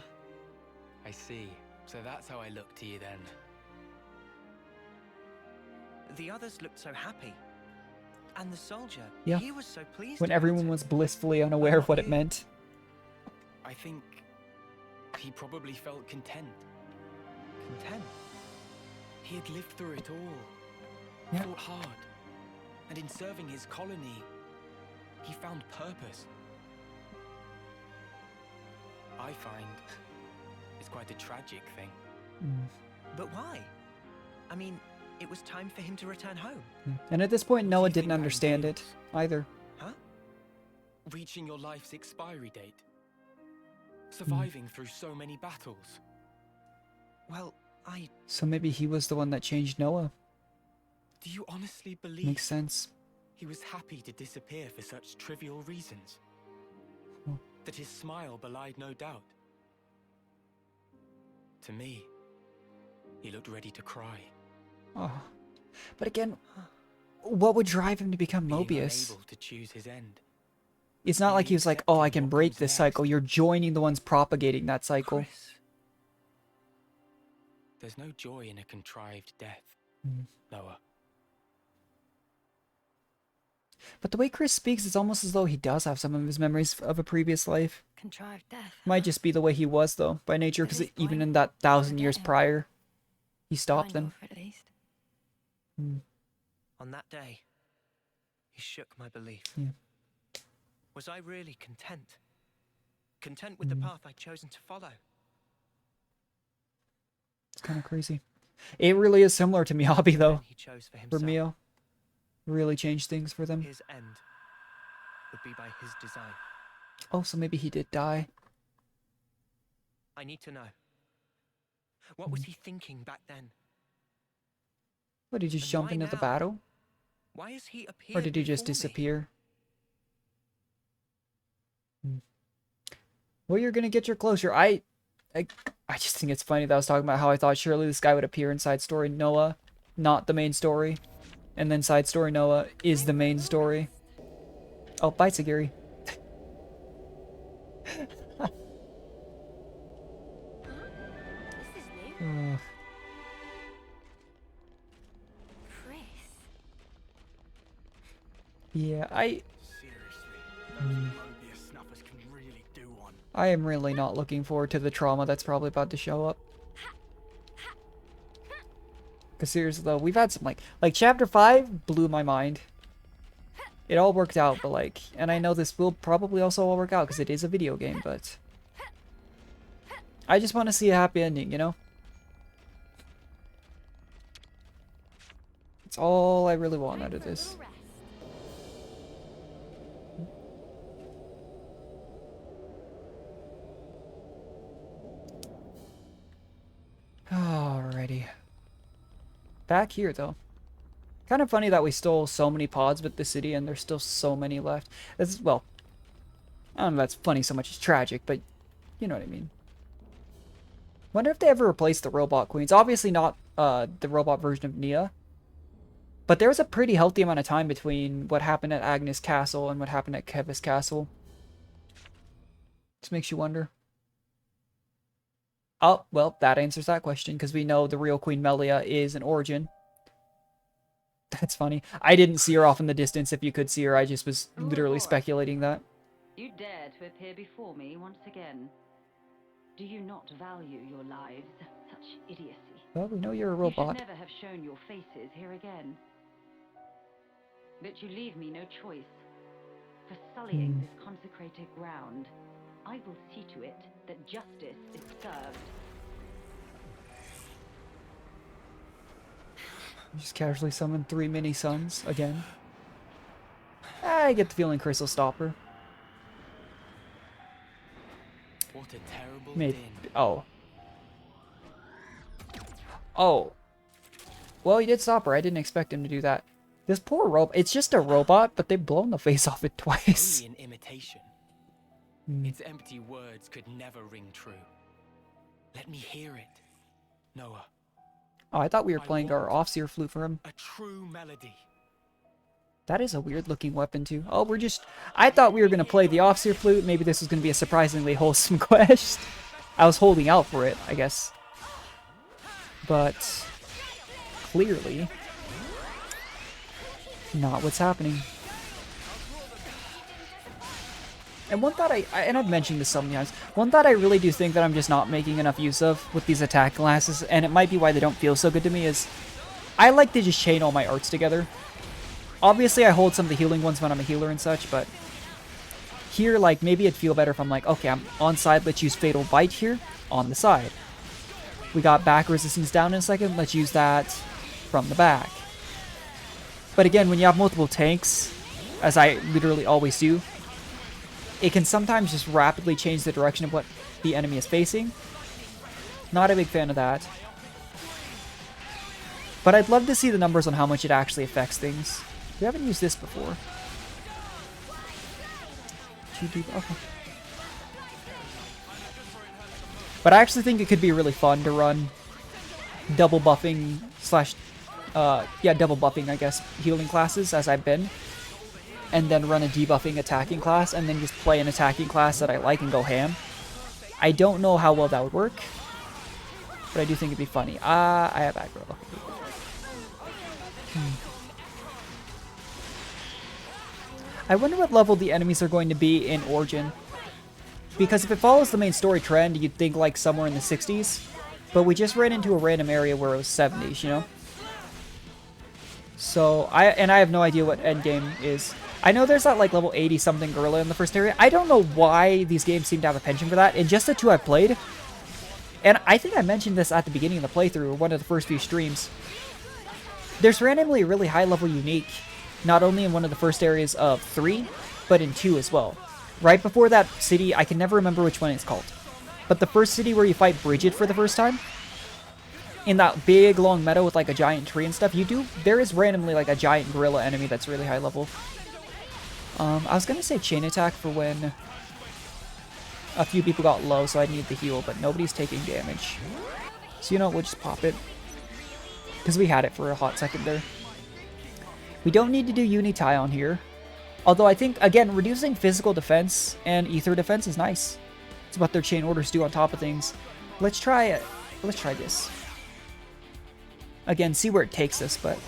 I see. So that's how I look to you then. The others looked so happy. And the soldier, Yeah. he was so pleased. When about everyone it. was blissfully unaware of what it meant. I think he probably felt content. Content? He had lived through it all. Yeah. Fought hard. And in serving his colony, he found purpose. I find it's quite a tragic thing. But why? I mean, it was time for him to return home. And at this point, Noah didn't that understand it entails? either. Huh? Reaching your life's expiry date. Surviving through so many battles. Well, So maybe he was the one that changed Noah. do you honestly believe Makes sense. he was happy to disappear for such trivial reasons? Oh. That his smile belied no doubt? To me, he looked ready to cry. Oh. But again, what would drive him to become Being Mobius? unable to choose his end. It's not like he was like, oh, I can break this cycle. You're joining the ones propagating that cycle. Chris, there's no joy in a contrived death, Noah. But the way Chris speaks, it's almost as though he does have some of his memories of a previous life. Contrived death. Might just be the way he was, though, by nature, because even in that 1,000 years prior, he stopped them. At least. On that day, he shook my belief. Yeah. Was I really content? Content with the path I'd chosen to follow? It's kind of crazy. It really is similar to Miyabi, though. He chose for For himself. Mio. Really changed things for them. His end would be by his design. Oh, so maybe he did die. I need to know. What was he thinking back then? What, did he just And jump why into the now? battle? Why has he appeared Or did he just before me? disappear? Well, you're gonna get your closure. I just think it's funny that I was talking about how I thought surely this guy would appear in side story Noah, not the main story. And then side story Noah is the main story. Oh, bye, Segiri. This is new. Chris. Yeah, Seriously, those Mobius snuffers can really do one. I am really not looking forward to the trauma that's probably about to show up. Because seriously though, we've had some like chapter 5 blew my mind. It all worked out, but like, and I know this will probably also all work out because it is a video game, but I just want to see a happy ending, you know? It's all I really want out of this. Alrighty. Back here, though. Kind of funny that we stole so many pods with the city and there's still so many left. It's, well, I don't know if that's funny so much as tragic, but you know what I mean. Wonder if they ever replaced the robot queens. Obviously not the robot version of Nia. But there was a pretty healthy amount of time between what happened at Agnes Castle and what happened at Kevis Castle. Just makes you wonder. Oh, well, that answers that question, because we know the real Queen Melia is an origin. That's funny. I didn't see her off in the distance. If you could see her, I just was literally speculating that. You dare to appear before me once again. Do you not value your lives? Such idiocy. Well, we know you're a You robot. should never have shown your faces here again. But you leave me no choice. For sullying this consecrated ground, I will see to it that justice is served. Just casually summoned 3 mini suns again. I get the feeling Chris will stop her. What a terrible Maybe. din. Oh. Oh. Well, he did stop her. I didn't expect him to do that. This poor robot. It's just a robot, but they've blown the face off it twice. Only an imitation. Its empty words could never ring true. Let me hear it. Noah. Oh, I thought we were playing our Offseer flute for him. A true melody. That is a weird looking weapon too. Oh, I thought we were going to play the Offseer flute. Maybe this was going to be a surprisingly wholesome quest. I was holding out for it, I guess. But clearly not what's happening. And one thought and I've mentioned this so many times, one thought I really do think that I'm just not making enough use of with these attack classes, and it might be why they don't feel so good to me, is I like to just chain all my arts together. Obviously, I hold some of the healing ones when I'm a healer and such, but here, like, maybe it'd feel better if I'm like, okay, I'm on side, let's use Fatal Bite here, on the side. We got back resistance down in a second, let's use that from the back. But again, when you have multiple tanks, as I literally always do, it can sometimes just rapidly change the direction of what the enemy is facing. Not a big fan of that. But I'd love to see the numbers on how much it actually affects things. We haven't used this before. Okay. But I actually think it could be really fun to run double buffing slash, double buffing, I guess, healing classes as I've been. And then run a debuffing attacking class, and then just play an attacking class that I like and go ham. I don't know how well that would work, but I do think it'd be funny. I have aggro. I wonder what level the enemies are going to be in Origin. Because if it follows the main story trend, you'd think like somewhere in the 60s. But we just ran into a random area where it was 70s, you know? So, I have no idea what endgame is. I know there's that like level 80 something gorilla in the first area. I don't know why these games seem to have a penchant for that. In just the two I've played, and I think I mentioned this at the beginning of the playthrough, or one of the first few streams, there's randomly a really high level unique, not only in one of the first areas of 3, but in 2 as well. Right before that city, I can never remember which one it's called, but the first city where you fight Bridget for the first time, in that big long meadow with like a giant tree and stuff, there is randomly like a giant gorilla enemy that's really high level. I was gonna say chain attack for when a few people got low, so I needed the heal, but nobody's taking damage. So you know, we'll just pop it. Because we had it for a hot second there. We don't need to do Uni-Tyon here. Although I think, again, reducing physical defense and ether defense is nice. It's what their chain orders do on top of things. Let's try it. Let's try this. Again, see where it takes us, but...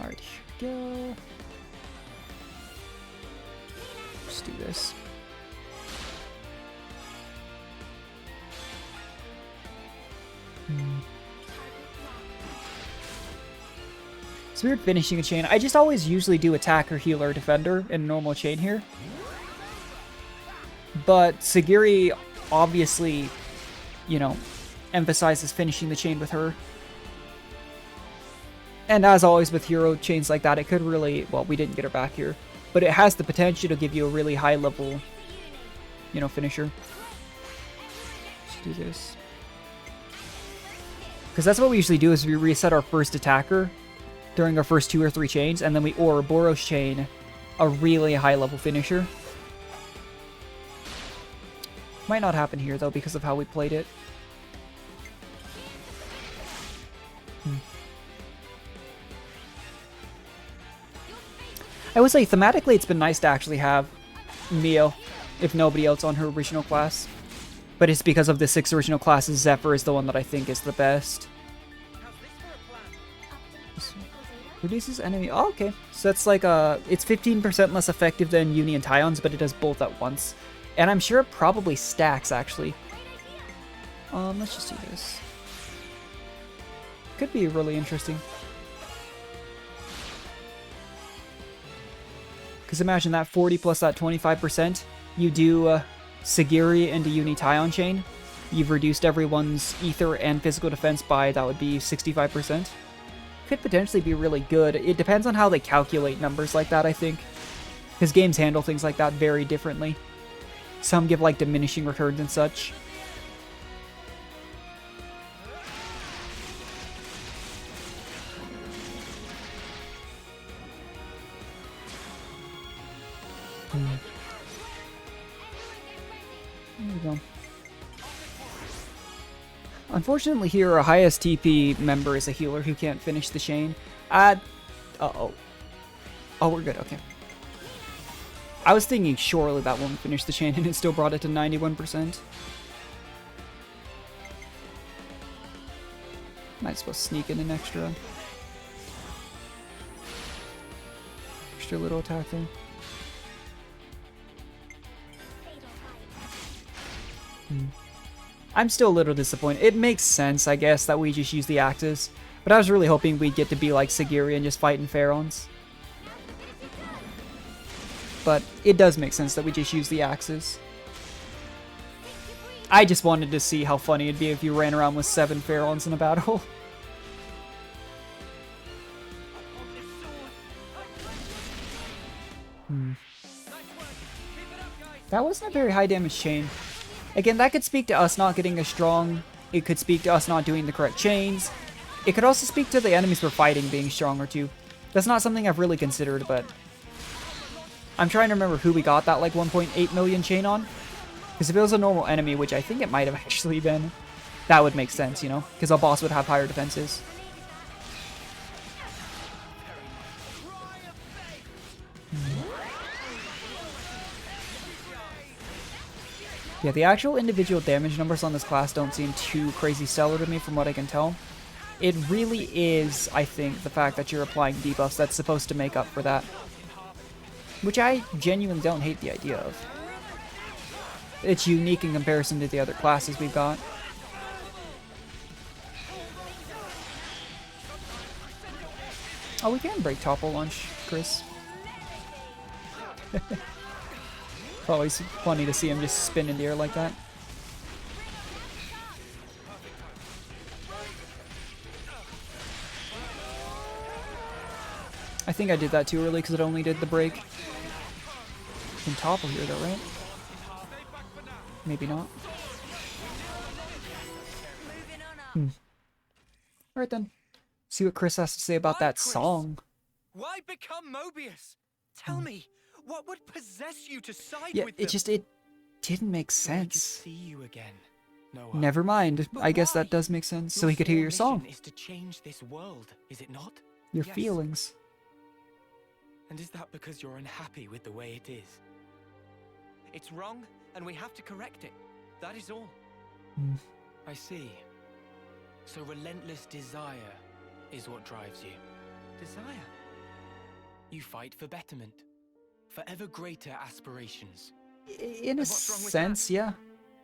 Alright, here we go. Let's do this. It's weird finishing a chain. I just always usually do attacker, healer, defender in normal chain here. But Segiri obviously, you know, emphasizes finishing the chain with her. And as always with hero chains like that, it could really, well, we didn't get her back here, but it has the potential to give you a really high level, you know, finisher. Let's do this. Because that's what we usually do, is we reset our first attacker during our first 2 or 3 chains, and then we Ouroboros chain a really high level finisher. Might not happen here though because of how we played it. I would say thematically it's been nice to actually have Mio, if nobody else, on her original class. But it's because of the 6 original classes, Zephyr is the one that I think is the best. Reduces enemy... Oh, okay. So that's like it's 15% less effective than Uni and Tyons, but it does both at once. And I'm sure it probably stacks, actually. Let's just do this. Could be really interesting. Because imagine that 40 plus that 25%. You do Segiri into Uni-Tyon chain. You've reduced everyone's ether and physical defense by, that would be 65%. Could potentially be really good. It depends on how they calculate numbers like that, I think. Because games handle things like that very differently. Some give like diminishing returns and such. There we go. Unfortunately here, our highest TP member is a healer who can't finish the chain. Uh-oh. Oh, we're good, okay. I was thinking surely that won't finish the chain and it still brought it to 91%. Might as well sneak in an extra little attack there. I'm still a little disappointed. It makes sense, I guess, that we just use the axes. But I was really hoping we'd get to be like Segiri and just fighting Pharaons. But it does make sense that we just use the axes. I just wanted to see how funny it'd be if you ran around with 7 Pharaons in a battle. That wasn't a very high damage chain. Again, that could speak to us not getting as strong. It could speak to us not doing the correct chains. It could also speak to the enemies we're fighting being stronger too. That's not something I've really considered, but I'm trying to remember who we got that like 1.8 million chain on. Because if it was a normal enemy, which I think it might have actually been, that would make sense, you know? Because our boss would have higher defenses. Yeah, the actual individual damage numbers on this class don't seem too crazy stellar to me from what I can tell. It really is, I think, the fact that you're applying debuffs that's supposed to make up for that. Which I genuinely don't hate the idea of. It's unique in comparison to the other classes we've got. Oh, we can break topple launch, Chris. Always funny to see him just spin in the air like that. I think I did that too early because it only did the break. You can topple here though, right? Maybe not. Alright then. See what Chris has to say about that song. Why become Mobius? Tell me, what would possess you to side Yeah, with them? it didn't make sense. See you again. Noah. Never mind. I guess that does make sense. So he could hear your song. Is to change this world, is it not? Your Yes. feelings. And is that because you're unhappy with the way it is? It's wrong, and we have to correct it. That is all. I see. So relentless desire is what drives you. Desire? You fight for betterment, for ever greater aspirations. In a sense, yeah.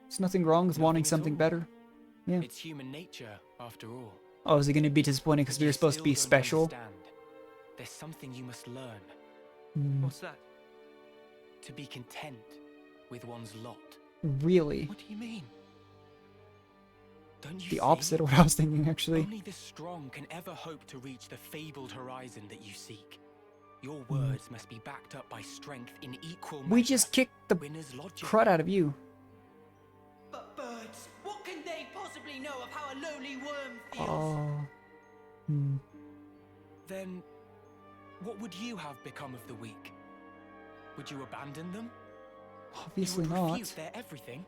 There's nothing wrong with wanting something better. Yeah. It's human nature, after all. Oh, is it going to be disappointing because we were supposed to be special? Understand. There's something you must learn. What's that? To be content with one's lot. Really? What do you mean? Don't you The see? opposite of what I was thinking, actually. Only the strong can ever hope to reach the fabled horizon that you seek. Your words must be backed up by strength in equal measure. We just kicked the Winner's logic. crud out of you. But birds, what can they possibly know of how a lowly worm feels? Oh. Then, what would you have become of the weak? Would you abandon them? Obviously you would not. refute their everything?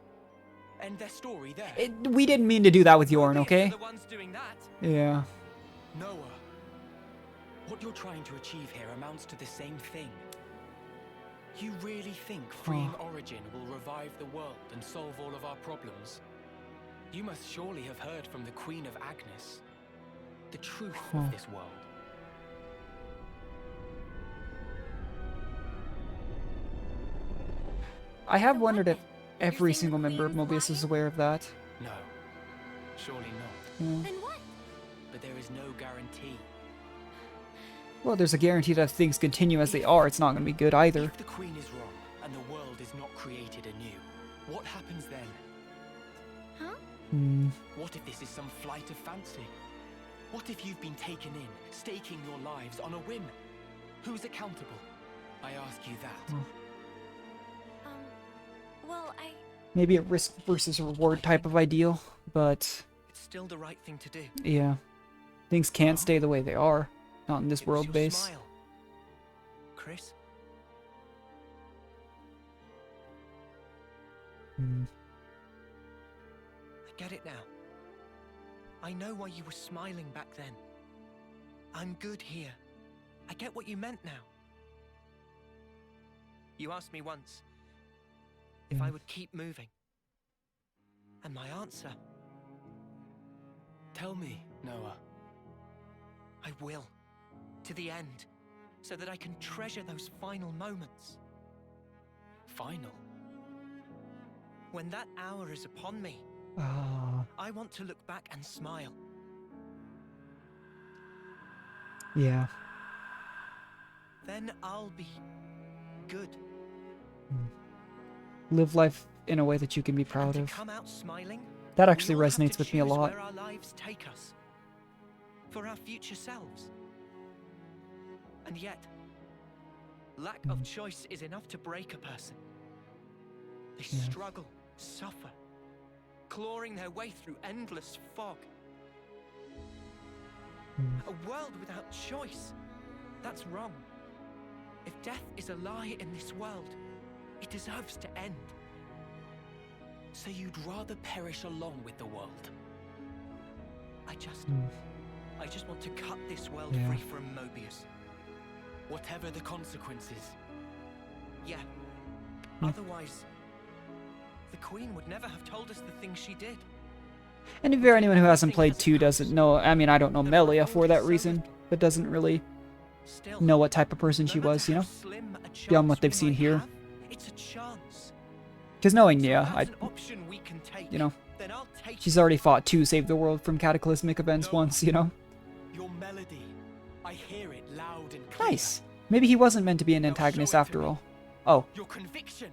End their story there? We didn't mean to do that with Yorn, okay? The ones doing that. Yeah. Noah, what you're trying to achieve here amounts to the same thing. You really think freeing Origin will revive the world and solve all of our problems? You must surely have heard from the Queen of Agnes the truth of this world. I have wondered if every single member of Mobius is aware of that. No, surely not. Yeah. Then what? But there is no guarantee. Well, there's a guarantee that if things continue as they are, it's not going to be good either. If the Queen is wrong and the world is not created anew, what happens then? Huh? What if this is some flight of fancy? What if you've been taken in, staking your lives on a whim? Who's accountable? I ask you that. Well, Maybe a risk versus reward type of ideal, but It's still the right thing to do. yeah. Things can't stay the way they are. Not in this It was world your base. smile. Chris? I get it now. I know why you were smiling back then. I'm good here. I get what you meant now. You asked me once if I would keep moving. And my answer... Tell me, Noah. I will. To the end. So that I can treasure those final moments. Final? When that hour is upon me, I want to look back and smile. Yeah. Then I'll be good. Live life in a way that you can be proud And of. to come out smiling, That actually we all have resonates to with me a choose lot. Where our lives take us. For our future selves. And yet, lack of choice is enough to break a person. They struggle, suffer, clawing their way through endless fog. A world without choice. That's wrong. If death is a lie in this world, it deserves to end. So you'd rather perish along with the world? I just want to cut this world free from Mobius. Whatever the consequences. Yeah. Otherwise, the Queen would never have told us the things she did. And if you're anyone who hasn't played 2 doesn't know, I mean, I don't know Melia for that reason, but doesn't really know what type of person she was, you know? Beyond what they've seen here. Because knowing Nia, you know, she's already fought to save the world from cataclysmic events once, you know? Your melody, I hear it loud and clear. Nice. Maybe he wasn't meant to be an antagonist after all. Oh. Your conviction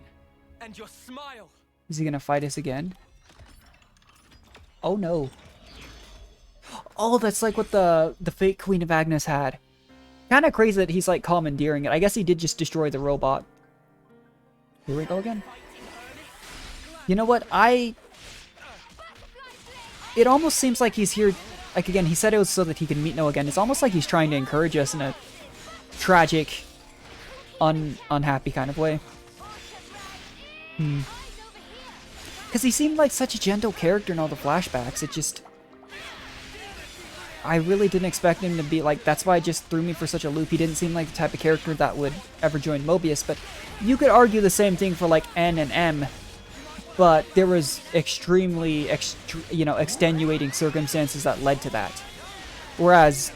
and your smile. Is he gonna fight us again? Oh no. Oh, that's like what the fake Queen of Agnes had. Kinda crazy that he's like commandeering it. I guess he did just destroy the robot. Here we go again. You know what? It almost seems like he's here... Like, again, he said it was so that he could meet Noah again. It's almost like he's trying to encourage us in a tragic, unhappy kind of way. Because he seemed like such a gentle character in all the flashbacks. It just... I really didn't expect him to be like... That's why it just threw me for such a loop. He didn't seem like the type of character that would ever join Mobius. But you could argue the same thing for, like, N and M. But there was extremely, extenuating circumstances that led to that. Whereas,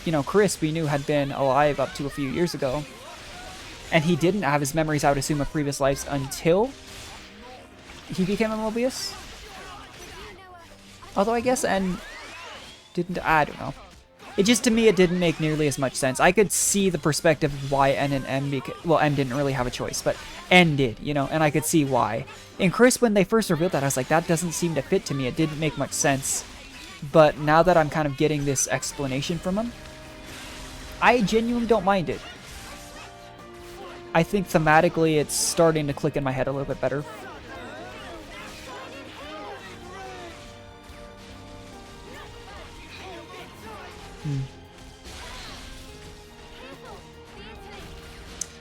you know, Chris, we knew had been alive up to a few years ago. And he didn't have his memories, I would assume, of previous lives until he became a Mobius. Although I guess N didn't, I don't know. It just, to me, it didn't make nearly as much sense. I could see the perspective of why N and M, well, M didn't really have a choice, but N did, you know, and I could see why. And Chris, when they first revealed that, I was like, that doesn't seem to fit to me. It didn't make much sense. But now that I'm kind of getting this explanation from him, I genuinely don't mind it. I think thematically it's starting to click in my head a little bit better.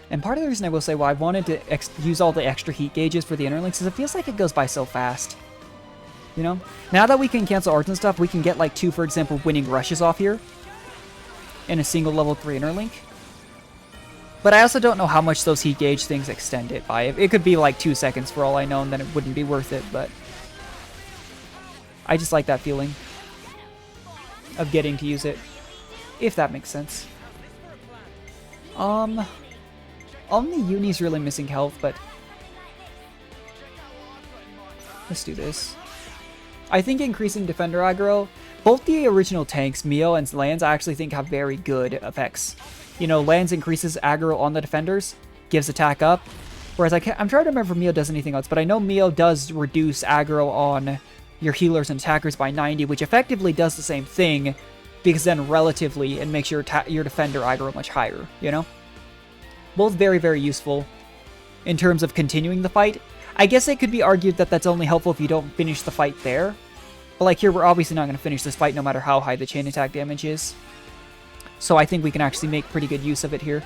And part of the reason I will say why I wanted to use all the extra heat gauges for the inner links is it feels like it goes by so fast. You know? Now that we can cancel arts and stuff, we can get like 2, for example, winning rushes off here in a single level 3 inner link. But I also don't know how much those heat gauge things extend it by. It could be like 2 seconds for all I know, and then it wouldn't be worth it, but I just like that feeling of getting to use it, if that makes sense. Only Uni's really missing health, but let's do this. I think increasing defender aggro, both the original tanks, Mio and Lanz, I actually think have very good effects. You know, Lanz increases aggro on the defenders, gives attack up, whereas I'm trying to remember if Mio does anything else, but I know Mio does reduce aggro on your healers and attackers by 90, which effectively does the same thing, because then relatively it makes your defender aggro much higher, you know? Both very, very useful in terms of continuing the fight. I guess it could be argued that that's only helpful if you don't finish the fight there. But like here, we're obviously not going to finish this fight no matter how high the chain attack damage is. So I think we can actually make pretty good use of it here.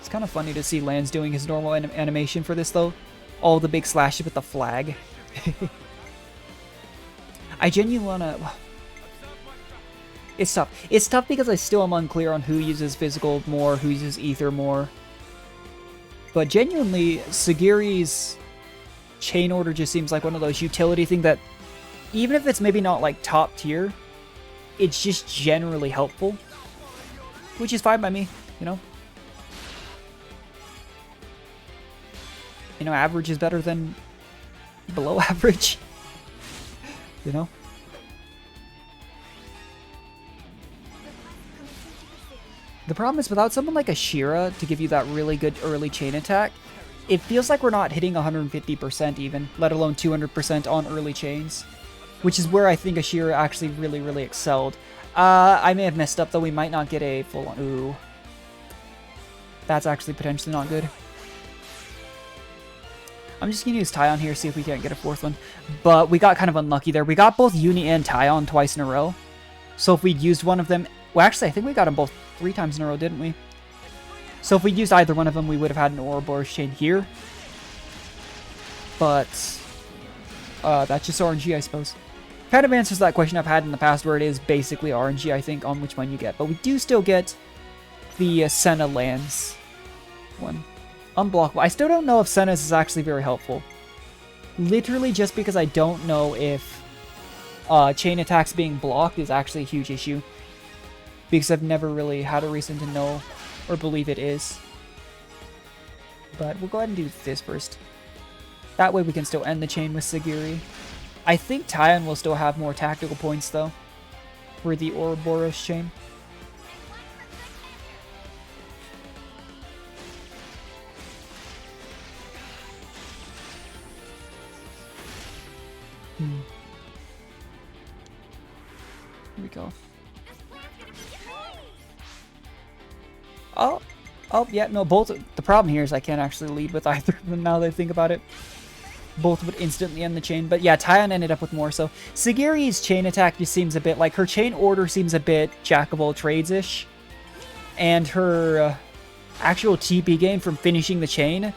It's kind of funny to see Lance doing his normal animation for this, though. All the big slashes with the flag. I genuinely wanna... It's tough. It's tough because I still am unclear on who uses physical more, who uses ether more. But genuinely, Segiri's chain order just seems like one of those utility things that, even if it's maybe not like top tier, it's just generally helpful. Which is fine by me, you know? You know, average is better than below average. You know? The problem is, without someone like a Shira to give you that really good early chain attack, it feels like we're not hitting 150% even, let alone 200% on early chains. Which is where I think a Shira actually really excelled. I may have messed up, though. We might not get a full-on... Ooh. That's actually potentially not good. I'm just going to use Tyon here, see if we can't get a fourth one. But we got kind of unlucky there. We got both Uni and Tyon twice in a row. So if we'd used one of them... Well, actually, I think we got them both 3 times in a row, didn't we? So if we'd used either one of them, we would have had an Ouroboros chain here. But... that's just RNG, I suppose. Kind of answers that question I've had in the past, where it is basically RNG, I think, on which one you get. But we do still get the Senna lands one. Unblockable. I still don't know if Senna's is actually very helpful. Literally just because I don't know if chain attacks being blocked is actually a huge issue. Because I've never really had a reason to know or believe it is. But we'll go ahead and do this first. That way we can still end the chain with Segiri. I think Tyon will still have more tactical points, though, for the Ouroboros chain. Here we go. Oh, yeah, no, both. The problem here is I can't actually lead with either of them now that I think about it. Both would instantly end the chain, but yeah, Tyon ended up with more, so Segiri's chain attack just seems a bit like, her chain order seems a bit jack of all trades-ish, and her actual TP gain from finishing the chain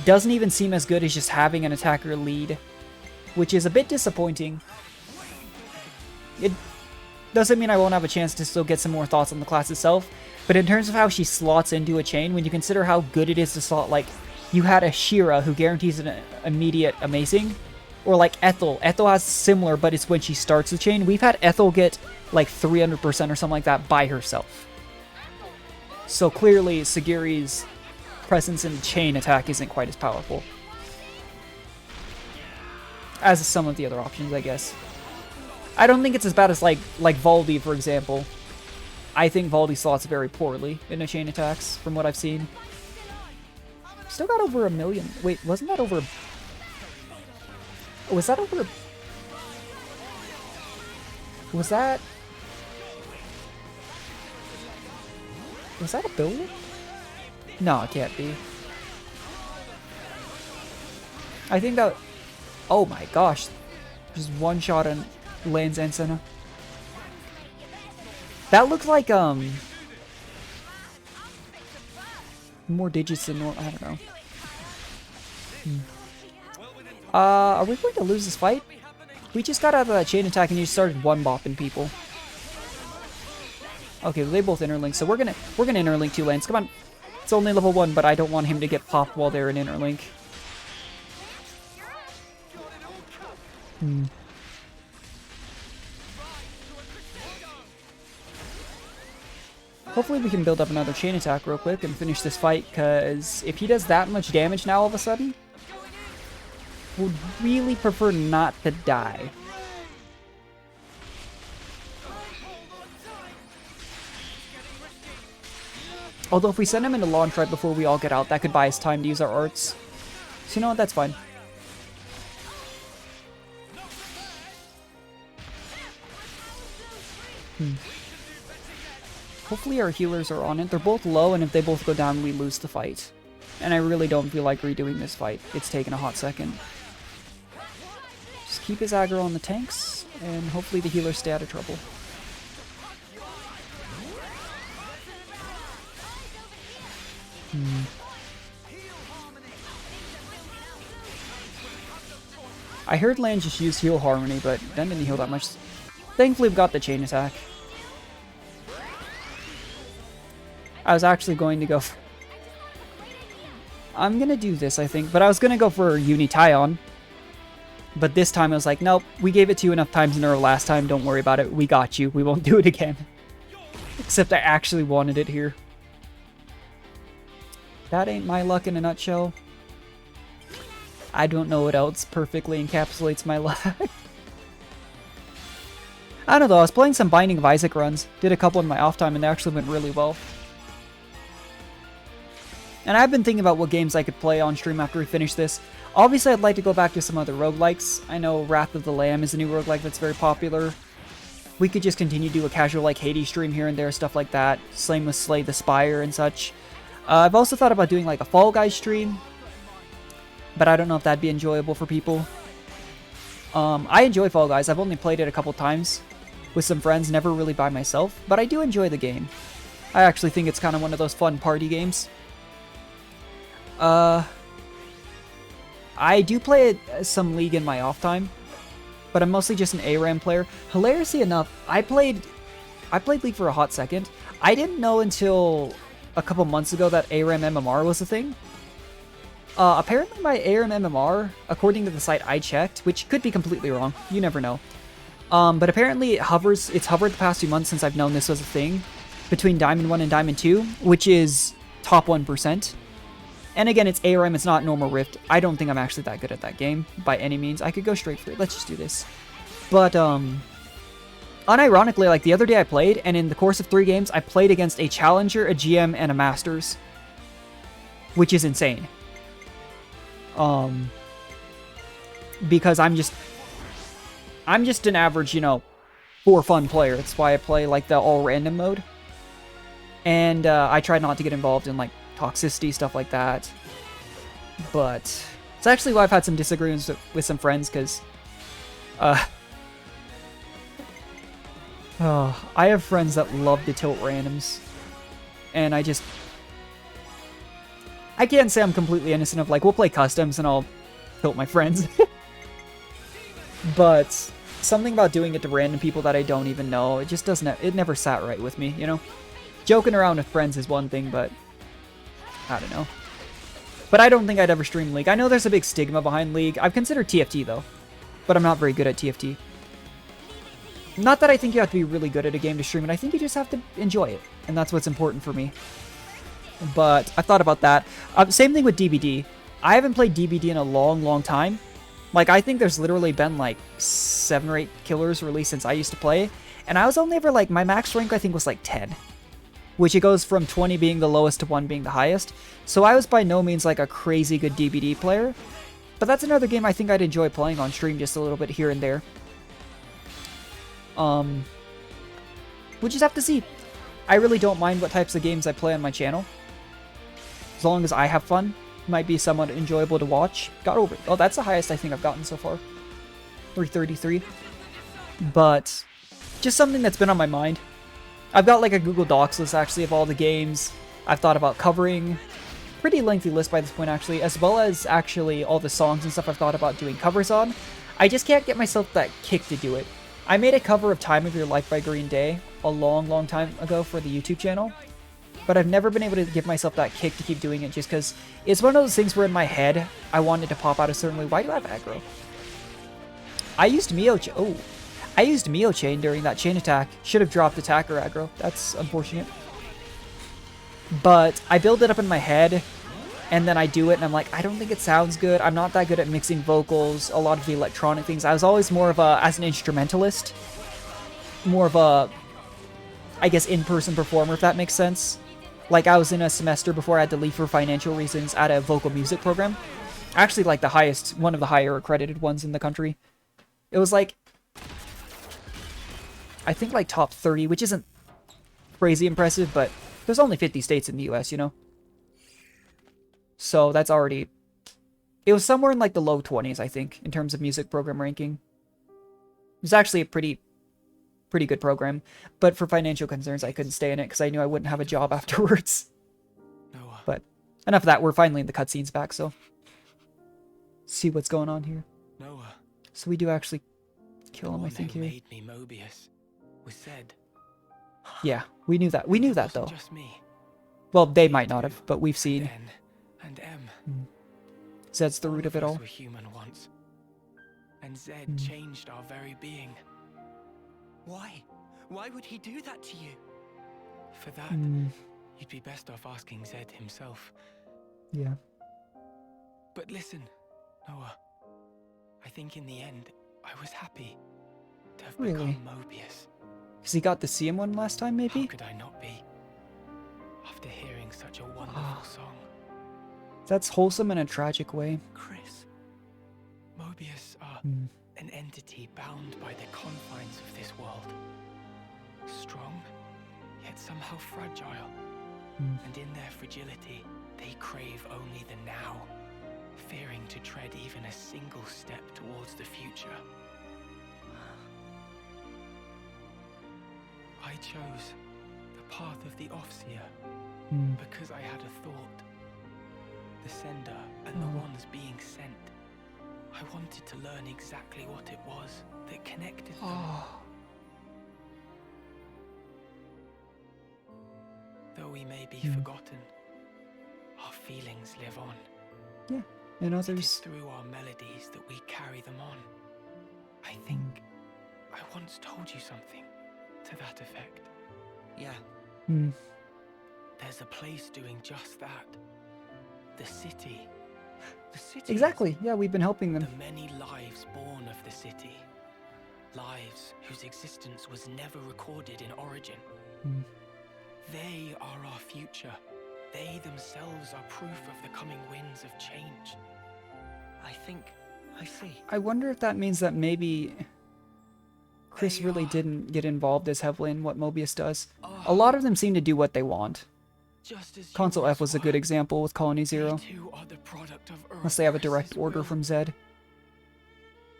doesn't even seem as good as just having an attacker lead, which is a bit disappointing. It doesn't mean I won't have a chance to still get some more thoughts on the class itself, but in terms of how she slots into a chain, when you consider how good it is to slot, like, you had a Shira who guarantees an immediate amazing, or like Ethel. Ethel has similar, but it's when she starts the chain. We've had Ethel get like 300% or something like that by herself. So clearly, Segiri's presence in chain attack isn't quite as powerful as some of the other options, I guess. I don't think it's as bad as like Valdi, for example. I think Valdi slots very poorly in the chain attacks, from what I've seen. Still got over 1 million. Wait, wasn't that over... Was that over... Was that... Was that 1 billion? No, it can't be. I think that... Oh my gosh. Just one shot and lands and Senna. That looked like, more digits than normal. I don't know. Are we going to lose this fight? We just got out of that chain attack and you started one-bopping people. Okay, well, they both interlink, so we're gonna interlink 2 lanes. Come on. It's only level 1, but I don't want him to get popped while they're in interlink. Hopefully we can build up another chain attack real quick and finish this fight, because if he does that much damage now all of a sudden, would really prefer not to die. Although if we send him into launch right before we all get out, that could buy us time to use our arts. So you know what, that's fine. Hopefully our healers are on it. They're both low, and if they both go down, we lose the fight. And I really don't feel like redoing this fight. It's taken a hot second. Just keep his aggro on the tanks, and hopefully the healers stay out of trouble. I heard Lan just used heal harmony, but then didn't heal that much. Thankfully, we got the chain attack. I was actually going to go for... I'm gonna do this, I think, but I was gonna go for Uni-Tyon. But this time I was like, nope, we gave it to you enough times in a row last time, don't worry about it, we got you, we won't do it again. Except I actually wanted it here. That ain't my luck in a nutshell. I don't know what else perfectly encapsulates my luck. I don't know, I was playing some Binding of Isaac runs, did a couple in my off time, and they actually went really well. And I've been thinking about what games I could play on stream after we finish this. Obviously, I'd like to go back to some other roguelikes. I know Wrath of the Lamb is a new roguelike that's very popular. We could just continue to do a casual like Hades stream here and there, stuff like that. Same with Slay the Spire and such. I've also thought about doing like a Fall Guys stream, but I don't know if that'd be enjoyable for people. I enjoy Fall Guys. I've only played it a couple times with some friends, never really by myself, but I do enjoy the game. I actually think it's kind of one of those fun party games. I do play some League in my off time, but I'm mostly just an ARAM player. Hilariously enough, I played League for a hot second. I didn't know until a couple months ago that ARAM MMR was a thing. Apparently my ARAM MMR, according to the site I checked, which could be completely wrong, you never know. But apparently it's hovered the past few months since I've known this was a thing, between Diamond 1 and Diamond 2, which is top 1%. And again, it's ARAM, it's not normal Rift. I don't think I'm actually that good at that game, by any means. I could go straight for it. Let's just do this. But, unironically, like, the other day I played, and in the course of 3 games, I played against a Challenger, a GM, and a Masters. Which is insane. Because I'm just an average, you know, for fun player. That's why I play, like, the all-random mode. And, I try not to get involved in, like, toxicity, stuff like that. But it's actually why I've had some disagreements with some friends, because I have friends that love to tilt randoms, and I can't say I'm completely innocent of, like, we'll play customs and I'll tilt my friends. But something about doing it to random people that I don't even know, it just doesn't, it never sat right with me, you know? Joking around with friends is one thing, but I don't know. But I don't think I'd ever stream League. I know there's a big stigma behind League. I've considered TFT, though. But I'm not very good at TFT. Not that I think you have to be really good at a game to stream it. I think you just have to enjoy it. And that's what's important for me. But I thought about that. Same thing with DBD. I haven't played DBD in a long, long time. Like, I think there's literally been, like, 7 or 8 killers released since I used to play. And I was only ever, like, my max rank, I think, was, like, 10. Which it goes from 20 being the lowest to 1 being the highest. So I was by no means like a crazy good DBD player. But that's another game I think I'd enjoy playing on stream just a little bit here and there. We'll just have to see. I really don't mind what types of games I play on my channel. As long as I have fun. Might be somewhat enjoyable to watch. Got over it. Oh, that's the highest I think I've gotten so far. 333. But just something that's been on my mind. I've got like a Google Docs list actually of all the games I've thought about covering. Pretty lengthy list by this point actually, as well as actually all the songs and stuff I've thought about doing covers on. I just can't get myself that kick to do it. I made a cover of Time of Your Life by Green Day a long, long time ago for the YouTube channel. But I've never been able to give myself that kick to keep doing it just because it's one of those things where in my head I wanted to pop out a certain way. Why do I have aggro? I used Mio Chain during that chain attack. Should have dropped attacker aggro. That's unfortunate. But I build it up in my head, and then I do it, and I'm like, I don't think it sounds good. I'm not that good at mixing vocals, a lot of the electronic things. I was always more of a, as an instrumentalist, more of a, I guess, in-person performer, if that makes sense. Like, I was in a semester before I had to leave for financial reasons at a vocal music program. Actually, like, the highest, one of the higher accredited ones in the country. It was like, I think like top 30, which isn't crazy impressive, but there's only 50 states in the US, you know? So that's already... It was somewhere in like the low 20s, I think, in terms of music program ranking. It was actually a pretty good program, but for financial concerns, I couldn't stay in it because I knew I wouldn't have a job afterwards. But enough of that. We're finally in the cutscenes back, so see what's going on here. Noah. So we do actually kill him, I think, who here. made me Mobius was Zed. Yeah, we knew that. We knew that, though. Just me. Well, they might not have, but we've seen. And M. Zed's the root of it all. We were human once, and Zed changed our very being. Why? Why would he do that to you? For that, you'd be best off asking Zed himself. Yeah. But listen, Noah. I think in the end, I was happy to have become Mobius. Because he got to see him one last time, maybe? How could I not be? After hearing such a wonderful song. That's wholesome in a tragic way. Chris, Mobius are an entity bound by the confines of this world. Strong, yet somehow fragile. And in their fragility, they crave only the now, fearing to tread even a single step towards the future. I chose the path of the Offseer because I had a thought. The sender and the ones being sent. I wanted to learn exactly what it was that connected them. Though we may be forgotten, our feelings live on. Yeah, and others. It is through our melodies that we carry them on. I think I once told you something to that effect. Yeah. There's a place doing just that. The city. The city. Exactly. Yeah, we've been helping them. The many lives born of the city. Lives whose existence was never recorded in Origin. They are our future. They themselves are proof of the coming winds of change. I think I see. I wonder if that means that maybe Chris really didn't get involved as heavily in what Mobius does. A lot of them seem to do what they want. Console F was a good example with Colony Zero. Unless they have a direct order from Zed.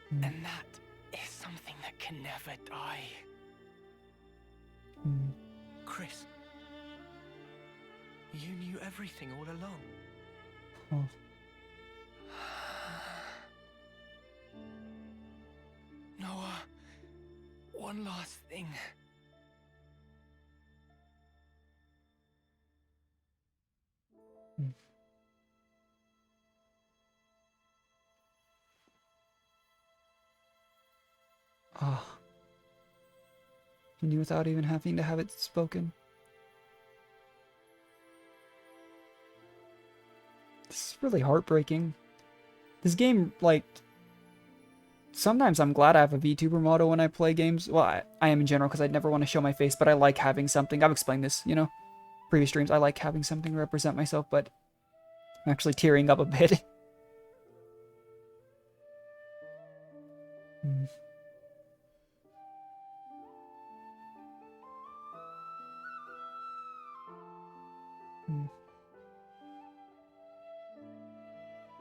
And that is something that can never die. Chris, you knew everything all along. Noah, one last thing. He knew without even having to have it spoken. This is really heartbreaking. This game, like, sometimes I'm glad I have a VTuber motto when I play games. Well, I am in general because I'd never want to show my face, but I like having something. I've explained this, you know, previous streams. I like having something to represent myself, but I'm actually tearing up a bit.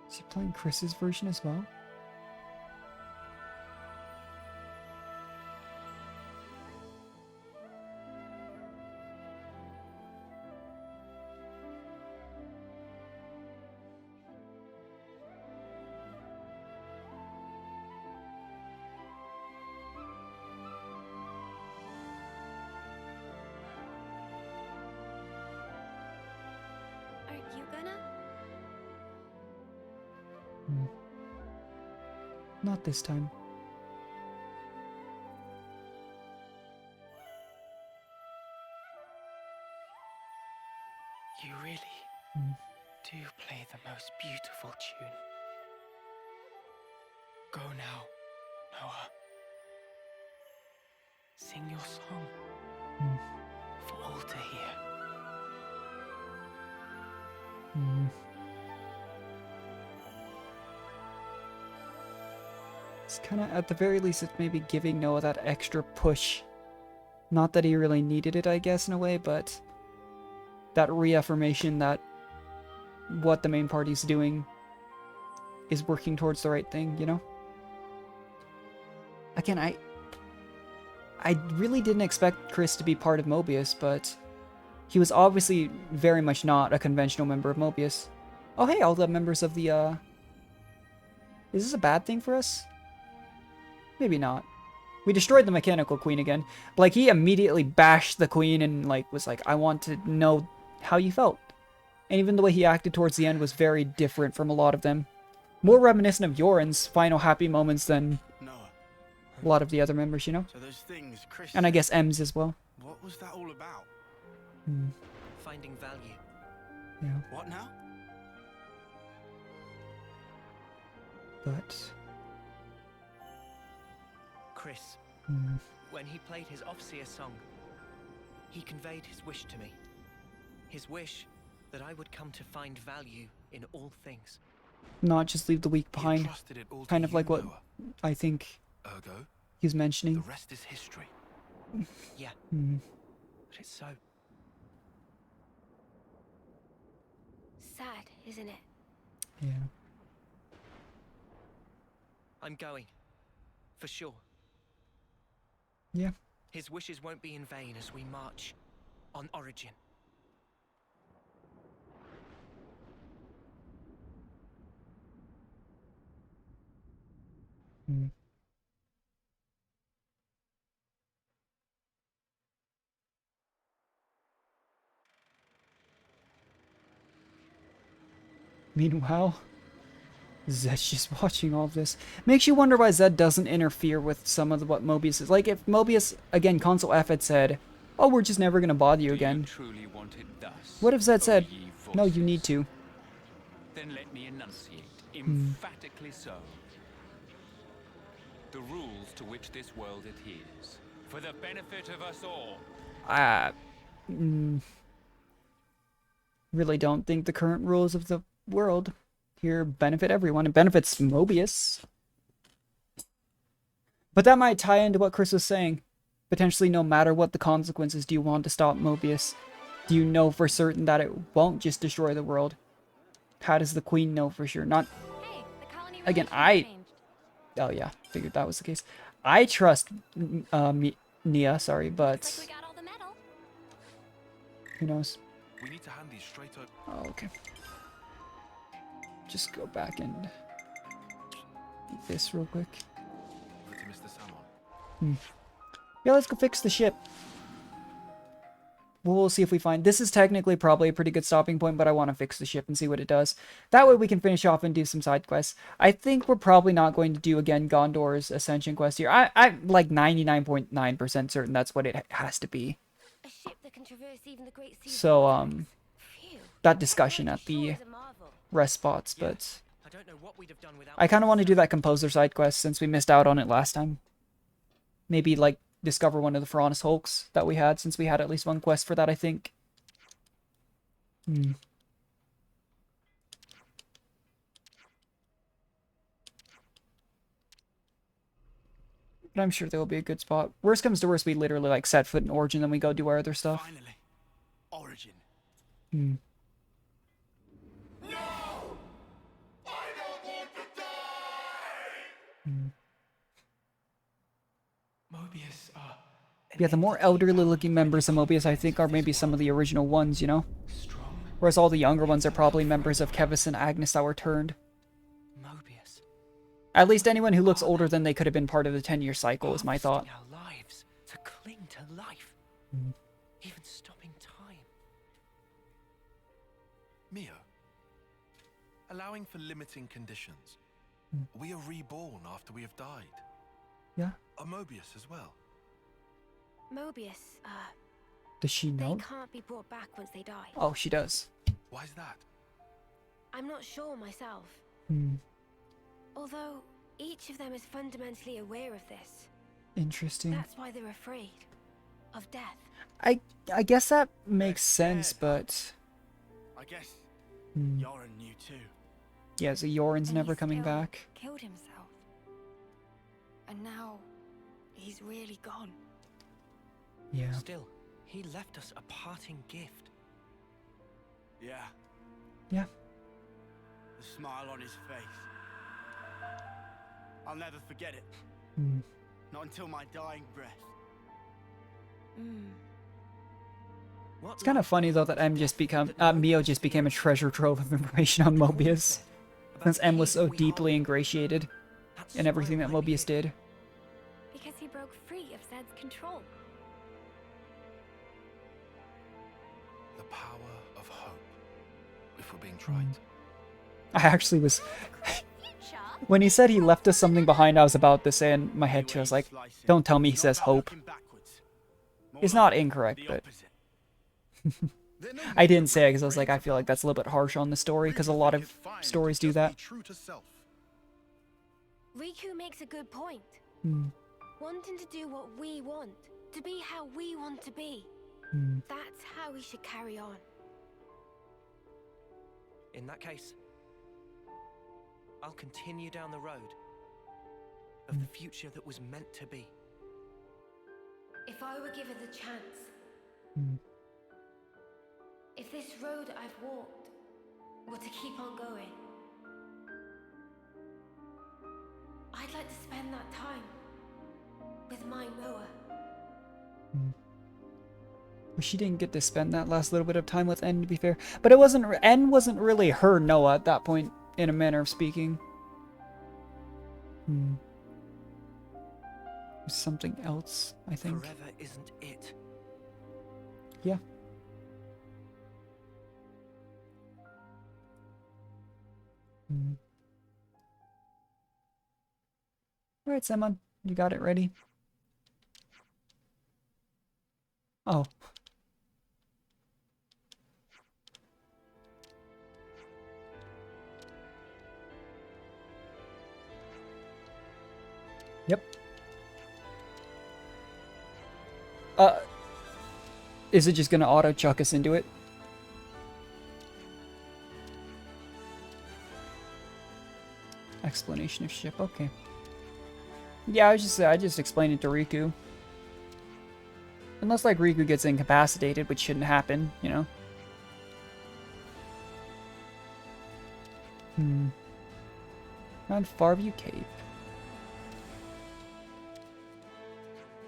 Is he playing Chris's version as well? Are you gonna? Not this time. You really do play the most beautiful tune. Go now, Noah. Sing your song for all to hear. It's kind of, at the very least, it's maybe giving Noah that extra push. Not that he really needed it, I guess, in a way, but that reaffirmation that what the main party's doing is working towards the right thing, you know? Again, I really didn't expect Chris to be part of Mobius, but he was obviously very much not a conventional member of Mobius. Oh hey, all the members of the is this a bad thing for us? Maybe not. We destroyed the mechanical queen again. But, like, he immediately bashed the queen and, like, was like, I want to know how you felt. And even the way he acted towards the end was very different from a lot of them. More reminiscent of Yoren's final happy moments than a lot of the other members, you know? So those things Chris And I said, guess M's as well. what was that all about? Finding value. Yeah. What now? But... Chris, when he played his Offseer song, he conveyed his wish to me. His wish that I would come to find value in all things. Not just leave the weak behind. Kind of like what I think Ergo, he's mentioning. the rest is history. Yeah, but it's so. Sad, isn't it? Yeah. I'm going. For sure. Yeah. His wishes won't be in vain as we march on Origin. Meanwhile, Zed's just watching all of this. Makes you wonder why Zed doesn't interfere with some of what Mobius is. Like, if Mobius, again, Console F had said, oh, we're just never going to bother you again. Truly want it thus, What if Zed said, ye no, voices? you need to? Then let me enunciate, emphatically so. The rules to which this world adheres, for the benefit of us all. Really don't think the current rules of the world here benefit everyone. It benefits Mobius. But that might tie into what Chris was saying. Potentially, no matter what the consequences, do you want to stop Mobius? Do you know for certain that it won't just destroy the world? How does the Queen know for sure? Not... Again, oh yeah, figured that was the case. I trust Nia, sorry, but... Who knows? We need to hand these straight over. Oh, okay. Just go back and do this real quick. Over to Mr. Salmon. Yeah, let's go fix the ship. We'll see if we find... This is technically probably a pretty good stopping point, but I want to fix the ship and see what it does. That way we can finish off and do some side quests. I think we're probably not going to do, again, Gondor's Ascension quest here. I'm like 99.9% certain that's what it has to be. A ship that can traverse even the great seas. So, that discussion at the rest spots, but... I don't know what we'd have done without. I kind of want to do that composer side quest since we missed out on it last time. Maybe, like, discover one of the Ferronis Hulks that we had, since we had at least one quest for that, I think. But I'm sure there will be a good spot. Worst comes to worst, we literally, like, set foot in Origin, then we go do our other stuff. Finally, Origin. Mobius, Yeah, the more elderly looking members of Mobius, I think, are maybe some of the original ones, you know? Whereas all the younger ones are probably members of Kevis and Agnes that were turned. Mobius. At least anyone who looks older than they could have been part of the 10-year cycle is my thought. Our lives to cling to life, even stopping time. Mio, allowing for limiting conditions. We are reborn after we have died. Yeah. A Mobius as well. Mobius, Does she know? they can't be brought back once they die. Oh, she does. Why is that? I'm not sure myself. Although, each of them is fundamentally aware of this. Interesting. That's why they're afraid of death. I guess that makes sense, but... I guess Yoren knew too. Yeah, so Yoren's And never he coming still back. Killed himself. And now, he's really gone. Yeah. Still, he left us a parting gift. Yeah. Yeah. The smile on his face. I'll never forget it. Not until my dying breath. It's kind of funny though that Mio just became a treasure trove of information on Mobius, since M was so deeply ingratiated in everything that Mobius did. Because he broke free of Zed's control. The power of hope. If we're being tried. I actually was... When he said he left us something behind, I was about to say in my head too. I was like, don't tell me he says hope. It's not incorrect, but... I didn't say it because I was like, I feel like that's a little bit harsh on the story, because a lot of stories do that. Riku makes a good point. Wanting to do what we want, to be how we want to be. That's how we should carry on. In that case, I'll continue down the road of the future that was meant to be. If I were given the chance, if this road I've walked were to keep on going, I'd like to spend that time with my Noah. She didn't get to spend that last little bit of time with N, to be fair. But it wasn't... N wasn't really her Noah at that point, in a manner of speaking. Something else, I think. Forever isn't it. Yeah. Alright, Simon. You got it ready? Oh. Yep. Is it just gonna auto chuck us into it? Explanation of ship, okay. Yeah, I just explained it to Riku. Unless, like, Riku gets incapacitated, which shouldn't happen, you know? Around Farview Cave.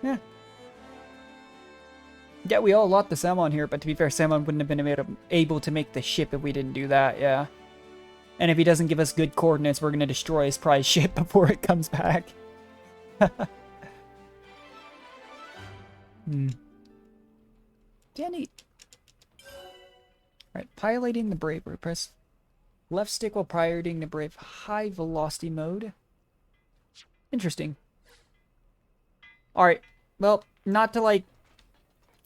Yeah. Yeah, we all locked the Samon here, but to be fair, Samon wouldn't have been able to make the ship if we didn't do that, yeah. And if he doesn't give us good coordinates, we're gonna destroy his prize ship before it comes back. Yeah, neat. Alright, piloting the Bravery. Press left stick while piloting the Brave. High velocity mode. Interesting. Alright, well, not to, like,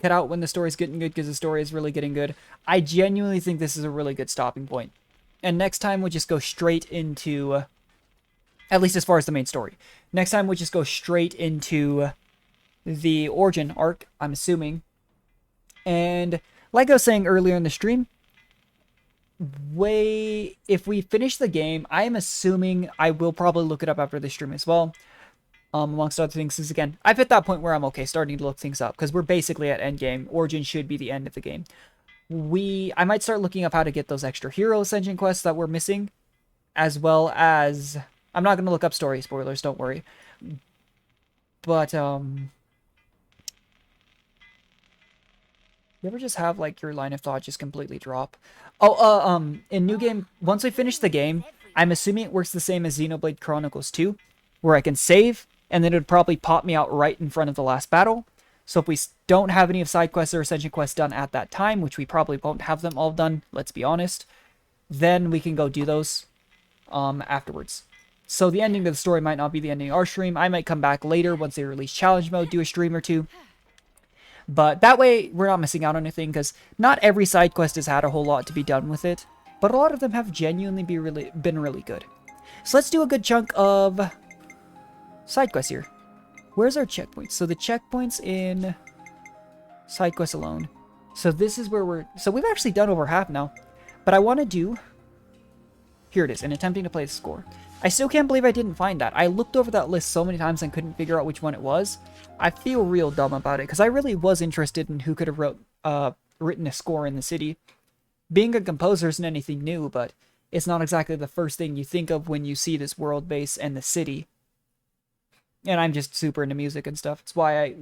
cut out when the story's getting good, because the story is really getting good. I genuinely think this is a really good stopping point. And next time we'll just go straight into... at least as far as the main story. Next time we'll just go straight into the origin arc, I'm assuming. And like I was saying earlier in the stream, if we finish the game, I am assuming I will probably look it up after the stream as well. Amongst other things, is again, I've hit that point where I'm okay starting to look things up, because we're basically at endgame. Origin should be the end of the game. I might start looking up how to get those extra hero ascension quests that we're missing, as well as... I'm not going to look up story spoilers, don't worry. But, you ever just have, like, your line of thought just completely drop? Oh, in New Game, once I finish the game, I'm assuming it works the same as Xenoblade Chronicles 2, where I can save, and then it would probably pop me out right in front of the last battle. So if we don't have any of side quests or ascension quests done at that time, which we probably won't have them all done, let's be honest, then we can go do those afterwards. So the ending of the story might not be the ending of our stream. I might come back later once they release challenge mode, do a stream or two. But that way, we're not missing out on anything, because not every side quest has had a whole lot to be done with it. But a lot of them have genuinely been really good. So let's do a good chunk of side quests here. Where's our checkpoints? So the checkpoints in side quests alone. So this is where so we've actually done over half now. But I want to do... Here it is, in attempting to play the score. I still can't believe I didn't find that. I looked over that list so many times and couldn't figure out which one it was. I feel real dumb about it, because I really was interested in who could have written a score in the city. Being a composer isn't anything new, but it's not exactly the first thing you think of when you see this world base and the city. And I'm just super into music and stuff. It's why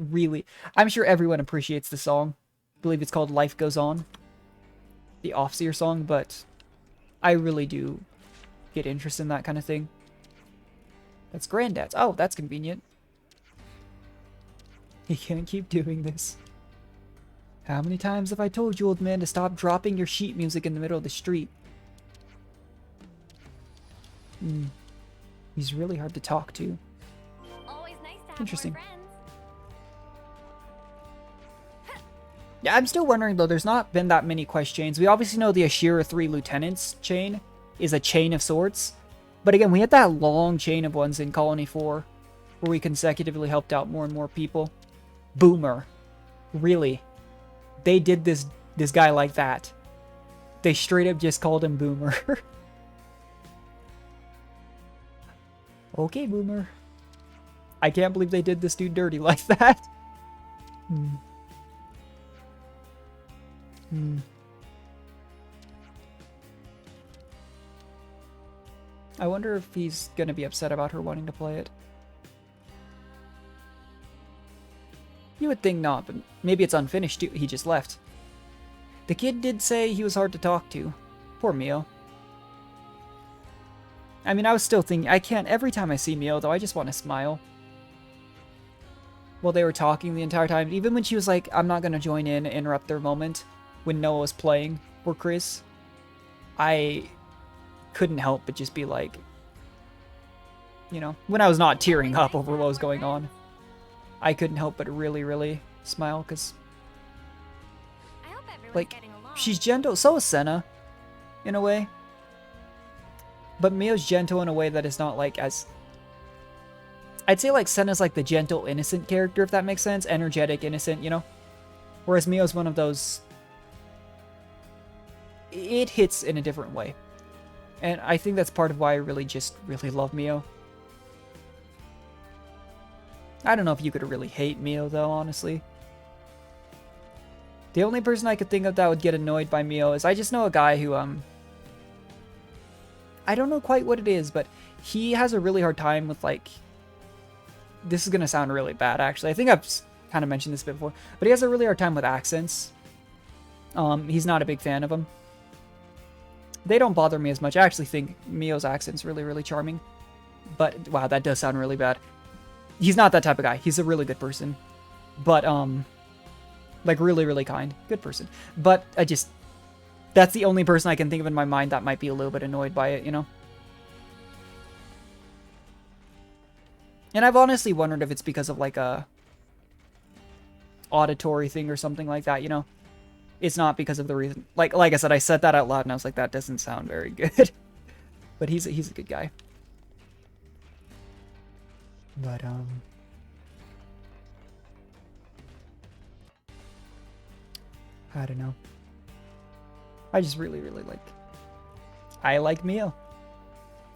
I'm sure everyone appreciates the song. believe it's called Life Goes On. The Offseer song, but I really do get interest in that kind of thing. That's Granddad's. Oh, that's convenient. You can't keep doing this. How many times have I told you, old man, to stop dropping your sheet music in the middle of the street? He's really hard to talk to. Always nice to have Interesting. more friends. Yeah, I'm still wondering, though, there's not been that many quest chains. We obviously know the Ashira 3 Lieutenants chain is a chain of sorts. But again, we had that long chain of ones in Colony 4 where we consecutively helped out more and more people. Boomer. Really? They did this guy like that. They straight up just called him Boomer. Okay, Boomer. I can't believe they did this dude dirty like that. I wonder if he's gonna be upset about her wanting to play it. You would think not, but maybe it's unfinished too. He just left. The kid did say he was hard to talk to. Poor Mio. I mean, I was still thinking, I can't, every time I see Mio, though, I just want to smile. While they were talking the entire time, even when she was like, I'm not gonna join in, interrupt their moment, when Noah was playing for Chris, I couldn't help but just be like, you know, when I was not tearing up over what was going on, I couldn't help but really, really smile, because, like, she's gentle, so is Senna, in a way, but Mio's gentle in a way that is not, like, as, I'd say, like, Senna's, like, the gentle, innocent character, if that makes sense, energetic, innocent, you know, whereas Mio's one of those, it hits in a different way. And I think that's part of why I really love Mio. I don't know if you could really hate Mio, though, honestly. The only person I could think of that would get annoyed by Mio is I just know a guy who, I don't know quite what it is, but he has a really hard time with, like, this is going to sound really bad, actually. I think I've kind of mentioned this before, but he has a really hard time with accents. He's not a big fan of them. They don't bother me as much. I actually think Mio's accent's really, really charming. But, wow, that does sound really bad. He's not that type of guy. He's a really good person. But, like, really, really kind. Good person. But, that's the only person I can think of in my mind that might be a little bit annoyed by it, you know? And I've honestly wondered if it's because of, like, a auditory thing or something like that, you know? It's not because of the reason. Like I said, I said that out loud and I was like, that doesn't sound very good. But he's a good guy. But, I don't know. I just really, really I like Mio.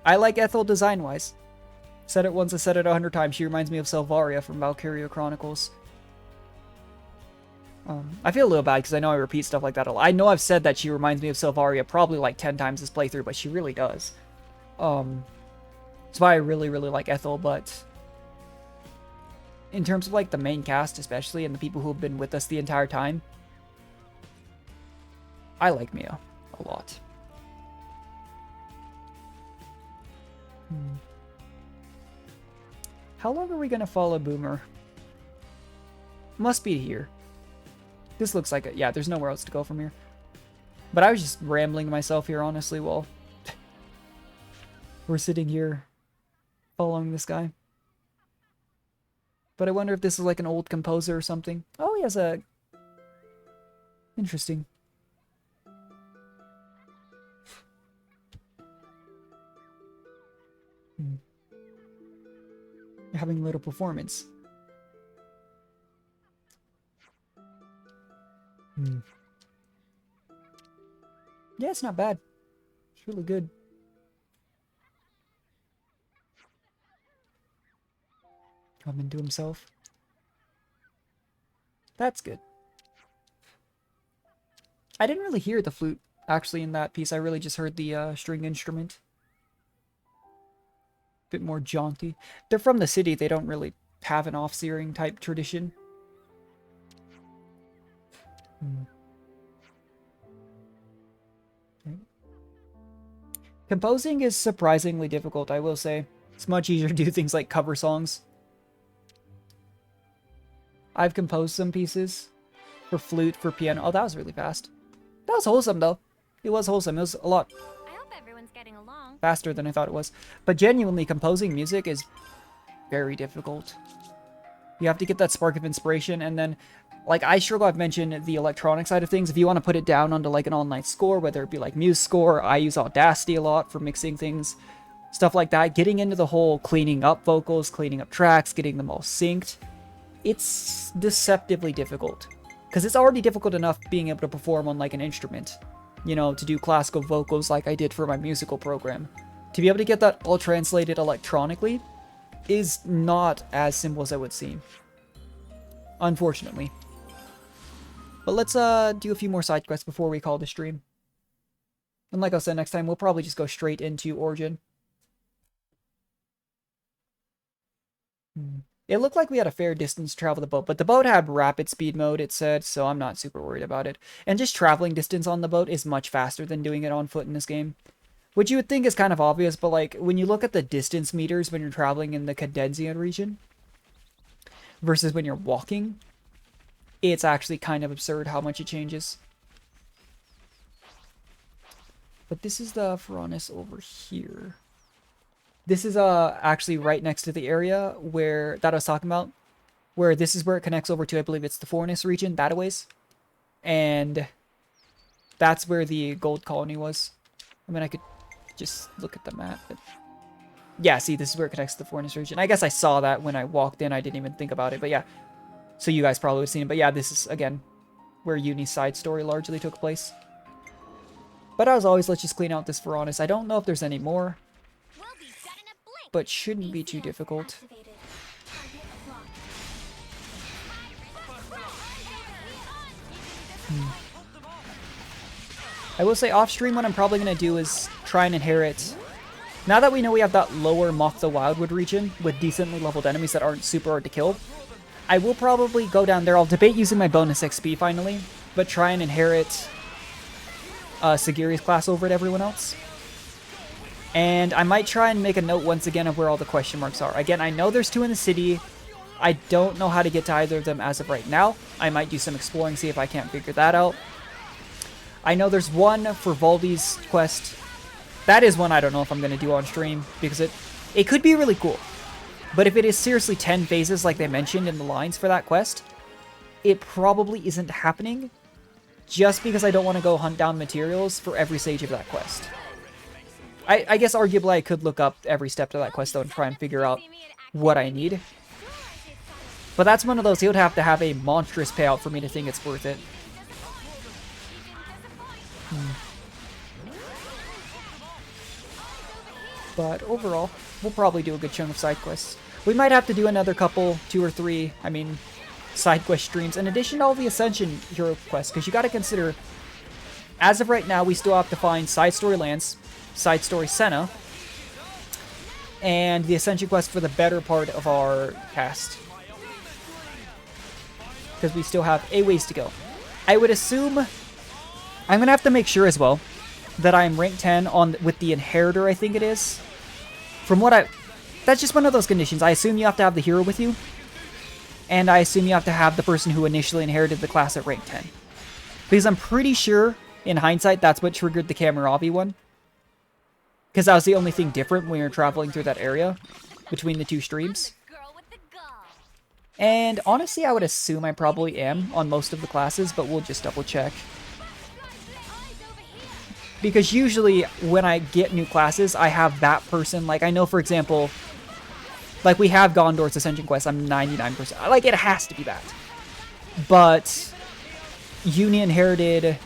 I like Ethel design-wise. Said it once, I said it 100 times. She reminds me of Selvaria from Valkyria Chronicles. I feel a little bad because I know I repeat stuff like that a lot. I know I've said that she reminds me of Selvaria probably like 10 times this playthrough, but she really does. That's why I really, really like Ethel, but in terms of like the main cast especially, and the people who have been with us the entire time, I like Mio a lot. How long are we gonna follow Boomer? Must be here. This looks like it. Yeah, there's nowhere else to go from here. But I was just rambling to myself here, honestly, while we're sitting here following this guy. But I wonder if this is like an old composer or something. Oh, he has a... Interesting. You're having a little performance. Yeah, it's not bad. It's really good. Coming to himself. That's good. I didn't really hear the flute, actually, in that piece. I really just heard the string instrument. Bit more jaunty. They're from the city. They don't really have an off-searing type tradition. Okay. Composing is surprisingly difficult, I will say. It's much easier to do things like cover songs. I've composed some pieces for flute, for piano. Oh, that was really fast. That was wholesome, though. It was wholesome. It was a lot I hope everyone's getting along. faster than I thought it was. But genuinely, composing music is very difficult. You have to get that spark of inspiration, and then, like, I struggle. I've mentioned the electronic side of things. If you want to put it down onto, like, an all-night score, whether it be, like, Muse score, I use Audacity a lot for mixing things, stuff like that. Getting into the whole cleaning up vocals, cleaning up tracks, getting them all synced, it's deceptively difficult. Because it's already difficult enough being able to perform on, like, an instrument. You know, to do classical vocals like I did for my musical program. To be able to get that all translated electronically is not as simple as it would seem. Unfortunately. But let's do a few more side quests before we call the stream. And like I said, next time we'll probably just go straight into Origin. It looked like we had a fair distance to travel the boat, but the boat had rapid speed mode, it said, so I'm not super worried about it. And just traveling distance on the boat is much faster than doing it on foot in this game. Which you would think is kind of obvious, but like, when you look at the distance meters when you're traveling in the Cadencia region versus when you're walking, it's actually kind of absurd how much it changes. But this is the Furnace over here. This is actually right next to the area where that I was talking about, where this is where it connects over to, I believe it's the Furnace region, that a ways. And that's where the gold colony was. I mean, I could just look at the map, but yeah, see, this is where it connects to the Furnace region. I guess I saw that when I walked in. I didn't even think about it, but yeah. So you guys probably would have seen it, but yeah, this is, again, where Uni's side story largely took place. But as always, let's just clean out this Furnace. I don't know if there's any more, but shouldn't be too difficult. I will say off stream what I'm probably going to do is try and inherit. Now that we know we have that lower Moth the Wildwood region with decently leveled enemies that aren't super hard to kill, I will probably go down there. I'll debate using my bonus XP finally, but try and inherit Segiri's class over at everyone else. And I might try and make a note once again of where all the question marks are. Again, I know there's 2 in the city. I don't know how to get to either of them as of right now. I might do some exploring, see if I can't figure that out. I know there's one for Valdi's quest. That is one I don't know if I'm going to do on stream, because it could be really cool. But if it is seriously 10 phases like they mentioned in the lines for that quest, it probably isn't happening, just because I don't want to go hunt down materials for every stage of that quest. I guess arguably I could look up every step to that quest though and try and figure out what I need. But that's one of those, he would have to have a monstrous payout for me to think it's worth it. But overall, we'll probably do a good chunk of side quests. We might have to do another couple, 2 or 3, side quest streams, in addition to all the Ascension hero quests, because you gotta consider, as of right now, we still have to find side story Lance, side story Senna, and the Ascension quest for the better part of our cast. Because we still have a ways to go. I would assume, I'm gonna have to make sure as well, that I'm rank 10 on with the Inheritor, I think it is. From what that's just one of those conditions. I assume you have to have the hero with you, and I assume you have to have the person who initially inherited the class at rank 10. Because I'm pretty sure, in hindsight, that's what triggered the Kamuravi one. Because that was the only thing different when we were traveling through that area between the 2 streams. And honestly, I would assume I probably am on most of the classes, but we'll just double check. Because usually when I get new classes, I have that person. Like, I know, for example, like we have Gondor's Ascension quest. I'm 99%. Like, it has to be that. But Uni inherited...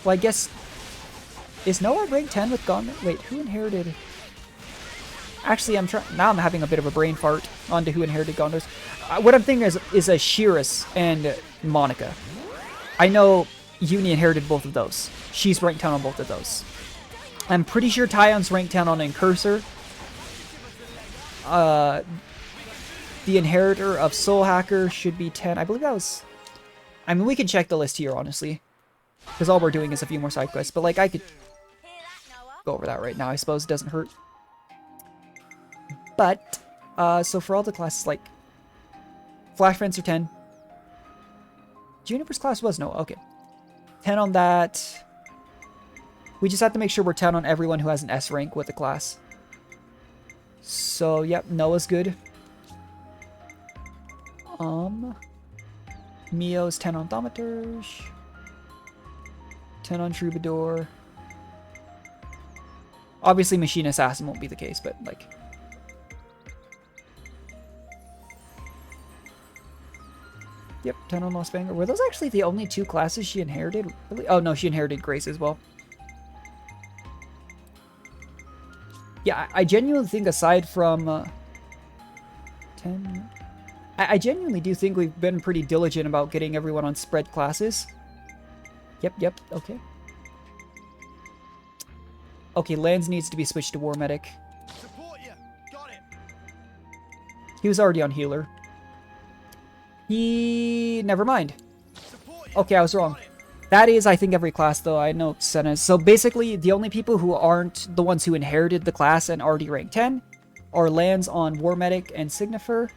Well, I guess... Is Noah rank 10 with Gondor? Wait, who inherited... Actually, now I'm having a bit of a brain fart onto who inherited Gondor's. What I'm thinking is a Shiris and Monica. I know Uni inherited both of those. She's ranked 10 on both of those. I'm pretty sure Tyon's ranked 10 on Incursor. The Inheritor of Soul Hacker should be 10. I believe that was... I mean, we can check the list here, honestly. Because all we're doing is a few more side quests. But, like, I could go over that right now. I suppose it doesn't hurt. But, so for all the classes, like, Flash Fencer 10. Juniper's class was no. Okay. 10 on that. We just have to make sure we're 10 on everyone who has an S rank with the class. So, yep, Noah's good. Mio's 10 on Thaumaturge. 10 on Troubadour. Obviously, Machine Assassin won't be the case, but, like... Yep, 10 on Lost Banger. Were those actually the only 2 classes she inherited? Really? Oh, no, she inherited Grace as well. Yeah, I genuinely think aside from... 10... I genuinely do think we've been pretty diligent about getting everyone on spread classes. Yep, okay. Okay, Lance needs to be switched to War Medic. He was already on Healer. Never mind. Okay, I was wrong. That is, I think, every class, though. I know Senna's. So basically, the only people who aren't the ones who inherited the class and already rank 10 are Lance on War Medic and Signifer,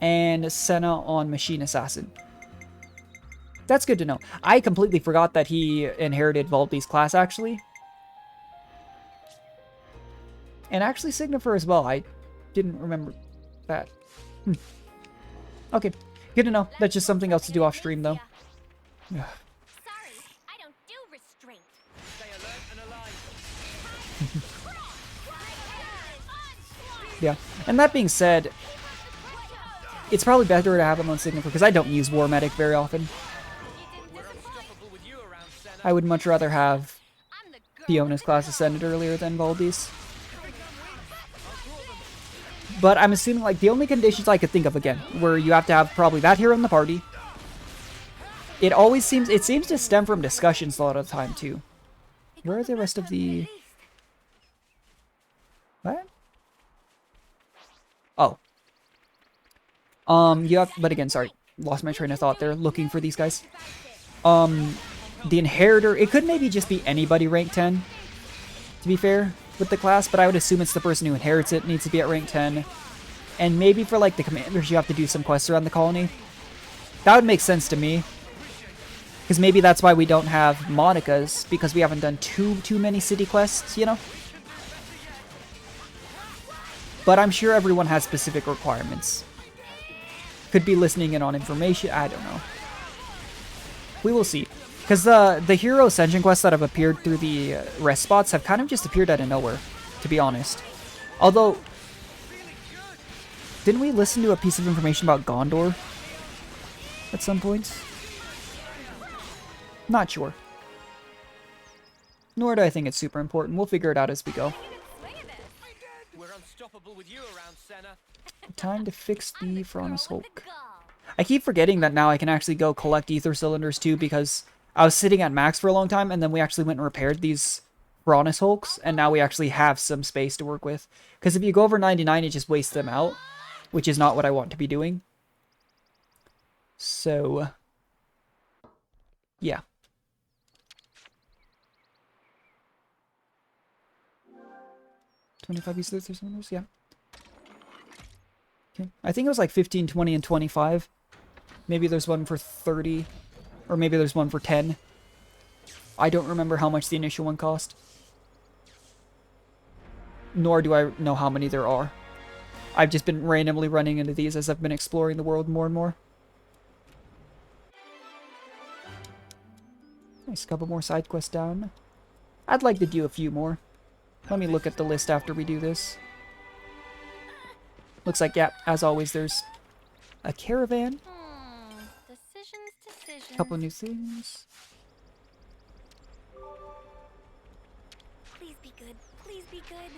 and Senna on Machine Assassin. That's good to know. I completely forgot that he inherited Volbe's class, actually. And actually Signifer as well. I didn't remember that. Okay, good to know. That's just something else to do off stream, though. Sorry, I don't do restraint. Stay alert and alive. Yeah, and that being said, it's probably better to have him on Signifer, because I don't use War Medic very often. I would much rather have Fiona's class ascended earlier than Volbe's. But I'm assuming, like, the only conditions I could think of, again, where you have to have probably that hero in the party. It seems to stem from discussions a lot of the time, too. Where are the rest of the... What? Oh. You have, but again, sorry, lost my train of thought there, looking for these guys. The Inheritor, it could maybe just be anybody rank 10, to be fair, with the class, but I would assume it's the person who inherits it needs to be at rank 10. And maybe for, like, the commanders, you have to do some quests around the colony. That would make sense to me. Because maybe that's why we don't have Monica's, because we haven't done too many city quests, you know? But I'm sure everyone has specific requirements. Could be listening in on information, I don't know. We will see. Because the hero ascension quests that have appeared through the rest spots have kind of just appeared out of nowhere, to be honest. Although, didn't we listen to a piece of information about Gondor at some point? Not sure. Nor do I think it's super important. We'll figure it out as we go. We're unstoppable with you around, Senna. Time to fix the Fronis Hulk. I keep forgetting that now I can actually go collect ether cylinders too, because I was sitting at max for a long time, and then we actually went and repaired these Fronis Hulks, and now we actually have some space to work with. Because if you go over 99, it just wastes them out, which is not what I want to be doing. So, yeah. $25 ether cylinders, yeah. Okay. I think it was like 15, 20, and 25. Maybe there's one for 30. Or maybe there's one for 10. I don't remember how much the initial one cost. Nor do I know how many there are. I've just been randomly running into these as I've been exploring the world more and more. Nice, couple more side quests down. I'd like to do a few more. Let me look at the list after we do this. Looks like, yeah, as always, there's a caravan. Decisions. Couple new things. Please be good. Please be good.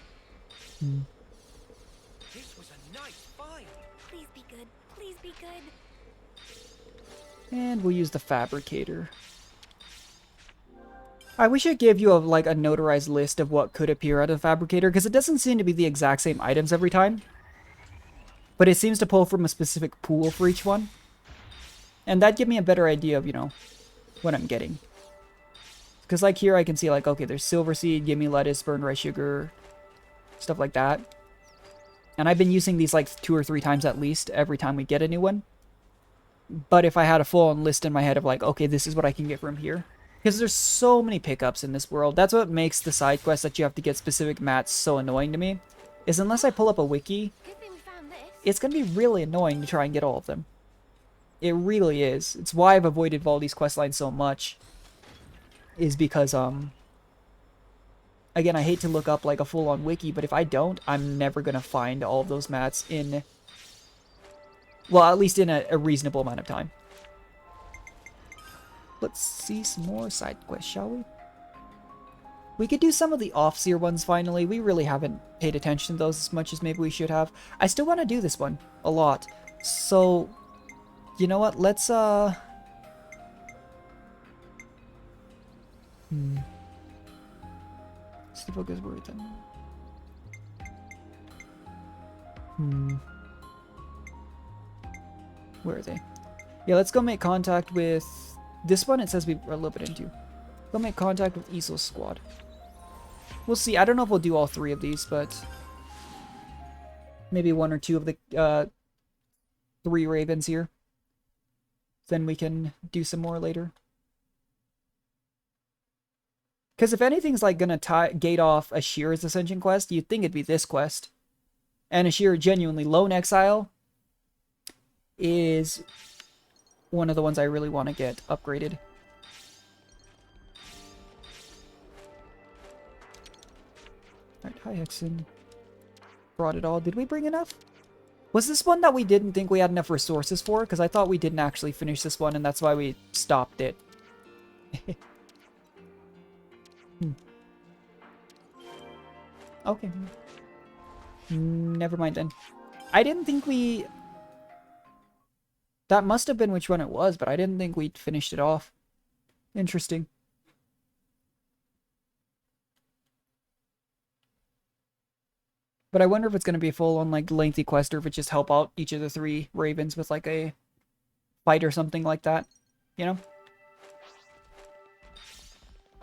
This was a nice find. Please be good. Please be good. And we'll use the fabricator. I wish it gave you a notarized list of what could appear out of the fabricator, because it doesn't seem to be the exact same items every time. But it seems to pull from a specific pool for each one. And that give me a better idea of, you know, what I'm getting. Because like here I can see like, okay, there's silver seed, give me lettuce, burned rice sugar, stuff like that. And I've been using these like 2 or 3 times at least every time we get a new one. But if I had a full-on list in my head of like, okay, this is what I can get from here. Because there's so many pickups in this world. That's what makes the side quest that you have to get specific mats so annoying to me. Is unless I pull up a wiki, it's going to be really annoying to try and get all of them. It really is. It's why I've avoided Valdi's questline so much. Is because, again, I hate to look up like a full-on wiki, but if I don't, I'm never going to find all of those mats in, well, at least in a reasonable amount of time. Let's see some more side quests, shall we? We could do some of the off-seer ones finally. We really haven't paid attention to those as much as maybe we should have. I still want to do this one a lot. So, you know what? Let's, Stay focused, worry then. Where are they? Yeah, let's go make contact with... This one, it says we are a little bit into. Go make contact with Easel's squad. We'll see. I don't know if we'll do all 3 of these, but... maybe 1 or 2 of the 3 ravens here. Then we can do some more later. Because if anything's like gonna gate off Ashira's Ascension quest, you'd think it'd be this quest. And Ashira genuinely Lone Exile is one of the ones I really want to get upgraded. Alright, hi Hexen. Brought it all. Did we bring enough? Was this one that we didn't think we had enough resources for? Because I thought we didn't actually finish this one and that's why we stopped it. Okay. Never mind then. I didn't think we... That must have been which one it was, but I didn't think we'd finished it off. Interesting. But I wonder if it's going to be a full-on, like, lengthy quest, or if it just help out each of the 3 ravens with, like, a fight or something like that. You know?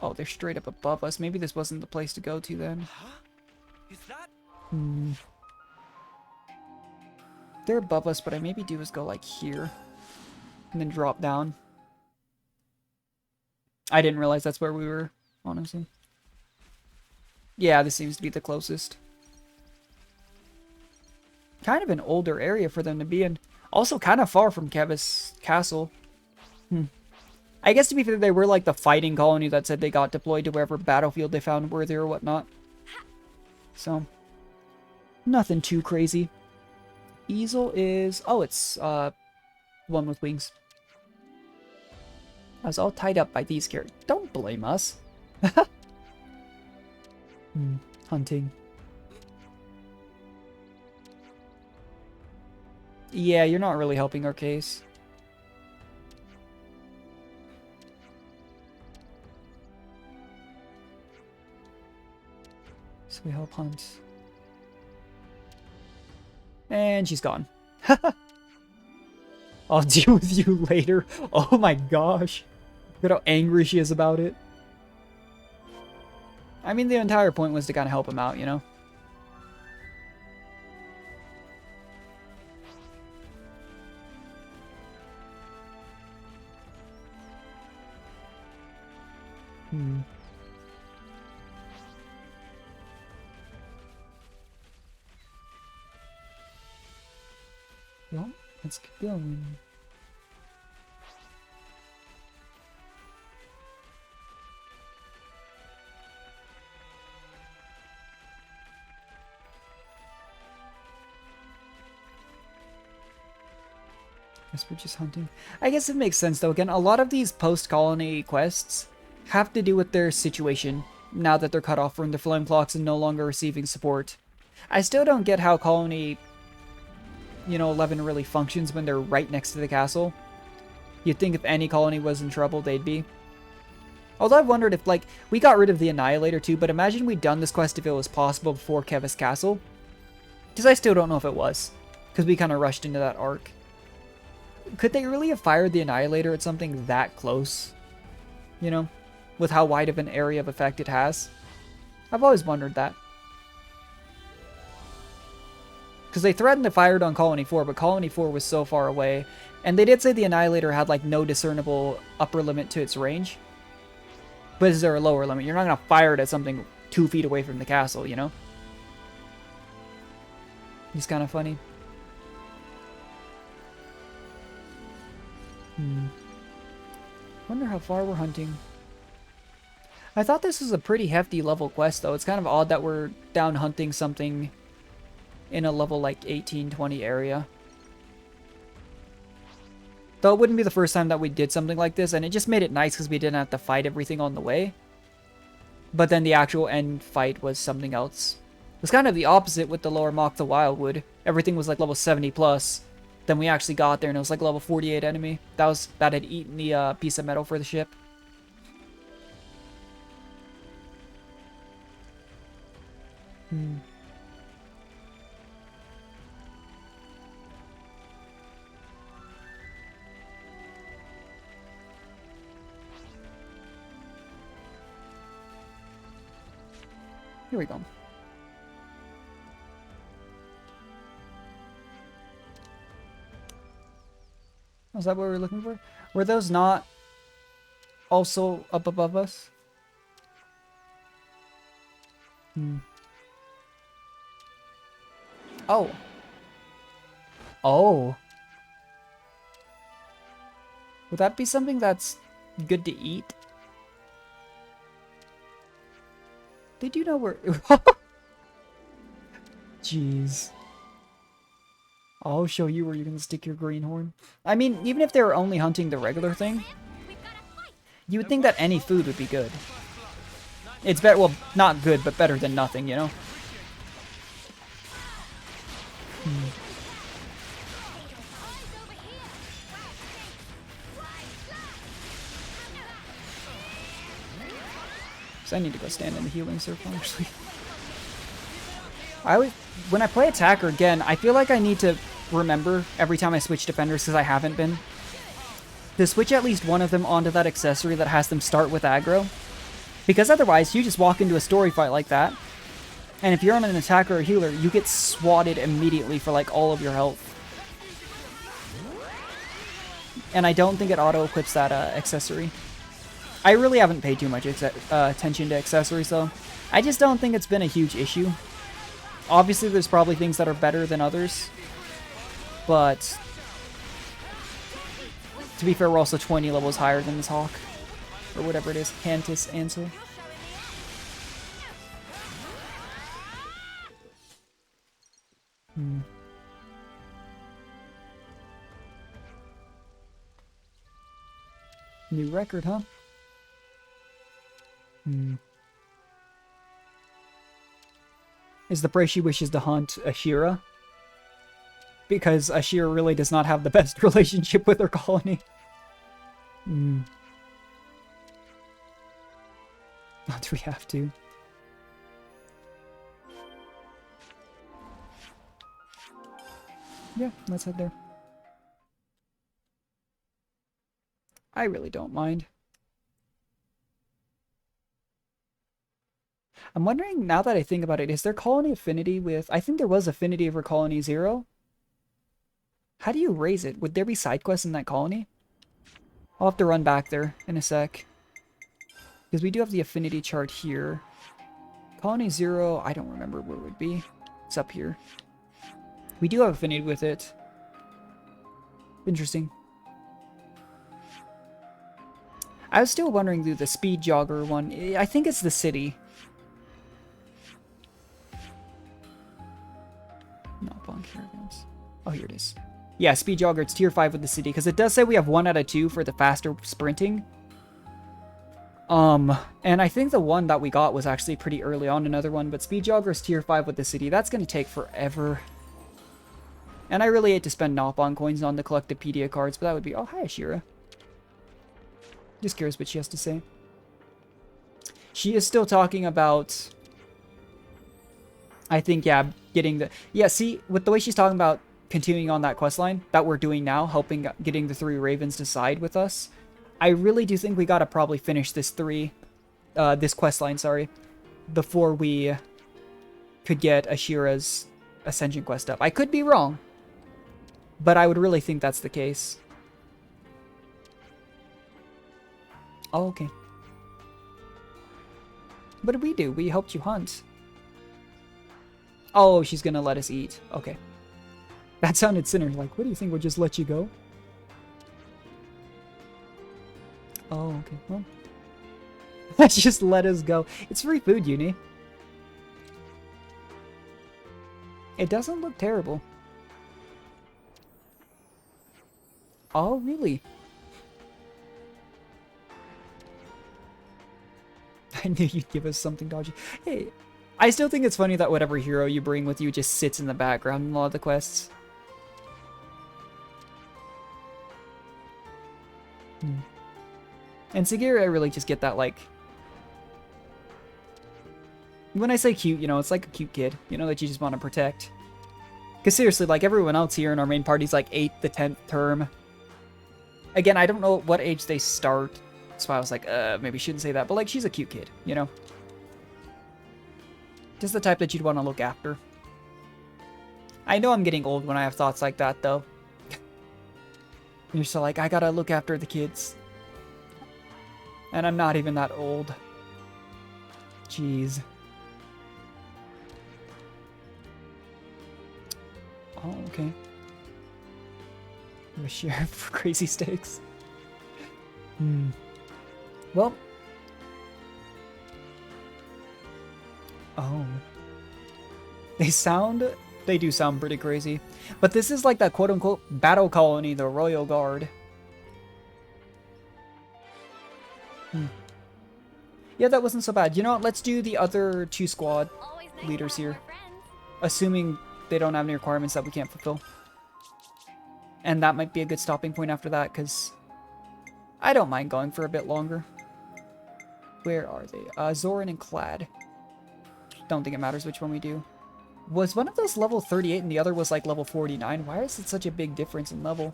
Oh, they're straight up above us. Maybe this wasn't the place to go to then. Is that? They're above us, but I maybe do is go like here. And then drop down. I didn't realize that's where we were, honestly. Yeah, this seems to be the closest. Kind of an older area for them to be in. Also kind of far from Kevis Castle. I guess to be fair, they were like the fighting colony that said they got deployed to wherever battlefield they found worthy or whatnot. So, nothing too crazy. Easel is... Oh, it's one with wings. I was all tied up by these characters. Don't blame us. Hunting. Yeah, you're not really helping our case. So we help hunt. And she's gone. I'll deal with you later. Oh my gosh. Look at how angry she is about it. I mean, the entire point was to kind of help him out, you know? Well, let's keep going. Guess we're just hunting. I guess it makes sense though. Again, a lot of these post-colony quests have to do with their situation now that they're cut off from the flame clocks and no longer receiving support. I still don't get how Colony, 11 really functions when they're right next to the castle. You'd think if any colony was in trouble, they'd be. Although I've wondered if, we got rid of the Annihilator too, but imagine we'd done this quest if it was possible before Kevis Castle. Because I still don't know if it was. Because we kind of rushed into that arc. could they really have fired the Annihilator at something that close? You know, with how wide of an area of effect it has. I've always wondered that. Because they threatened to fire it on Colony 4, but Colony 4 was so far away. And they did say the Annihilator had, like, no discernible upper limit to its range. But is there a lower limit? You're not going to fire it at something 2 feet away from the castle, you know? It's kind of funny. Wonder how far we're hunting. I thought this was a pretty hefty level quest, though. It's kind of odd that we're down hunting something in a level like 18-20 area. Though it wouldn't be the first time that we did something like this, and it just made it nice because we didn't have to fight everything on the way. But then the actual end fight was something else. It was kind of the opposite with the lower Mock the Wildwood. Everything was like level 70 plus. Then we actually got there and it was like level 48 enemy. That had eaten the piece of metal for the ship. Here we go. Was that what we were looking for? Were those not also up above us? Oh. Oh. Would that be something that's good to eat? Did you know where... Jeez. I'll show you where you can stick your greenhorn. I mean, even if they were only hunting the regular thing, you would think that any food would be good. It's better, well, not good, but better than nothing, you know? So I need to go stand in the healing circle, actually. When I play attacker again, I feel like I need to remember every time I switch defenders, because I haven't been, to switch at least one of them onto that accessory that has them start with aggro. Because otherwise, you just walk into a story fight like that, and if you're on an attacker or healer, you get swatted immediately for like all of your health. And I don't think it auto-equips that accessory. I really haven't paid too much attention to accessories, though. I just don't think it's been a huge issue. Obviously, there's probably things that are better than others. But to be fair, we're also 20 levels higher than this Hawk. Or whatever it is. Hantis Ansel. New record, huh? Is the prey she wishes to hunt Ashira? Because Ashira really does not have the best relationship with her colony. Not do we have to? Yeah, let's head there. I really don't mind. I'm wondering, now that I think about it, is there colony affinity with... I think there was affinity for colony 0. How do you raise it? Would there be side quests in that colony? I'll have to run back there in a sec. Because we do have the affinity chart here. Colony 0, I don't remember where it would be. It's up here. We do have affinity with it. Interesting. I was still wondering through the speed jogger one. I think it's the city. Not Bonk Caravans. Oh, here it is. Yeah, speed jogger, it's tier 5 with the city. Because it does say we have 1 out of 2 for the faster sprinting. And I think the one that we got was actually pretty early on, another one. But speed jogger is tier 5 with the city. That's going to take forever. And I really hate to spend Nopon coins on the Collectopedia cards, but that would be... Oh, hi, Ashira. Just curious what she has to say. She is still talking about... I think, yeah, getting the... Yeah, see, with the way she's talking about continuing on that quest line that we're doing now, helping getting the 3 ravens to side with us, I really do think we gotta probably finish this this quest line, sorry, before we could get Ashira's Ascension quest up. I could be wrong, but I would really think that's the case. Oh, okay. What did we do? We helped you hunt. Oh, she's gonna let us eat. Okay. That sounded sinister. Like, what do you think? We'll just let you go? Oh, okay. Well, let's just let us go. It's free food, Uni. It doesn't look terrible. Oh, really? I knew you'd give us something dodgy. Hey, I still think it's funny that whatever hero you bring with you just sits in the background in a lot of the quests. And Segiri, I really just get that, like... When I say cute, you know, it's like a cute kid, you know, that you just want to protect. Because seriously, like, everyone else here in our main party's like 8th to 10th term. Again, I don't know what age they start. So I was like, maybe shouldn't say that. But, like, she's a cute kid, you know? Just the type that you'd want to look after. I know I'm getting old when I have thoughts like that, though. You're still like, I gotta look after the kids. And I'm not even that old. Jeez. Oh, okay. I'm a sheriff for crazy stakes. Well. Oh. They do sound pretty crazy. But this is like that quote-unquote battle colony, the Royal Guard. Yeah, that wasn't so bad. You know what? Let's do the other 2 squad leaders here. Assuming they don't have any requirements that we can't fulfill. And that might be a good stopping point after that, because I don't mind going for a bit longer. Where are they? Zoran and Clad. Don't think it matters which one we do. Was one of those level 38 and the other was like level 49? Why is it such a big difference in level?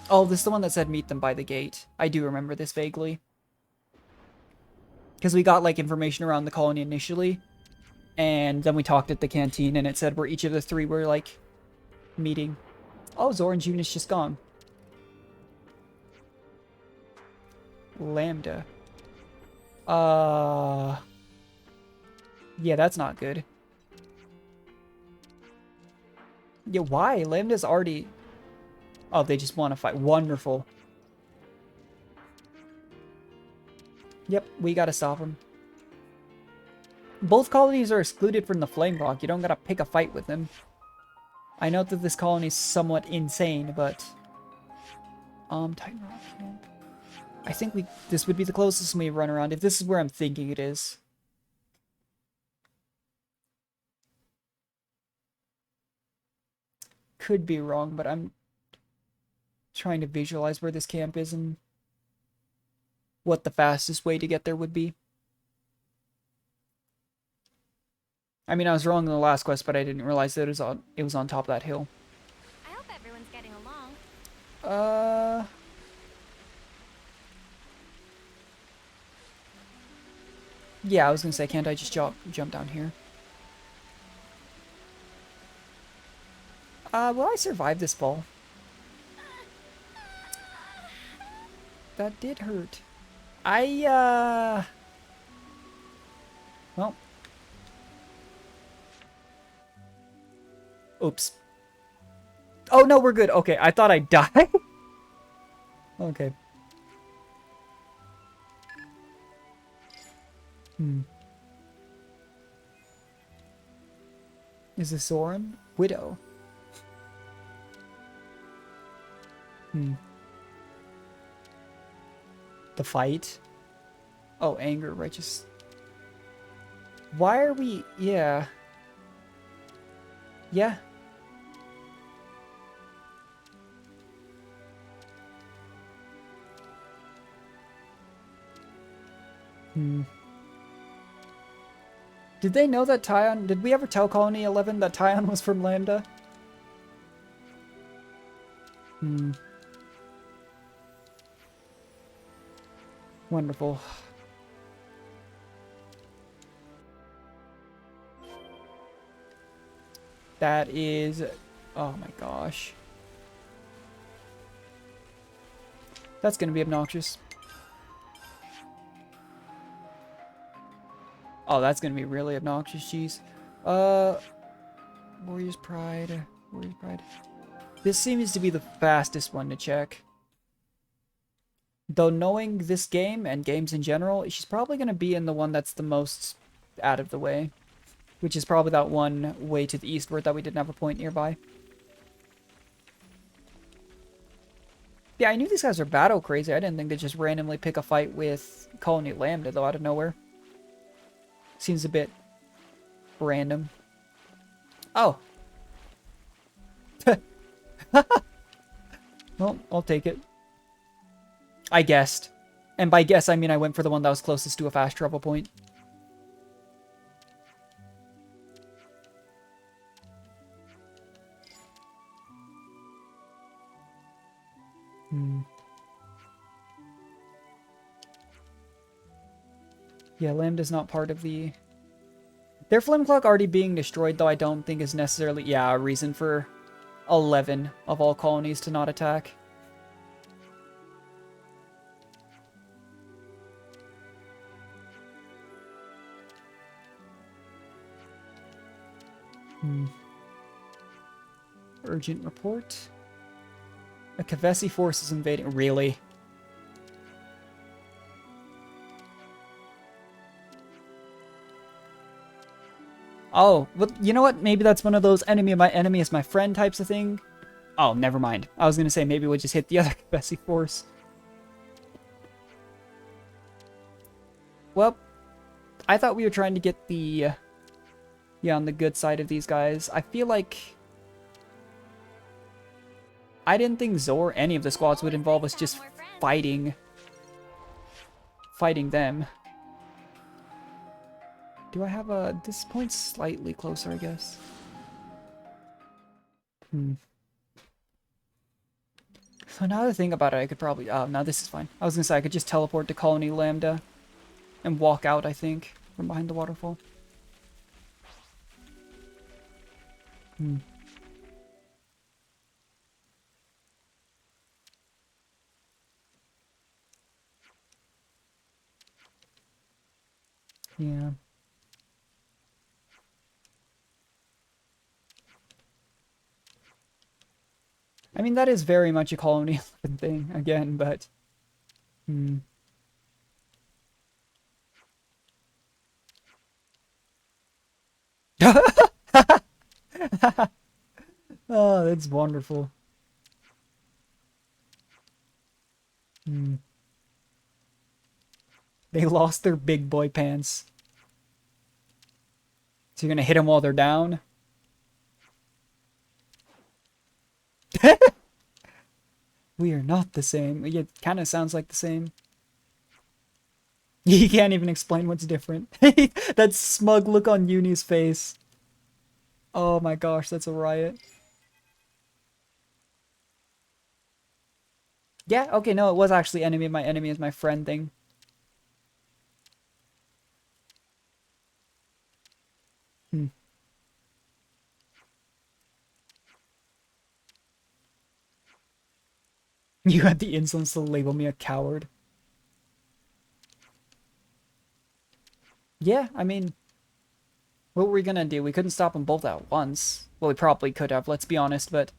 Oh, this is the one that said meet them by the gate. I do remember this vaguely. Because we got like information around the colony initially. And then we talked at the canteen and it said where each of the 3 were like meeting. Oh, Zoran's unit's just gone. Lambda. Yeah, that's not good. Yeah, why? Lambda's already... Oh, they just want to fight. Wonderful. Yep, we gotta stop them. Both colonies are excluded from the Flame Rock. You don't gotta pick a fight with them. I know that this colony is somewhat insane, but... Titan Rock Camp. I think this would be the closest we run around, if this is where I'm thinking it is. Could be wrong, but I'm trying to visualize where this camp is and what the fastest way to get there would be. I mean, I was wrong in the last quest, but I didn't realize that it was on top of that hill. I hope everyone's getting along. Yeah, I was gonna say, can't I just jump down here? Will I survive this fall? That did hurt. Well. Oops. Oh, no, we're good. Okay, I thought I died. Okay. Is this Zoran? Widow. The fight? Oh, anger, righteous. Why are we... Yeah. Yeah. Did they know that Tyon... Did we ever tell Colony 11 that Tyon was from Lambda? Wonderful. That is... Oh my gosh. That's gonna be obnoxious. Oh, that's gonna be really obnoxious, jeez. Warrior's Pride. Warrior's Pride. This seems to be the fastest one to check. Though knowing this game and games in general, she's probably gonna be in the one that's the most out of the way. Which is probably that one way to the eastward that we didn't have a point nearby. Yeah, I knew these guys were battle crazy. I didn't think they'd just randomly pick a fight with Colony Lambda, though, out of nowhere. Seems a bit random. Oh. Well, I'll take it. I guessed. And by guess, I mean I went for the one that was closest to a fast travel point. Yeah, Lambda's not part of the... Their flame clock already being destroyed, though, I don't think is necessarily, yeah, a reason for 11 of all colonies to not attack. Urgent report. A Kavesi force is invading. Really? Oh, but you know what? Maybe that's one of those enemy of my enemy is my friend types of thing. Oh, never mind. I was going to say maybe we'll just hit the other Kavesi force. Well, I thought we were trying to get the... yeah, on the good side of these guys. I feel like... I didn't think Zor, any of the squads, would involve us just fighting them. Do I have a... This point's slightly closer, I guess. So now to think about it, I could probably... Oh, no, this is fine. I was gonna say I could just teleport to Colony Lambda and walk out, I think, from behind the waterfall. Yeah. I mean, that is very much a Colony 11 thing, again, but... Oh, that's wonderful. They lost their big boy pants. So you're gonna hit them while they're down? We are not the same. It kind of sounds like the same. You can't even explain what's different. That smug look on Uni's face. Oh my gosh, that's a riot. Yeah, okay, no, it was actually enemy of my enemy is my friend thing. You had the insolence to label me a coward. Yeah, I mean, what were we gonna do? We couldn't stop them both at once. Well, we probably could have, let's be honest, but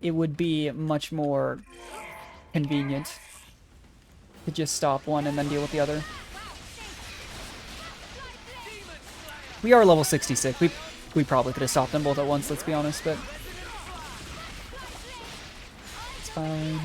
it would be much more convenient to just stop one and then deal with the other. We are level 66. We probably could have stopped them both at once, let's be honest, but it's fine.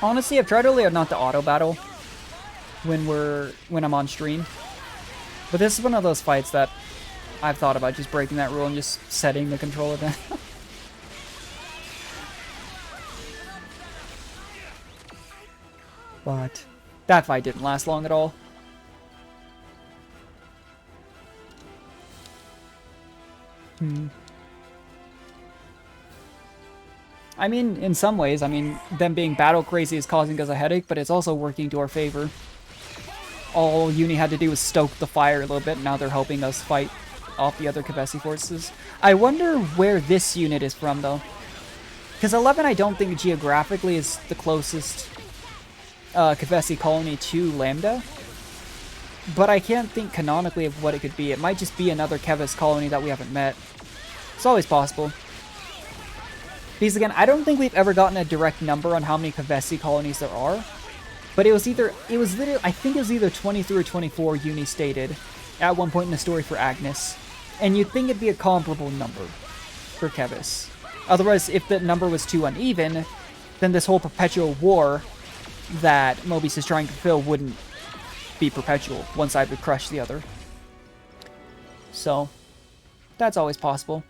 Honestly, I've tried earlier not to auto battle when I'm on stream, but this is one of those fights that I've thought about just breaking that rule and just setting the controller down. But that fight didn't last long at all. I mean, in some ways, I mean, them being battle crazy is causing us a headache, but it's also working to our favor. All Uni had to do was stoke the fire a little bit, and now they're helping us fight off the other Kavesi forces. I wonder where this unit is from, though. Because 11, I don't think geographically is the closest Kavesi colony to Lambda. But I can't think canonically of what it could be. It might just be another Keves colony that we haven't met. It's always possible. Because again, I don't think we've ever gotten a direct number on how many Kavesi colonies there are. But it was literally, I think it was either 23 or 24 Uni stated at one point in the story for Agnes. And you'd think it'd be a comparable number for Keves. Otherwise, if the number was too uneven, then this whole perpetual war that Mobius is trying to fulfill wouldn't be perpetual. One side would crush the other. So, that's always possible.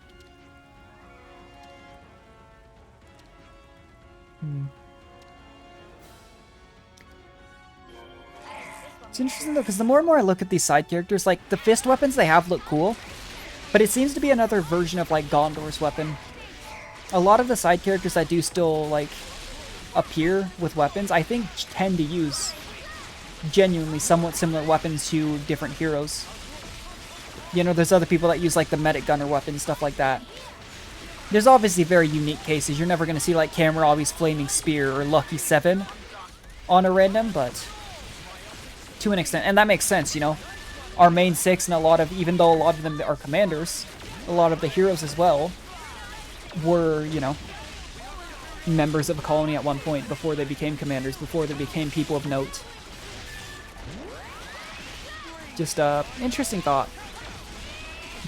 It's interesting though, because the more and more I look at these side characters, like, the fist weapons they have look cool, but it seems to be another version of, like, Gondor's weapon. A lot of the side characters that do still, like, appear with weapons, I think tend to use genuinely somewhat similar weapons to different heroes. You know, there's other people that use, like, the medic gunner weapon, stuff like that. There's obviously very unique cases. You're never going to see, like, Kamarabi's Flaming Spear or Lucky 7 on a random, but to an extent. And that makes sense, you know. Our main 6 and a lot of, even though a lot of them are commanders, a lot of the heroes as well were, you know, members of a colony at one point before they became commanders, before they became people of note. Just interesting thought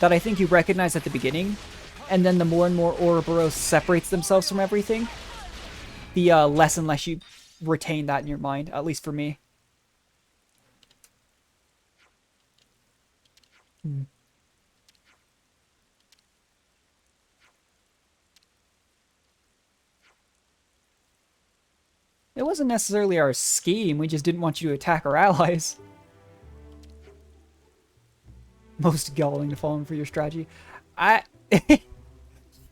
that I think you recognize at the beginning, and then the more and more Ouroboros separates themselves from everything, the less and less you retain that in your mind, at least for me. It wasn't necessarily our scheme, we just didn't want you to attack our allies. Most galling to fall in for your strategy.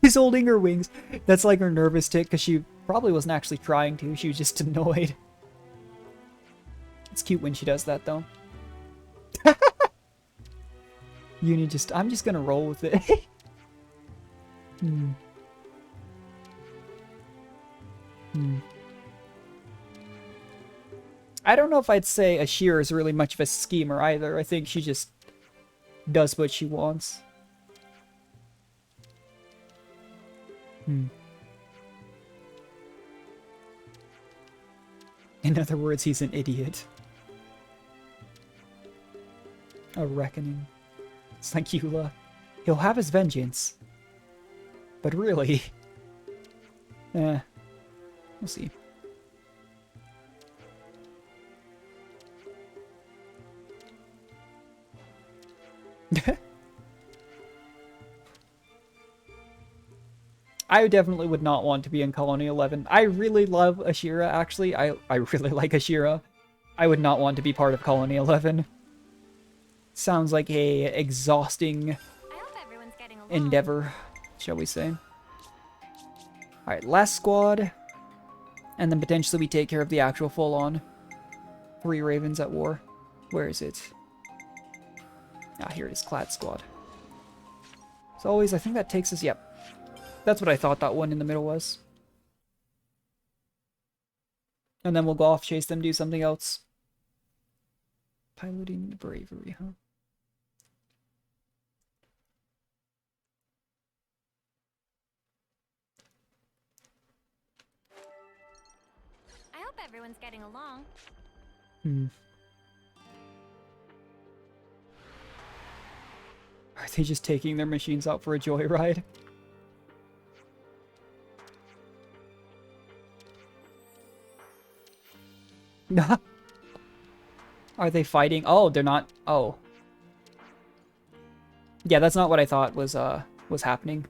She's holding her wings. That's like her nervous tick, because she probably wasn't actually trying to, she was just annoyed. It's cute when she does that, though. Uni just, I'm just gonna roll with it. I don't know if I'd say Ashira is really much of a schemer either. I think she just does what she wants. In other words, he's an idiot. A reckoning. It's like Eula. He'll have his vengeance. But really... we'll see. I definitely would not want to be in Colony 11. I really love Ashira, actually. I really like Ashira. I would not want to be part of Colony 11. Sounds like a exhausting endeavor, shall we say. Alright, last squad. And then potentially we take care of the actual full-on 3 Ravens at war. Where is it? Ah, here it is, Clad Squad. As always, I think that takes us, yep. That's what I thought that one in the middle was. And then we'll go off, chase them, do something else. Piloting bravery, huh? I hope everyone's getting along. Are they just taking their machines out for a joyride? Are they fighting? Oh, they're not. Oh. Yeah, that's not what I thought was happening.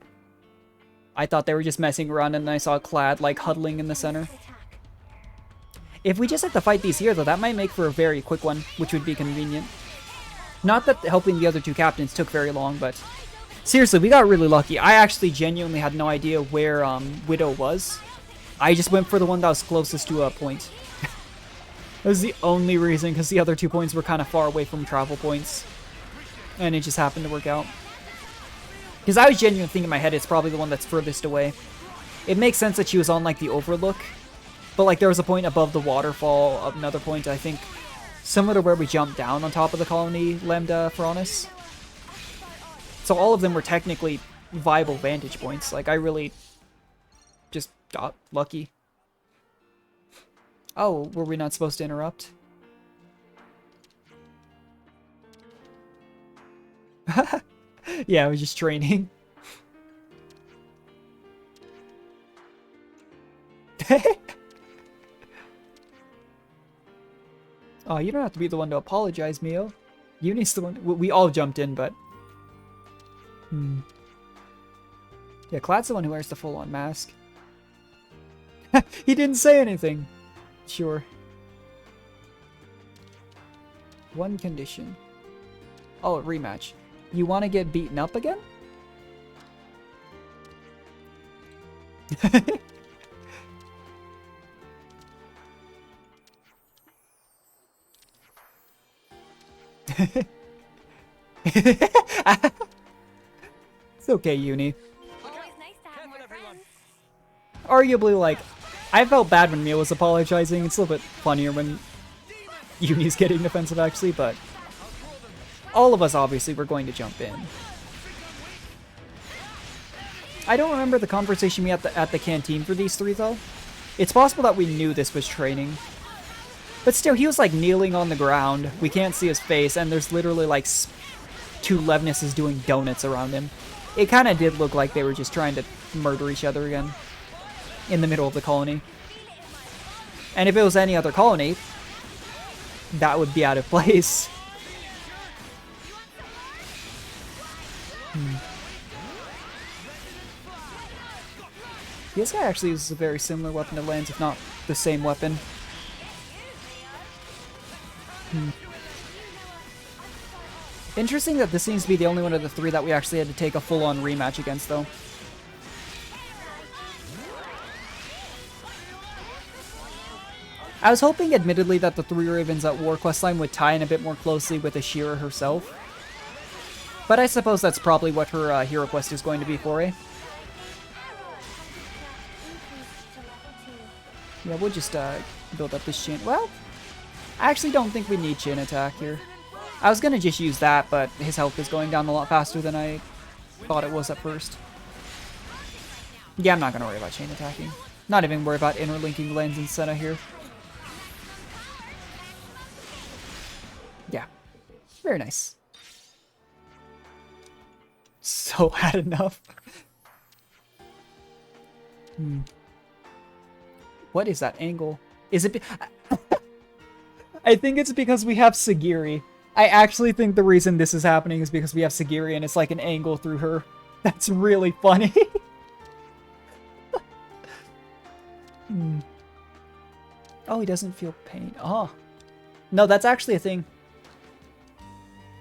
I thought they were just messing around, and then I saw Clad, like, huddling in the center. If we just had to fight these here, though, that might make for a very quick one, which would be convenient. Not that helping the other two captains took very long, but... Seriously, we got really lucky. I actually genuinely had no idea where Widow was. I just went for the one that was closest to a point. That was the only reason, because the other 2 points were kind of far away from travel points. And it just happened to work out. Because I was genuinely thinking in my head it's probably the one that's furthest away. It makes sense that she was on, like, the overlook. But, like, there was a point above the waterfall, another point, I think, similar to where we jumped down on top of the colony, Lambda Fronis. So all of them were technically viable vantage points. Like, I really just got lucky. Oh, were we not supposed to interrupt? Yeah, I was just training. Oh, you don't have to be the one to apologize, Mio. Uni's the one. We all jumped in, but... Yeah, Clad's the one who wears the full-on mask. He didn't say anything. Sure. One condition. Oh, a rematch. You want to get beaten up again? It's okay, Uni. Arguably, like, I felt bad when Mio was apologizing. It's a little bit funnier when Uni's getting defensive, actually, but all of us, obviously, were going to jump in. I don't remember the conversation we had at the canteen for these three, though. It's possible that we knew this was training. But still, he was, like, kneeling on the ground. We can't see his face, and there's literally, like, 2 Levnesses doing donuts around him. It kind of did look like they were just trying to murder each other again in the middle of the colony. And if it was any other colony, that would be out of place. This guy actually uses a very similar weapon to Lance, if not the same weapon. Interesting that this seems to be the only one of the 3 that we actually had to take a full-on rematch against, though. I was hoping, admittedly, that the 3 Ravens at War questline would tie in a bit more closely with Ashira herself. But I suppose that's probably what her hero quest is going to be for, eh? Yeah, we'll just build up this chain. Well, I actually don't think we need chain attack here. I was going to just use that, but his health is going down a lot faster than I thought it was at first. Yeah, I'm not going to worry about chain attacking. Not even worry about interlinking Lens and Senna here. Yeah. Very nice. So had enough. What is that angle? Is it... I think it's because we have Segiri. I actually think the reason this is happening is because we have Segiri and it's like an angle through her. That's really funny. Oh, he doesn't feel pain. Oh. No, that's actually a thing.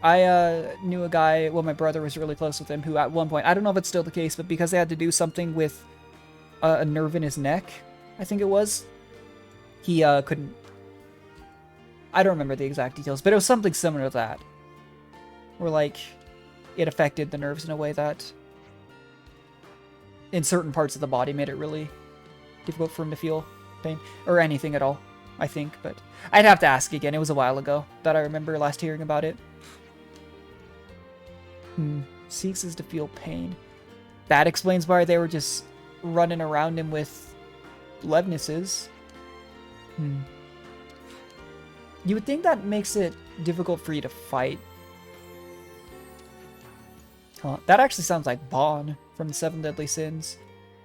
I knew a guy, well, my brother was really close with him, who at one point, I don't know if it's still the case, but because they had to do something with a nerve in his neck, I think it was, he couldn't, I don't remember the exact details, but it was something similar to that. Where, like, it affected the nerves in a way that, in certain parts of the body, made it really difficult for him to feel pain, or anything at all, I think, but I'd have to ask again. It was a while ago that I remember last hearing about it. Seeks is to feel pain. That explains why they were just running around him with Levnesses. You would think that makes it difficult for you to fight. Huh. That actually sounds like Bon from the 7 Deadly Sins.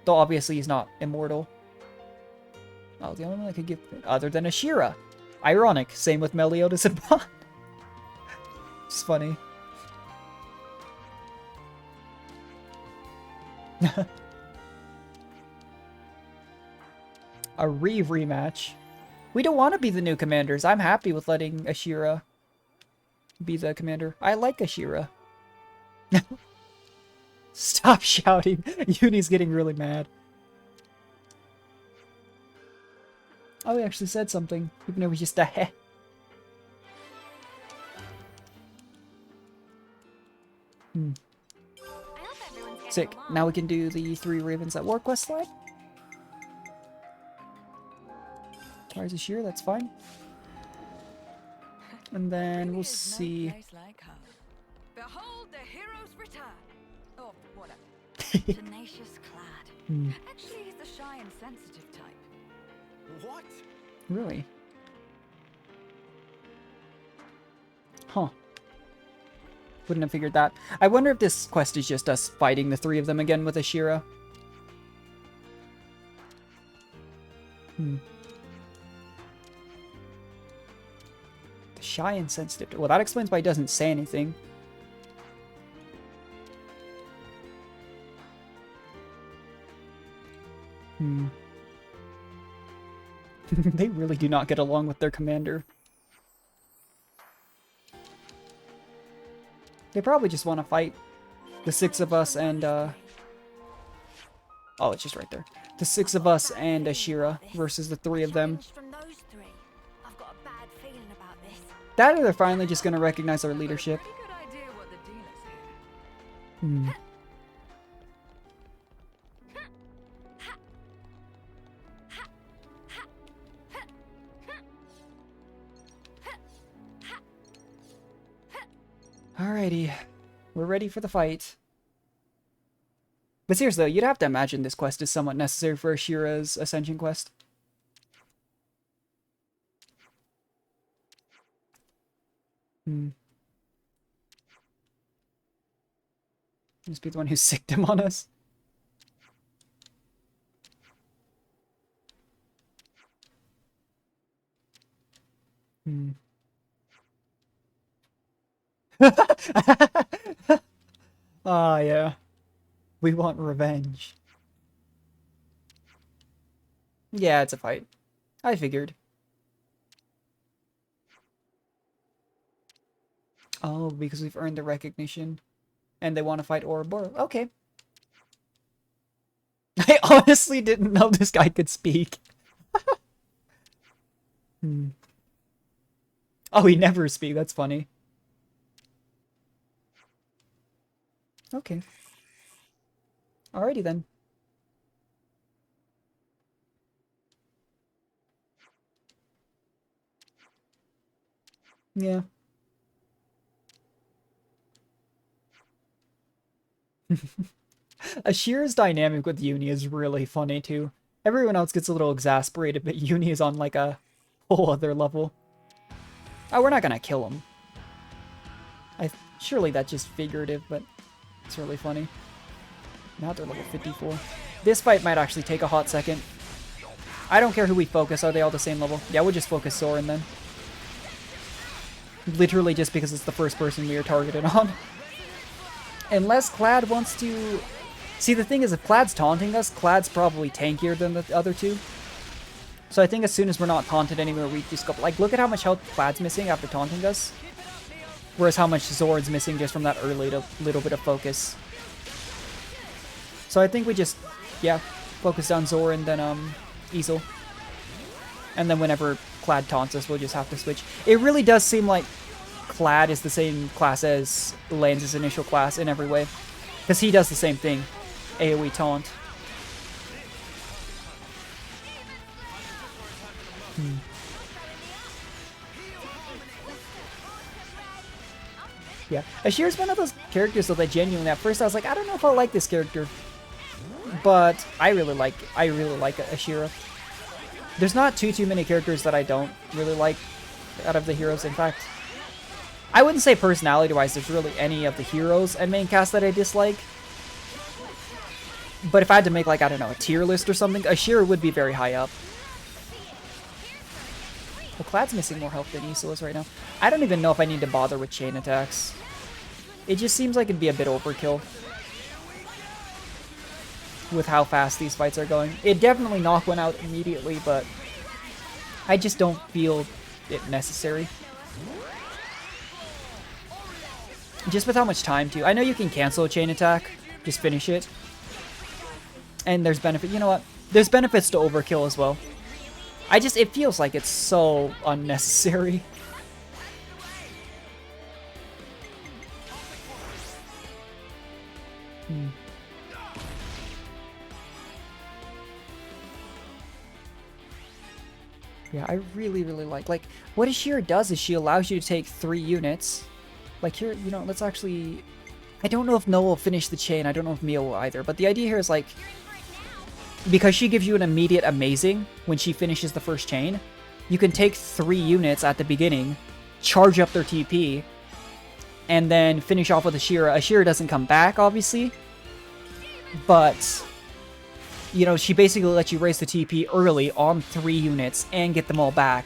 Though obviously he's not immortal. Oh, the only one I could give other than Ashira. Ironic. Same with Meliodas and Bon. It's funny. A rematch. We don't want to be the new commanders. I'm happy with letting Ashira be the commander. I like Ashira. Stop shouting. Uni's getting really mad. Oh, he actually said something, even though he just a heh. Sick. Now we can do the 3 Ravens at War quest line. Where's Ashira? That's fine. And then we'll see. Behold the hero's return. Oh, whatever. Tenacious clad. Actually, he's the shy and sensitive type. What? Really? Huh. Wouldn't have figured that. I wonder if this quest is just us fighting the 3 of them again with Ashira. The shy and sensitive. Well, that explains why he doesn't say anything. They really do not get along with their commander. They probably just want to fight the 6 of us and, oh, it's just right there. The 6 of us and Ashira versus the 3 of them. That or they're finally just going to recognize our leadership. Alrighty, we're ready for the fight. But seriously though, you'd have to imagine this quest is somewhat necessary for Ashira's ascension quest. Just be the one who sicked him on us. Ah, yeah. We want revenge. Yeah, it's a fight. I figured. Oh, because we've earned the recognition. And they want to fight Ouroboros. Okay. I honestly didn't know this guy could speak. Oh, he never speaks. That's funny. Okay. Alrighty then. Yeah. Ashira's dynamic with Uni is really funny too. Everyone else gets a little exasperated, but Uni is on like a whole other level. Oh, we're not gonna kill him. Surely that's just figurative, but it's really funny. Now they're level 54. This fight might actually take a hot second. I don't care who we focus. Are they all the same level? Yeah, we'll just focus Soren then. Literally just because it's the first person we are targeted on. Unless Clad wants to... See, the thing is, if Clad's taunting us, Clad's probably tankier than the other 2. So I think as soon as we're not taunted anymore, we just go... Like, look at how much health Clad's missing after taunting us. Whereas how much Zord's missing just from that early little bit of focus. So I think we just, yeah, focus down Zor and then Easel. And then whenever Clad taunts us, we'll just have to switch. It really does seem like Clad is the same class as Lance's initial class in every way. Because he does the same thing. AoE taunt. Yeah, Ashira's one of those characters that I genuinely, at first I was like, I don't know if I like this character. But I really like Ashira. There's not too many characters that I don't really like out of the heroes. In fact, I wouldn't say personality-wise there's really any of the heroes and main cast that I dislike. But if I had to make, like, I don't know, a tier list or something, Ashira would be very high up. Well, Clad's missing more health than Isol is right now. I don't even know if I need to bother with chain attacks. It just seems like it'd be a bit overkill. with how fast these fights are going. It definitely knocked one out immediately, but I just don't feel it necessary. Just with how much time too. I know you can cancel a chain attack, just finish it. And there's benefit, you know what? There's benefits to overkill as well. It feels like it's so unnecessary. Yeah, I really like what Ashira does is she allows you to take 3 units. Like here, you know, let's actually, I don't know if Noah will finish the chain. I don't know if Mia will either. But the idea here is like, because she gives you an immediate amazing when she finishes the first chain, you can take 3 units at the beginning, charge up their TP, and then finish off with Ashira. Ashira doesn't come back, obviously, but, you know, she basically lets you raise the TP early on 3 units and get them all back.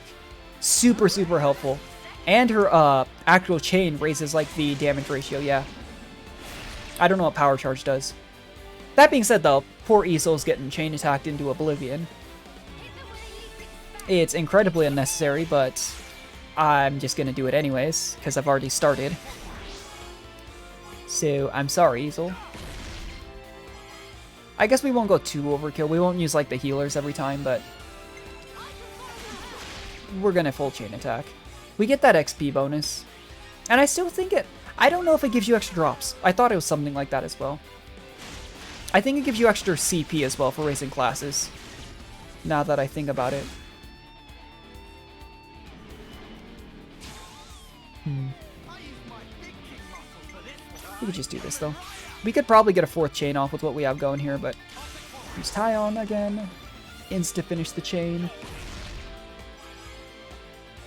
Super helpful. And her actual chain raises, like, the damage ratio, yeah. I don't know what Power Charge does. That being said, though, poor Isol's getting chain attacked into oblivion. It's incredibly unnecessary, but I'm just gonna do it anyways, because I've already started. So, I'm sorry, Isol. I guess we won't go too overkill. We won't use, like, the healers every time, but we're gonna full chain attack. We get that XP bonus. And I still think I don't know if it gives you extra drops. I thought it was something like that as well. I think it gives you extra CP as well for raising classes. Now that I think about it. We could just do this though. We could probably get a 4th chain off with what we have going here, but use Tyon again. Insta finish the chain.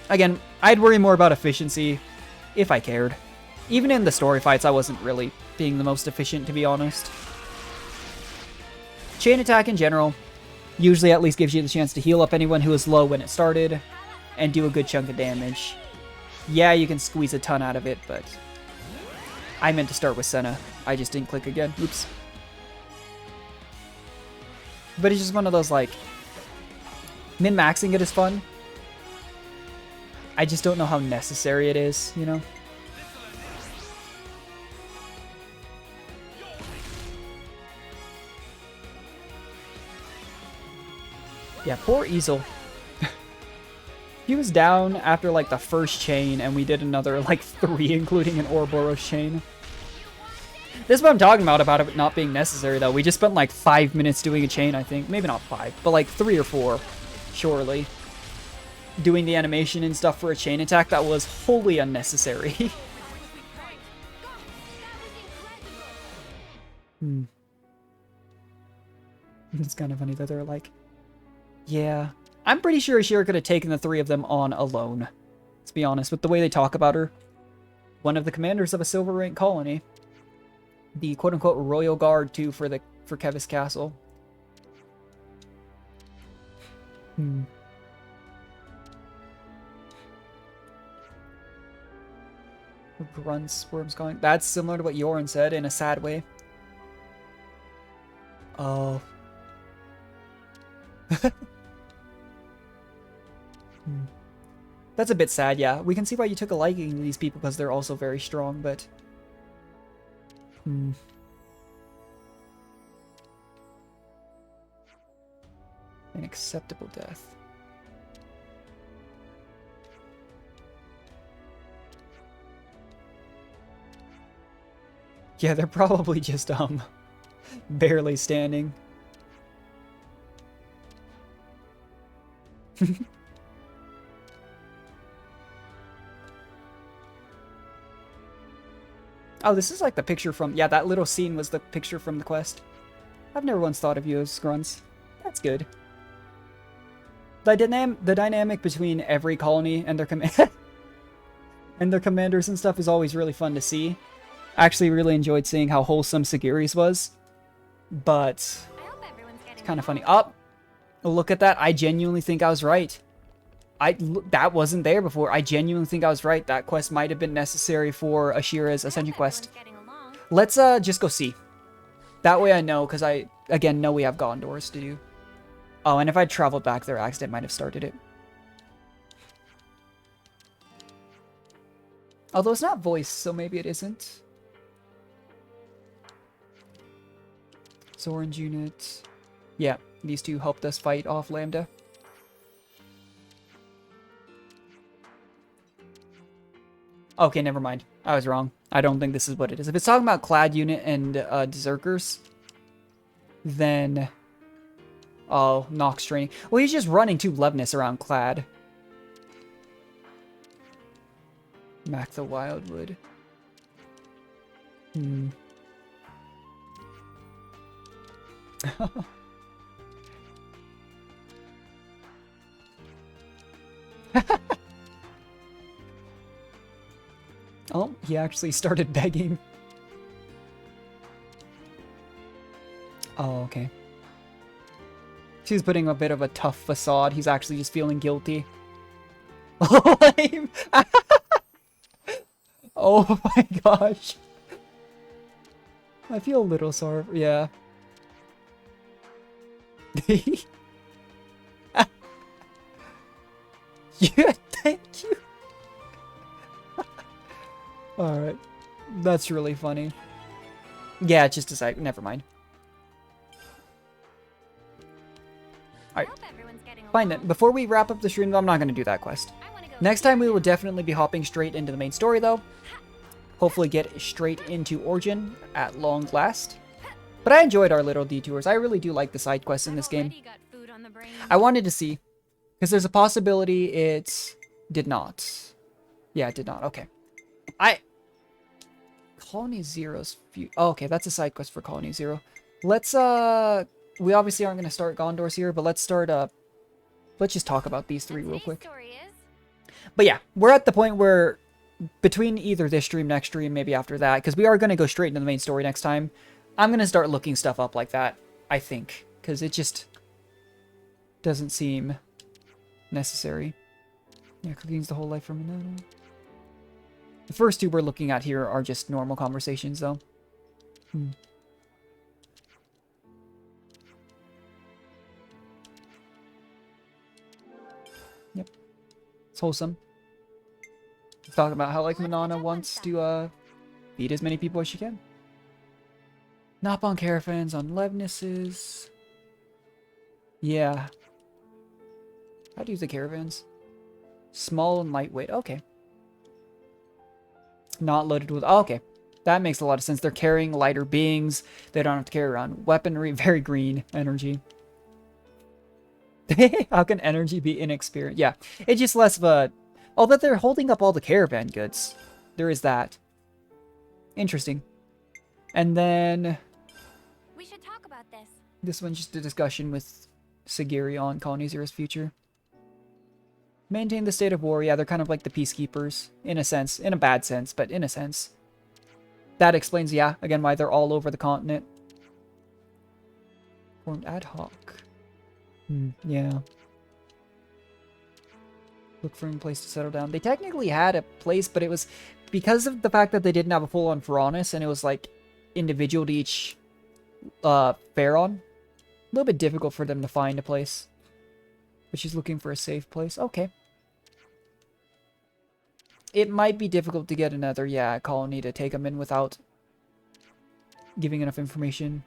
Again, I'd worry more about efficiency if I cared. Even in the story fights, I wasn't really being the most efficient, to be honest. Chain attack in general usually at least gives you the chance to heal up anyone who was low when it started and do a good chunk of damage. Yeah, you can squeeze a ton out of it, but I meant to start with Senna. I just didn't click again. Oops. But it's just one of those, like, min-maxing it is fun. I just don't know how necessary it is, you know? Yeah, poor Isol. He was down after, like, the first chain, and we did another, like, 3, including an Ouroboros chain. This is what I'm talking about it not being necessary, though. We just spent, like, 5 minutes doing a chain, I think. Maybe not 5, but, like, 3 or 4, surely. Doing the animation and stuff for a chain attack that was wholly unnecessary. It's kind of funny that they're like, yeah, I'm pretty sure Ashira could have taken the 3 of them on alone. Let's be honest, with the way they talk about her. One of the commanders of a silver rank colony. The quote-unquote royal guard, too, for Kevis Castle. Grunts, worms going. That's similar to what Yoren said in a sad way. Oh. That's a bit sad, yeah. We can see why you took a liking to these people because they're also very strong, but... An acceptable death. Yeah, they're probably just, barely standing. Oh, this is like the picture from... Yeah, that little scene was the picture from the quest. I've never once thought of you as grunts. That's good. The dynamic between every colony and their and their commanders and stuff is always really fun to see. I actually really enjoyed seeing how wholesome Segiri's was. But it's kind of funny. Oh, look at that. I genuinely think I was right. That wasn't there before. I genuinely think I was right. That quest might have been necessary for Ashira's Ascension quest. Let's just go see. That way I know, because again, know we have Gondors to do. Oh, and if I traveled back there, accident might have started it. Although it's not voice, so maybe it isn't. So orange unit. Yeah, these two helped us fight off Lambda. Okay, never mind. I was wrong. I don't think this is what it is. If it's talking about Clad unit and Berserkers, then... Oh, Nox training. Well, he's just running 2 Levnis around Clad. Mac the Wildwood. Hmm. Oh, he actually started begging. Oh, okay. She's putting a bit of a tough facade. He's actually just feeling guilty. Oh my gosh. I feel a little sorry. Yeah. Yeah, thank you. Alright. That's really funny. Yeah, just a sec. Never mind. Alright. Fine then. Before we wrap up the stream, though, I'm not going to do that quest. Next time we will definitely be hopping straight into the main story, though. Hopefully get straight into Origin at long last. But I enjoyed our little detours. I really do like the side quests in this game. I wanted to see, because there's a possibility it did not. Yeah, it did not. Okay. Colony Zero's oh, okay, that's a side quest for Colony Zero. Let's, we obviously aren't going to start Gondors here, but let's start, let's just talk about these 3 real quick. But yeah, we're at the point where between either this stream, next stream, maybe after that, because we are going to go straight into the main story next time, I'm going to start looking stuff up like that, I think, because it just doesn't seem necessary. Yeah, cooking's the whole life from another. The first 2 we're looking at here are just normal conversations, though. Yep. It's wholesome. Talking about how, like, Manana wants to, feed as many people as she can. Nop on caravans, on Levnis's. Yeah. How do you use the caravans? Small and lightweight. Okay. Not loaded with... Oh, okay. That makes a lot of sense. They're carrying lighter beings. They don't have to carry around weaponry. Very green energy. How can energy be inexperienced? Yeah. It's just less of a... Although they're holding up all the caravan goods. There is that. Interesting. And then... We should talk about this. This one's just a discussion with Segiri on Colony Zero's future. Maintain the state of war. Yeah, they're kind of like the peacekeepers, in a sense. In a bad sense, but in a sense. That explains, yeah, again, why they're all over the continent. Formed ad hoc. Yeah. Look for a place to settle down. They technically had a place, but it was because of the fact that they didn't have a full-on Pharaonis, and it was like individual to each Pharaon. A little bit difficult for them to find a place. But she's looking for a safe place. Okay. It might be difficult to get another, yeah, colony to take them in without giving enough information.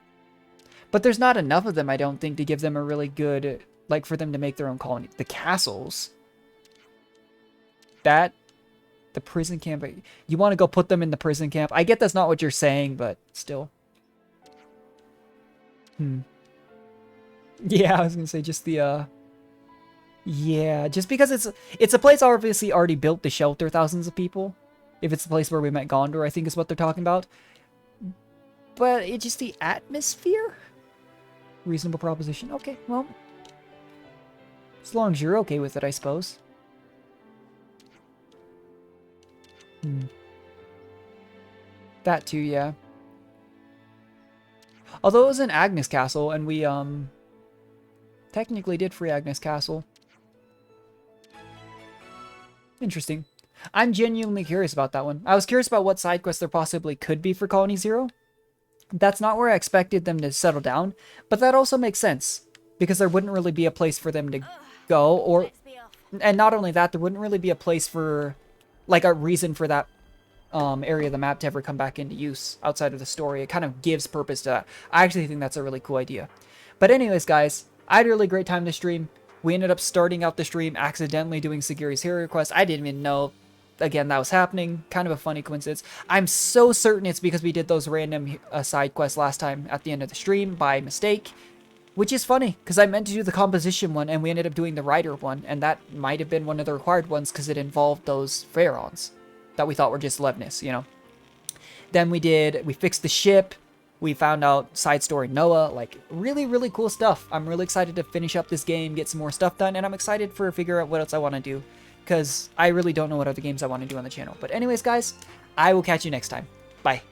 But there's not enough of them, I don't think, to give them a really good, like, for them to make their own colony. The castles. The prison camp. You want to go put them in the prison camp? I get that's not what you're saying, but still. Yeah, I was going to say just the, yeah, just because it's a place obviously already built to shelter thousands of people. If it's the place where we met Gondor, I think is what they're talking about. But it's just the atmosphere? Reasonable proposition. Okay, well. As long as you're okay with it, I suppose. That too, yeah. Although it was in Agnes Castle, and we, technically did free Agnes Castle. Interesting. I'm genuinely curious about that one. I was curious about what side quests there possibly could be for Colony Zero. That's not where I expected them to settle down, but that also makes sense because there wouldn't really be a place for them to go, or, and not only that, there wouldn't really be a place for, like, a reason for that area of the map to ever come back into use outside of the story. It kind of gives purpose to that. I actually think that's a really cool idea. But anyways, guys, I had a really great time to stream. We ended up starting out the stream accidentally doing Segiri's hero request. I didn't even know, again, that was happening. Kind of a funny coincidence. I'm so certain it's because we did those random side quests last time at the end of the stream by mistake. Which is funny, because I meant to do the composition one, and we ended up doing the writer one, and that might have been one of the required ones, because it involved those pharaons that we thought were just Levnis, you know. Then we fixed the ship, we found out side story Noah, like, really, really cool stuff. I'm really excited to finish up this game, get some more stuff done, and I'm excited for figure out what else I want to do, because I really don't know what other games I want to do on the channel. But anyways, guys, I will catch you next time. Bye.